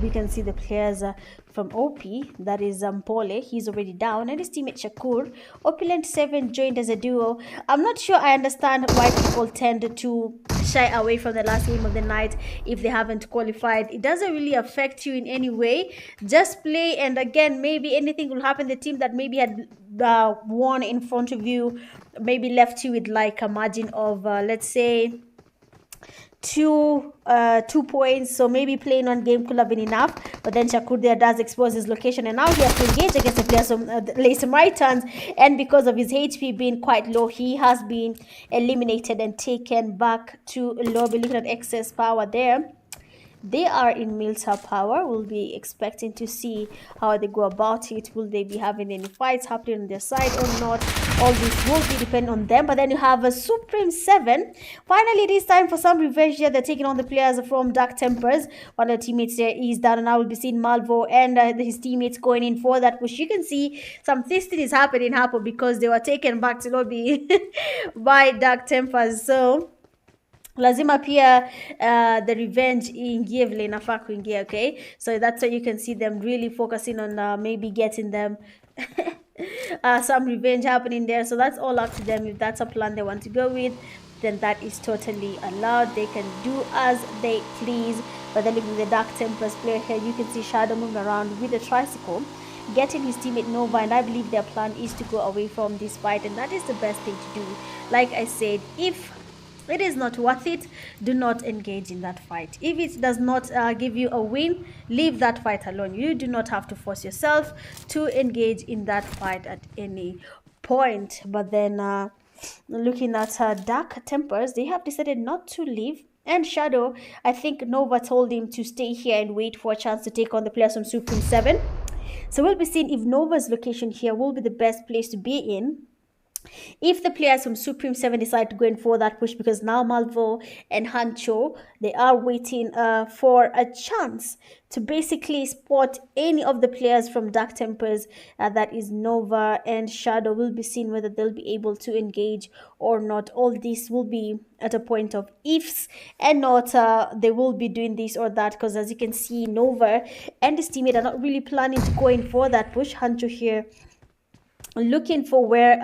we can see the players from OP, that is Mpole, he's already down, and his teammate Shakur. Opulent 7 joined as a duo. I'm not sure I understand why people tend to shy away from the last game of the night if they haven't qualified. It doesn't really affect you in any way. Just play, and again, maybe anything will happen. The team that maybe had won in front of you maybe left you with like a margin of, let's say, 2 points, so maybe playing on game could have been enough, but then Shakur there does expose his location, and now he has to engage against the players from the Samaritans, and because of his HP being quite low, he has been eliminated and taken back to lobby. Looking at excess power there, they are in Milta power. We'll be expecting to see how they go about it. Will they be having any fights happening on their side or not? All this will be dependent on them. But then you have a Supreme 7. Finally, it is time for some revenge here. They're taking on the players from Dark Tempers. One of the teammates there is down, and now we'll be seeing Malvo and his teammates going in for that push. You can see some fisting is happening because they were taken back to lobby by Dark Tempers. So lazima pia the revenge ingie vile inafaa kuingia. Okay, so that's why you can see them really focusing on maybe getting them some revenge happening there. So that's all up to them. If that's a plan they want to go with, then that is totally allowed. They can do as they please. But then looking at the Dark Tempers player here, you can see Shadow moving around with a tricycle, getting his teammate Nova, and I believe their plan is to go away from this fight, and that is the best thing to do. Like I said, if it is not worth it, do not engage in that fight. If it does not give you a win, leave that fight alone. You do not have to force yourself to engage in that fight at any point. But then looking at Dark Tempers, they have decided not to leave. And Shadow, I think Nova told him to stay here and wait for a chance to take on the players from Supreme 7. So we'll be seeing if Nova's location here will be the best place to be in if the players from Supreme 7 decide to go in for that push, because now Malvo and Hancho, they are waiting for a chance to basically spot any of the players from Dark Tempers, that is Nova and Shadow. Will be seen whether they'll be able to engage or not. All this will be at a point of ifs and not they will be doing this or that, because as you can see, Nova and his teammate are not really planning to go in for that push. Hancho here looking for where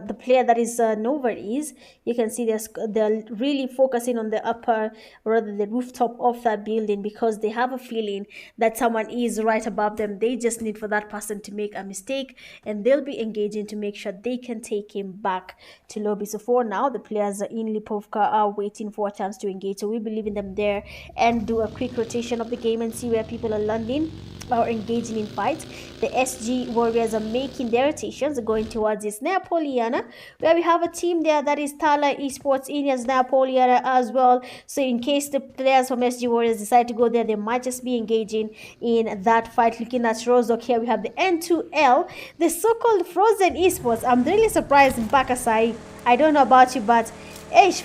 the player that is Nova is. You can see they're really focusing on the upper, rather the rooftop of that building, because they have a feeling that someone is right above them. They just need for that person to make a mistake, and they'll be engaging to make sure they can take him back to lobby. So for now, the players in Lipovka are waiting for a chance to engage, so we believe in them there and do a quick rotation of the game and see where people are landing or engaging in fights. The SG Warriors are making their rotations, going towards this Neapoliana, where we have a team there that is THALA ESPORTS in as Neapoliana as well. So in case the players from SG Warriors decide to go there, they might just be engaging in that fight. Looking at Rozok here, we have the N2L, the so-called Frozen ESPORTS. I'm really surprised in Pakasai. I don't know about you, but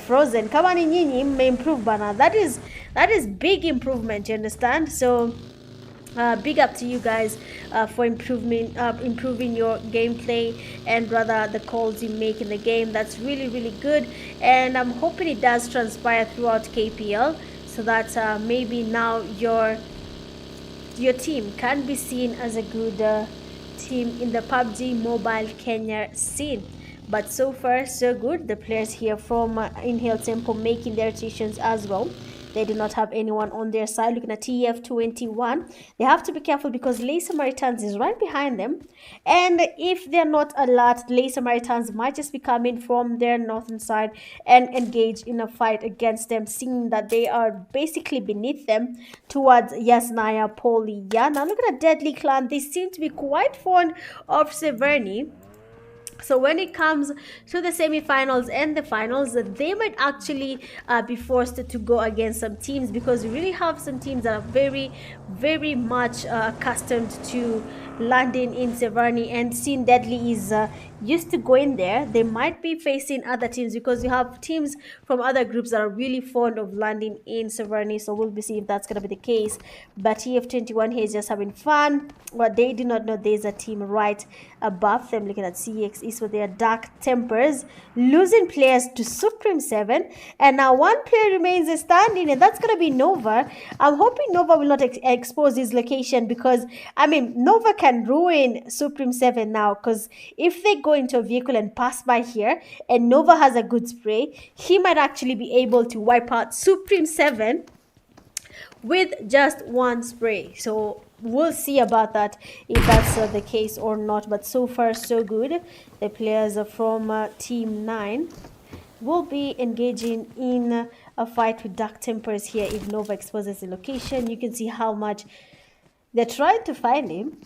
Frozen, kama ni nyinyi improve bana. That is big improvement, you understand? So big up to you guys for improving your gameplay and rather the calls you make in the game. That's really good, and I'm hoping it does transpire throughout KPL, so that maybe now your team can be seen as a good team in the PUBG Mobile Kenya scene. But so far so good. The players here from Inhale Tempo making their rotations as well. They do not have anyone on their side. Looking at TF21, they have to be careful because SAMARITANS is right behind them. And if they're not alert, SAMARITANS might just be coming from their northern side and engage in a fight against them, seeing that they are basically beneath them towards Yasnaya Poliana. Look at the Deadly Clan. They seem to be quite fond of Severny. So when it comes to the semi-finals and the finals, they might actually be forced to go against some teams, because we really have some teams that are very much accustomed to landing in Severny, and seeing Deadly is used to going there. They might be facing other teams, because you have teams from other groups that are really fond of landing in Severny. So we'll be seeing if that's going to be the case. But TF21 here is just having fun. But they do not know there's a team right above them. Looking at CX is with their Dark Tempers, losing players to Supreme 7. And now one player remains standing, and that's going to be Nova. I'm hoping Nova will not expose his location, because, I mean, Nova can ruin Supreme 7 now, because if they go into a vehicle and pass by here and Nova has a good spray, he might actually be able to wipe out Supreme 7 with just one spray. So we'll see about that, if that's the case or not. But so far so good. The players from Team 9 will be engaging in a fight with Dark Tempers here if Nova exposes the location. You can see how much they're trying to find him.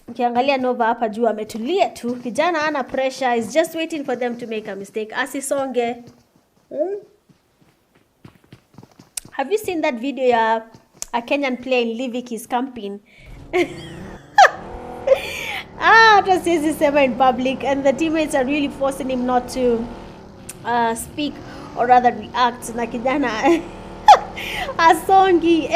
Ukiangalia Nova hapa juu ametulia tu. Kijana ana pressure, is just waiting for them to make a mistake. Asisonge. Have you seen that video ya a Kenyan player in Livik is camping? It was his in public, and the teammates are really forcing him not to speak or rather react. Na kijana asongi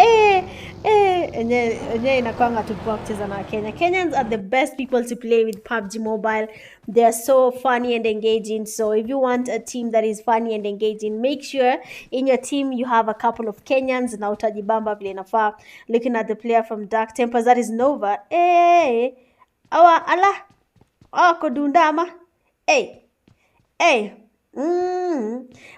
enye inakwanga tu kucheza na Kenya. Kenyans are the best people to play with PUBG Mobile. They are so funny and engaging. So if you want a team that is funny and engaging, make sure in your team you have a couple of Kenyans. Na utajibamba vile inafaa. Looking at the player from Dark Tempers, that is Nova. Awa ala kodundama.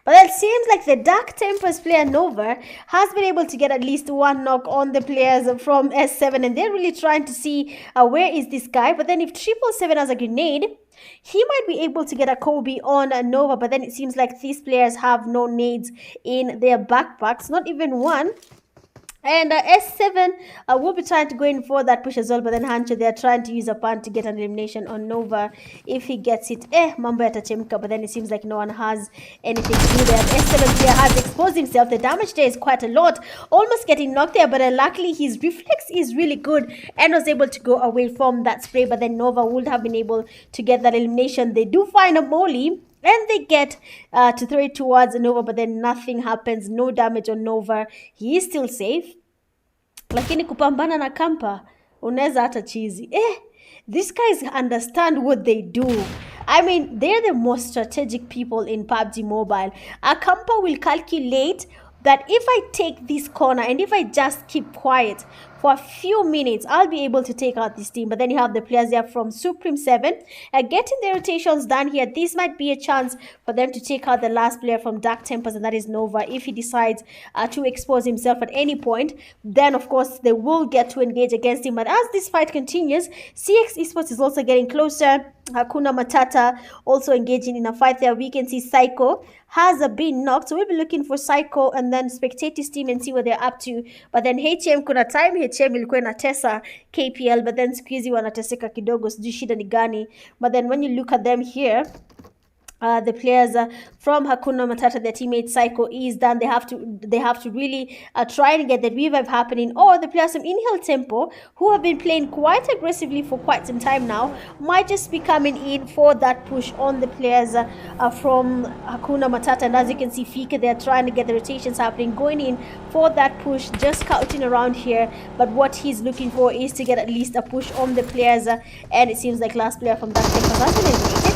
But it seems like the Dark Tempers player Nova has been able to get at least one knock on the players from S7, and they're really trying to see where is this guy. But then if 777 has a grenade, he might be able to get a Kobe on Nova. But then it seems like these players have no nades in their backpacks, not even one. And S7 will be trying to go in for that push as well, but then Hancho, they're trying to use a punt to get an elimination on Nova. If he gets it, mambo yatachemka, but then it seems like no one has anything to do there. S7 player has exposed himself. The damage there is quite a lot, almost getting knocked there, but luckily his reflex is really good and was able to go away from that spray, but then Nova would have been able to get that elimination. They do find a molly, and they get to throw it towards Nova, but then nothing happens. No damage on Nova. He is still safe. Lakini kupambana na Kampa, unaweza hata cheesy. These guys understand what they do. I mean, they're the most strategic people in PUBG Mobile. A Kampa will calculate that if I take this corner and if I just keep quiet for a few minutes, I'll be able to take out this team. But then you have the players there from Supreme 7 getting their rotations done here. This might be a chance for them to take out the last player from Dark Tempers, and that is Nova. If he decides to expose himself at any point, then of course they will get to engage against him. But as this fight continues, CX Esports is also getting closer. HAKUNA Matata also engaging in a fight there. We can see Psycho has been knocked, so we'll be looking for Psycho and then spectate his team and see what they're up to. But then HM, kuna time HM ilikuwa inatesa KPL, but then siku hizi wanateseka kidogo, sijui shida ni gani. But then when you look at them here, the players from HAKUNA Matata, their teammate Psycho is done. They have to really try and get the revive happening. Or the players from Inhale Tempo, who have been playing quite aggressively for quite some time now, might just be coming in for that push on the players from HAKUNA Matata. And as you can see, Fika, they're trying to get the rotations happening, going in for that push, just scouting around here. But what he's looking for is to get at least a push on the players. And it seems like last player from that team has been eliminated.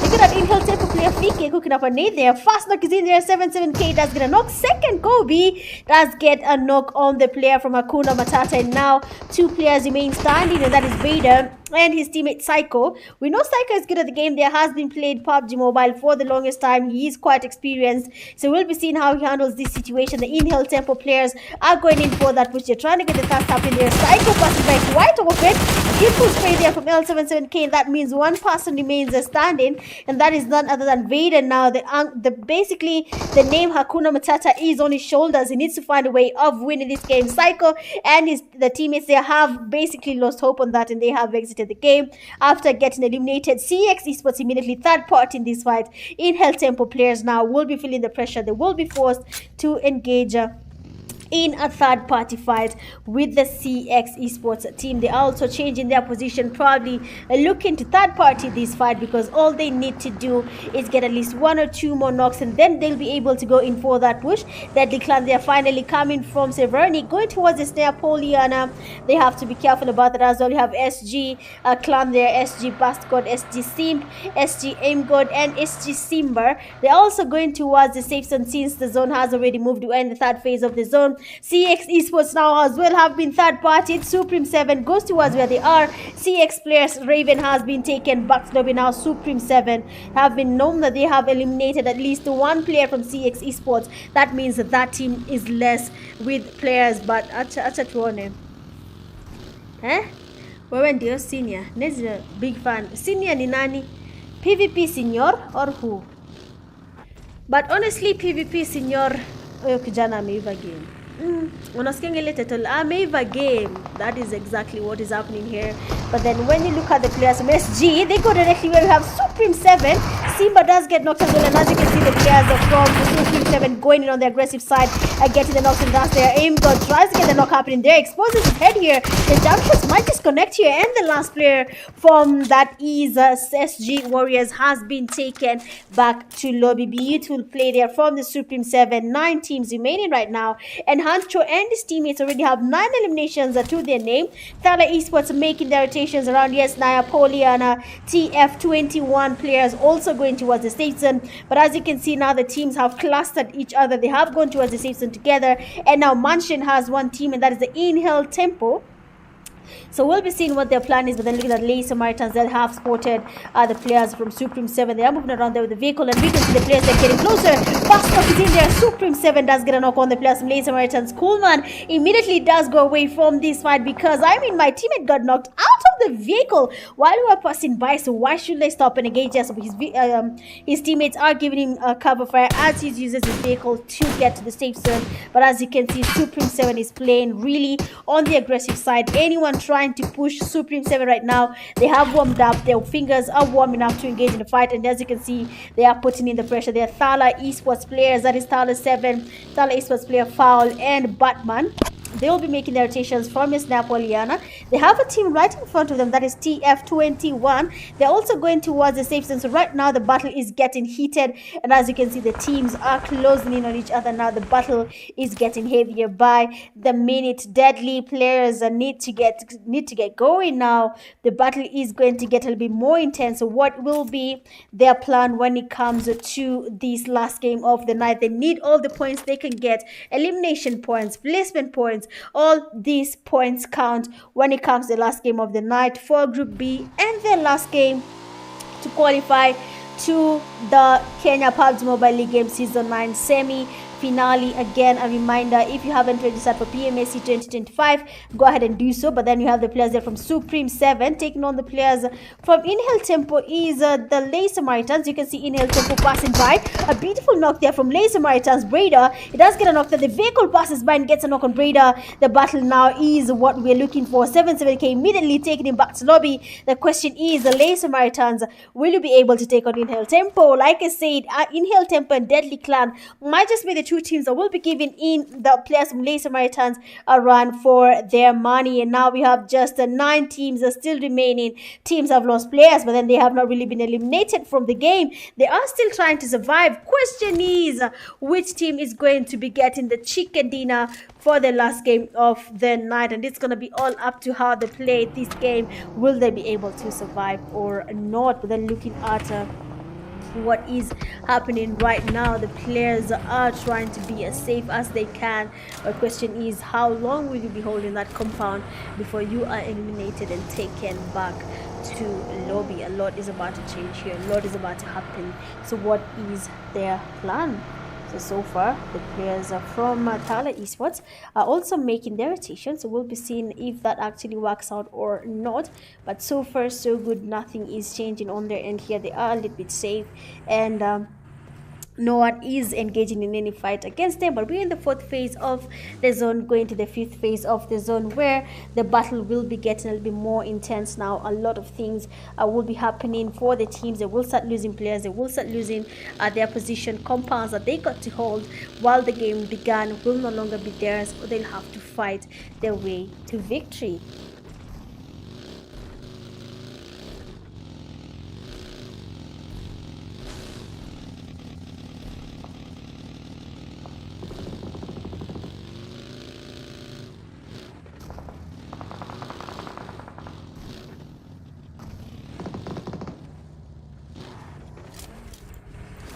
Look at that Inhale Tempo player Fike cooking up a nade there. Fast knock is in there. 7-7K does get a knock. Second Kobe does get a knock on the player from HAKUNA Matata. And now two players remain standing, and that is Vader and his teammate Psycho. We know Psycho is good at the game. There has been played PUBG Mobile for the longest time. He is quite experienced. So we'll be seeing how he handles this situation. The Inhale Tempo players are going in for that push. They're trying to get the fast up in there. Psycho passes by quite open. Beautiful spray there from L77K. And that means one person remains standing, and that is none other than Vader. Now basically the name HAKUNA Matata is on his shoulders. He needs to find a way of winning this game. Psycho and the teammates, they have basically lost hope on that, and they have exited the game after getting eliminated. CX Esports immediately third part in this fight. Inhale Tempo players now will be feeling the pressure. They will be forced to engage in a third-party fight with the CX Esports team. They are also changing their position, probably looking to third-party this fight, because all they need to do is get at least one or two more knocks, and then they'll be able to go in for that push. Deadly Clan, they are finally coming from Severny, going towards the snare Poliana. They have to be careful about that as well. You have SG Clan there, SG Bastgod, SG Simp, SG Aimgod, and SG Simber. They're also going towards the safe zone since the zone has already moved to end the third phase of the zone. CX Esports now as well have been third party. Supreme 7 goes towards where they are. CX players, Raven has been taken back to lobby now. Supreme 7 have been known that they have eliminated at least one player from CX Esports. That means that that team is less with players, but acha tuone. Wewe ndio senior. Nezi big fan. Senior ni nani? PvP senior or who? But honestly, PvP Senior, kijana ameiva game. Unasikia ile title ameiva game. That is exactly what is happening here. But then when you look at the players from SG, they go directly where we have Supreme 7. Simba does get knocked as well, and as you can see, the players from the Supreme 7 going in on the aggressive side and getting the knocks, and that's their aim. God tries to get the knock happening there, exposes his head here. The jump shots might disconnect here, and the last player from that is SG Warriors has been taken back to lobby. Beautiful play there from the Supreme 7. 9 teams remaining right now, and Hancho and his teammates already have 9 eliminations to their name. THALA Esports making their rotations around. Yes, Naya, Poliana, TF21 players also going towards the safe zone. But as you can see now, the teams have clustered each other. They have gone towards the safe zone together. And now Mansion has one team, and that is the Inhale Tempo. So we'll be seeing what their plan is. But then looking at the Samaritans that have spotted the players from Supreme 7. They are moving around there with the vehicle, and we can see the players that are getting closer. Fast knock is in there. Supreme 7 does get a knock on the players from Samaritans. Coolman immediately does go away from this fight, because I mean, my teammate got knocked out of the vehicle while we were passing by. So why should they stop and engage us? His teammates are giving him cover fire as he uses his vehicle to get to the safe zone. But as you can see, Supreme 7 is playing really on the aggressive side. Anyone trying to push Supreme 7 right now, they have warmed up. Their fingers are warm enough to engage in the fight, and as you can see, they are putting in the pressure. They are THALA Esports players, that is THALA 7, THALA Esports player Foul, and Batman. They will be making their rotations from Miss Napoliana. They have a team right in front of them, that is TF21. They're also going towards the safe zone. So right now the battle is getting heated, and as you can see, the teams are closing in on each other now. The battle is getting heavier by the minute. Deadly players need to get going now. The battle is going to get a little bit more intense. So what will be their plan when it comes to this last game of the night? They need all the points they can get, elimination points, placement points. All these points count when it comes to the last game of the night for Group B, and their last game to qualify to the Kenya Pubg Mobile League Game Season 9 semi-finale. Again, a reminder, if you haven't registered for PMSC 2025, go ahead and do so. But then you have the players there from Supreme 7 taking on the players from Inhale Tempo is the Lay Samaritans. You can see Inhale Tempo passing by. A beautiful knock there from Lay Samaritans. Breda, it does get a knock there. The vehicle passes by and gets a knock on Breda. The battle now is what we're looking for. 7-7K immediately taking him back to lobby. The question is, the Lay Samaritans, will you be able to take on Inhale Tempo? Like I said, Inhale Tempo and Deadly Clan might just be the two teams that will be giving in the players from Lay Samaritans a run for their money. And now we have just 9 teams are still remaining. Teams have lost players, but then they have not really been eliminated from the game. They are still trying to survive. Question is, which team is going to be getting the chicken dinner for the last game of the night? And it's going to be all up to how they play this game. Will they be able to survive or not? But then looking at what is happening right now, the players are trying to be as safe as they can. The question is, how long will you be holding that compound before you are eliminated and taken back to lobby? A lot is about to change here. A lot is about to happen. So what is their plan? So far, the players from THALA Esports are also making their rotations. So we'll be seeing if that actually works out or not. But so far, so good. Nothing is changing on their end here. They are a little bit safe, and no one is engaging in any fight against them. But we're in the 4th phase of the zone, going to the 5th phase of the zone, where the battle will be getting a little bit more intense now. A lot of things will be happening for the teams. They will start losing players. They will start losing their position compounds that they got to hold while the game began will no longer be theirs, or they'll have to fight their way to victory.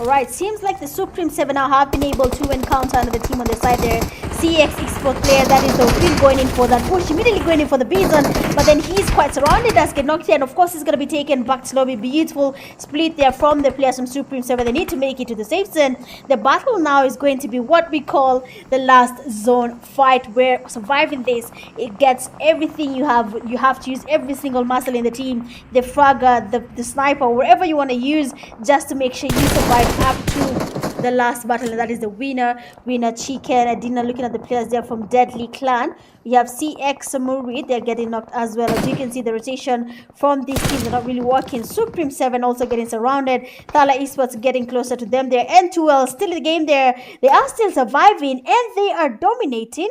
Alright, seems like the Supreme 7 now have been able to encounter another team on the side there. CX Export player, that is the Will going in for that push, immediately going in for the Bison, but then he's quite surrounded, does get knocked here, and of course he's going to be taken back to lobby. Beautiful split there from the players from Supreme 7. They need to make it to the safe zone. The battle now is going to be what we call the last zone fight, where surviving this, it gets everything you have. You have to use every single muscle in the team, the fragger, the sniper, wherever you want to use, just to make sure you survive up to the last battle, and that is the winner chicken dinner. Looking at the players there from Deadly Clan, we have CX Murid, they're getting knocked as well. As you can see, the rotation from these teams are not really working. Supreme 7 also getting surrounded. THALA Esports getting closer to them. They're N2L still in the game there. They are still surviving and they are dominating.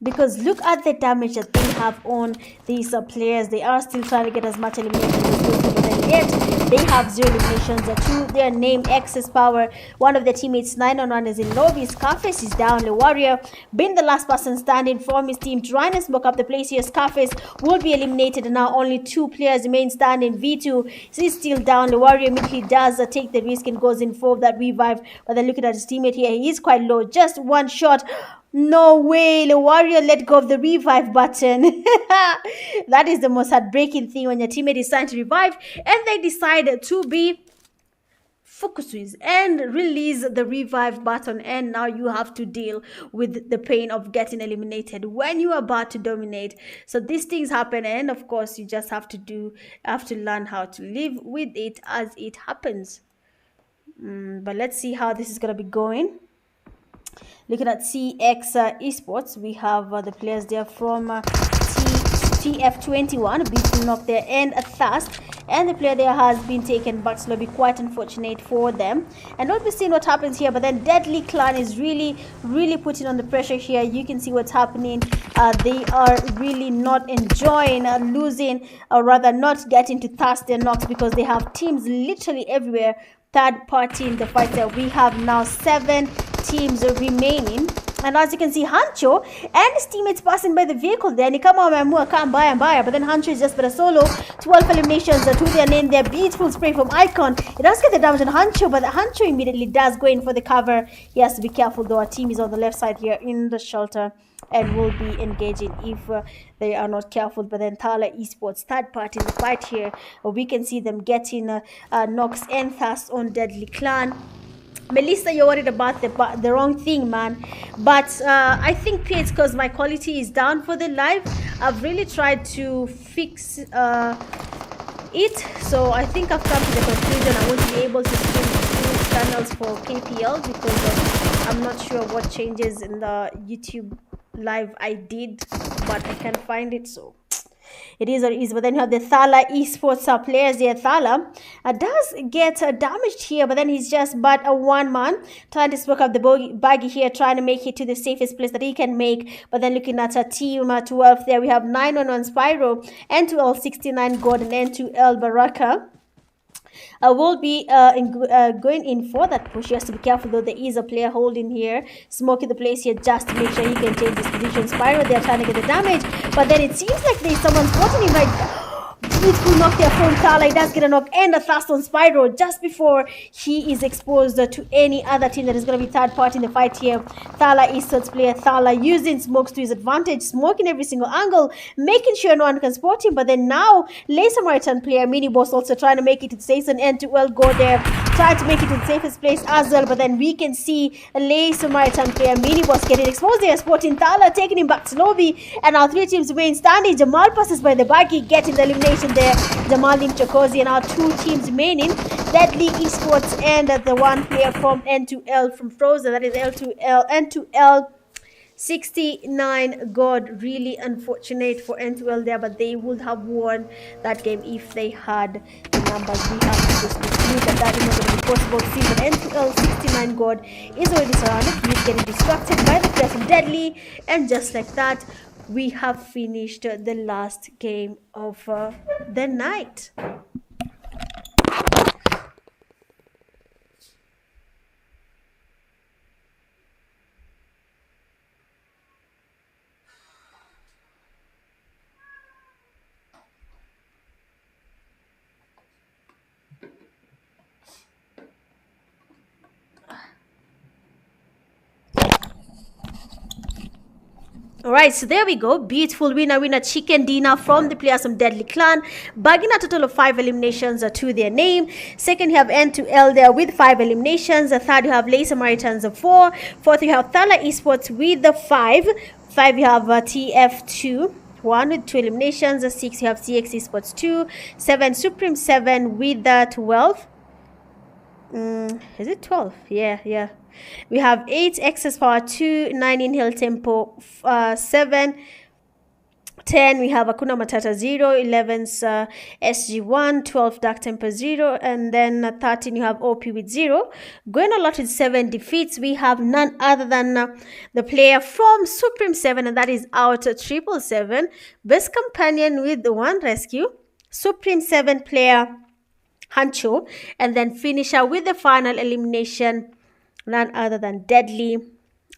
Because look at the damage that they have on these players. They are still trying to get as much elimination as possible, but then yet they have 0 eliminations. To their name, Excess Power. One of their teammates, 9-on-1, is in lobby. Scarface is down. The Warrior been the last person standing from his team, trying to smoke up the place here. Scarface will be eliminated, and now only 2 players remain standing. V2 is still down. The Warrior immediately does take the risk and goes in for that revive, but then looking at his teammate here, he is quite low. Just one shot. No way, the Warrior let go of the revive button. That is the most heartbreaking thing when your teammate is trying to revive and they decide to be focused and release the revive button, and now you have to deal with the pain of getting eliminated when you are about to dominate. So these things happen, and of course you just have to learn how to live with it as it happens. But let's see how this is going to be going. Looking at CX Esports, we have the players there from TF21 being knocked there and Thast, and the player there has been taken back slowly. Quite unfortunate for them, and we'll be seeing what happens here. But then Deadly Clan is really putting on the pressure here. You can see what's happening. They are really not enjoying losing, or rather not getting to Thast their knocks, because they have teams literally everywhere. Third party in the fight there. We have now 7 teams remaining, and as you can see, Hancho and his teammates passing by the vehicle there. Nikama Mamua can't buy, but then Hancho is just for a solo. 12 eliminations to their name. Their beautiful spray from Icon. It does get the damage on Hancho, but the Hancho immediately does go in for the cover. He has to be careful though. Our team is on the left side here in the shelter and will be engaging if they are not careful. But then THALA Esports, third party in the fight here. We can see them getting knocks and Thast on Deadly Clan. Melissa, you're worried about the wrong thing, man. But I think it's because my quality is down for the live. I've really tried to fix it. So I think I've come to the conclusion I won't be able to stream 2 channels for KPL, because I'm not sure what changes in the YouTube live I did, but I can't find it, so it is what it is. But then you have the THALA Esports players there. THALA does get damaged here, but then he's just but a 1-man trying to smoke up the baggy here, trying to make it to the safest place that he can make. But then looking at a team 12 there, we have 9-on-1 Spyro, N2L 69 Gordon, N2L Baraka. Will be going in for that push. He has to be careful though. There is a player holding here, smoking the place here just to make sure he can change his position. Spyro, they are trying to get the damage, but then it seems like there's someone spotting him right. Beautiful knock there from THALA. He does get a knock and a Thast on Spyro just before he is exposed to any other team that is going to be third party in the fight here. THALA Esports player THALA using smokes to his advantage, smoking every single angle, making sure no one can spot him. But then now Samaritan player Mini Boss also trying to make it to the safe and to well go there, trying to make it to the safest place as well. But then we can see Samaritan player Mini Boss getting exposed there, spotting THALA, taking him back to lobby, and our 3 teams remain standing. Jamal passes by the baggy, getting the elimination there. Jamal Lim Chokozi, and our 2 teams remaining, Deadly Esports and the one player from N2L from Frozen, that is N2L 69 God. Really unfortunate for N2L there, but they would have won that game if they had the numbers. We have to just conclude that is not going to be possible to see. But N2L 69 God is already surrounded. He's getting distracted by the player from Deadly, and just like that, we have finished the last game of the night. Alright, so there we go. Beautiful winner chicken dinner from the players from Deadly Clan, bagging a total of 5 eliminations to their name. Second, you have N2L there with 5 eliminations. Third, you have Samaritans of 4. Fourth, you have THALA Esports with the 5. 5, you have TF2. 1 with 2 eliminations. 6, you have CX Esports 2. 7, Supreme 7 with the 12. Is it 12? Yeah. We have 8 excess power, 2, 9 inhale tempo, 7, 10 we have HAKUNA MATATA 0, 11's SG1, 12 dark temper 0, and then 13 you have OP with 0. Going a lot with 7 defeats, we have none other than the player from Supreme 7, and that is out 777. Best companion with 1 rescue, Supreme 7 player Hancho, and then finisher with the final elimination, none other than Deadly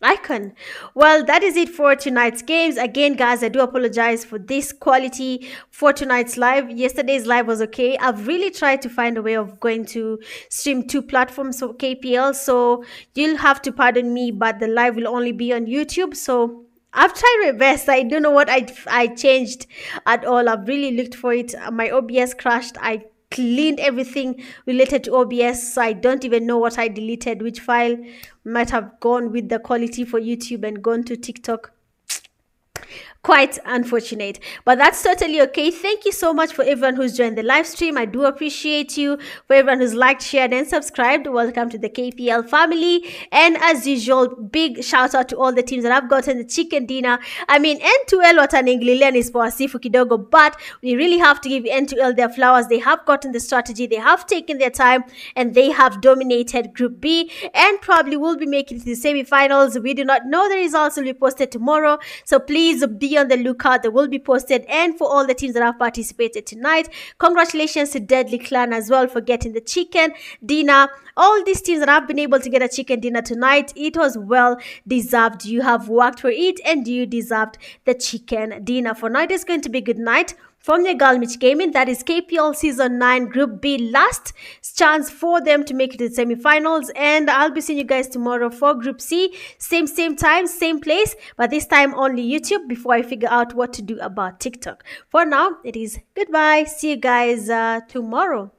Icon. Well, that is it for tonight's games. Again, guys, I do apologize for this quality for tonight's live. Yesterday's live was okay. I've really tried to find a way of going to stream 2 platforms for KPL, so you'll have to pardon me, but the live will only be on YouTube. So I've tried my best. I don't know what I changed at all. I've really looked for it. My OBS crashed. I cleaned everything related to OBS, so I don't even know what I deleted, which file might have gone with the quality for YouTube and gone to TikTok. Quite unfortunate, but that's totally okay. Thank you so much for everyone who's joined the live stream. I do appreciate you. For everyone who's liked, shared, and subscribed, welcome to the KPL family. And as usual, big shout out to all the teams that have gotten the chicken dinner. I mean, N2L wataningililia is for Asifu Kidogo, but we really have to give N2L their flowers. They have gotten the strategy, they have taken their time, and they have dominated Group B and probably will be making it to the semi-finals. We do not know the results, will be posted tomorrow, so please be on the lookout. They will be posted. And for all the teams that have participated tonight, congratulations to Deadly Clan as well for getting the chicken dinner. All these teams that have been able to get a chicken dinner tonight, it was well deserved. You have worked for it and you deserved the chicken dinner. For night is going to be good night from your girl Mitch Gaming. That is KPL Season 9 Group B, last chance for them to make it to the semi-finals. And I'll be seeing you guys tomorrow for Group C. Same time, same place, but this time only YouTube before I figure out what to do about TikTok. For now, it is goodbye. See you guys tomorrow.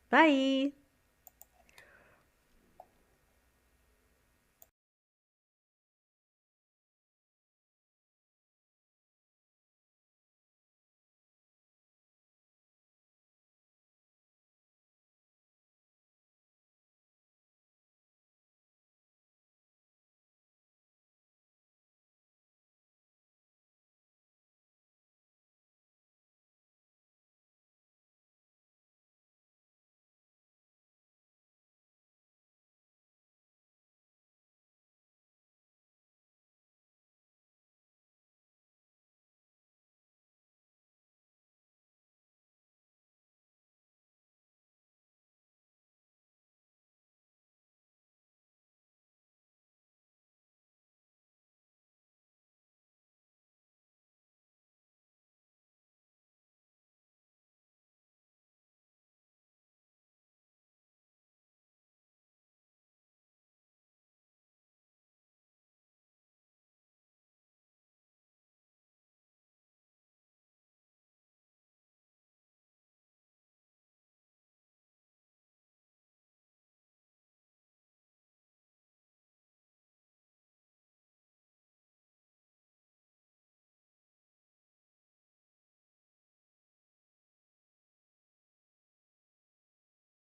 Bye.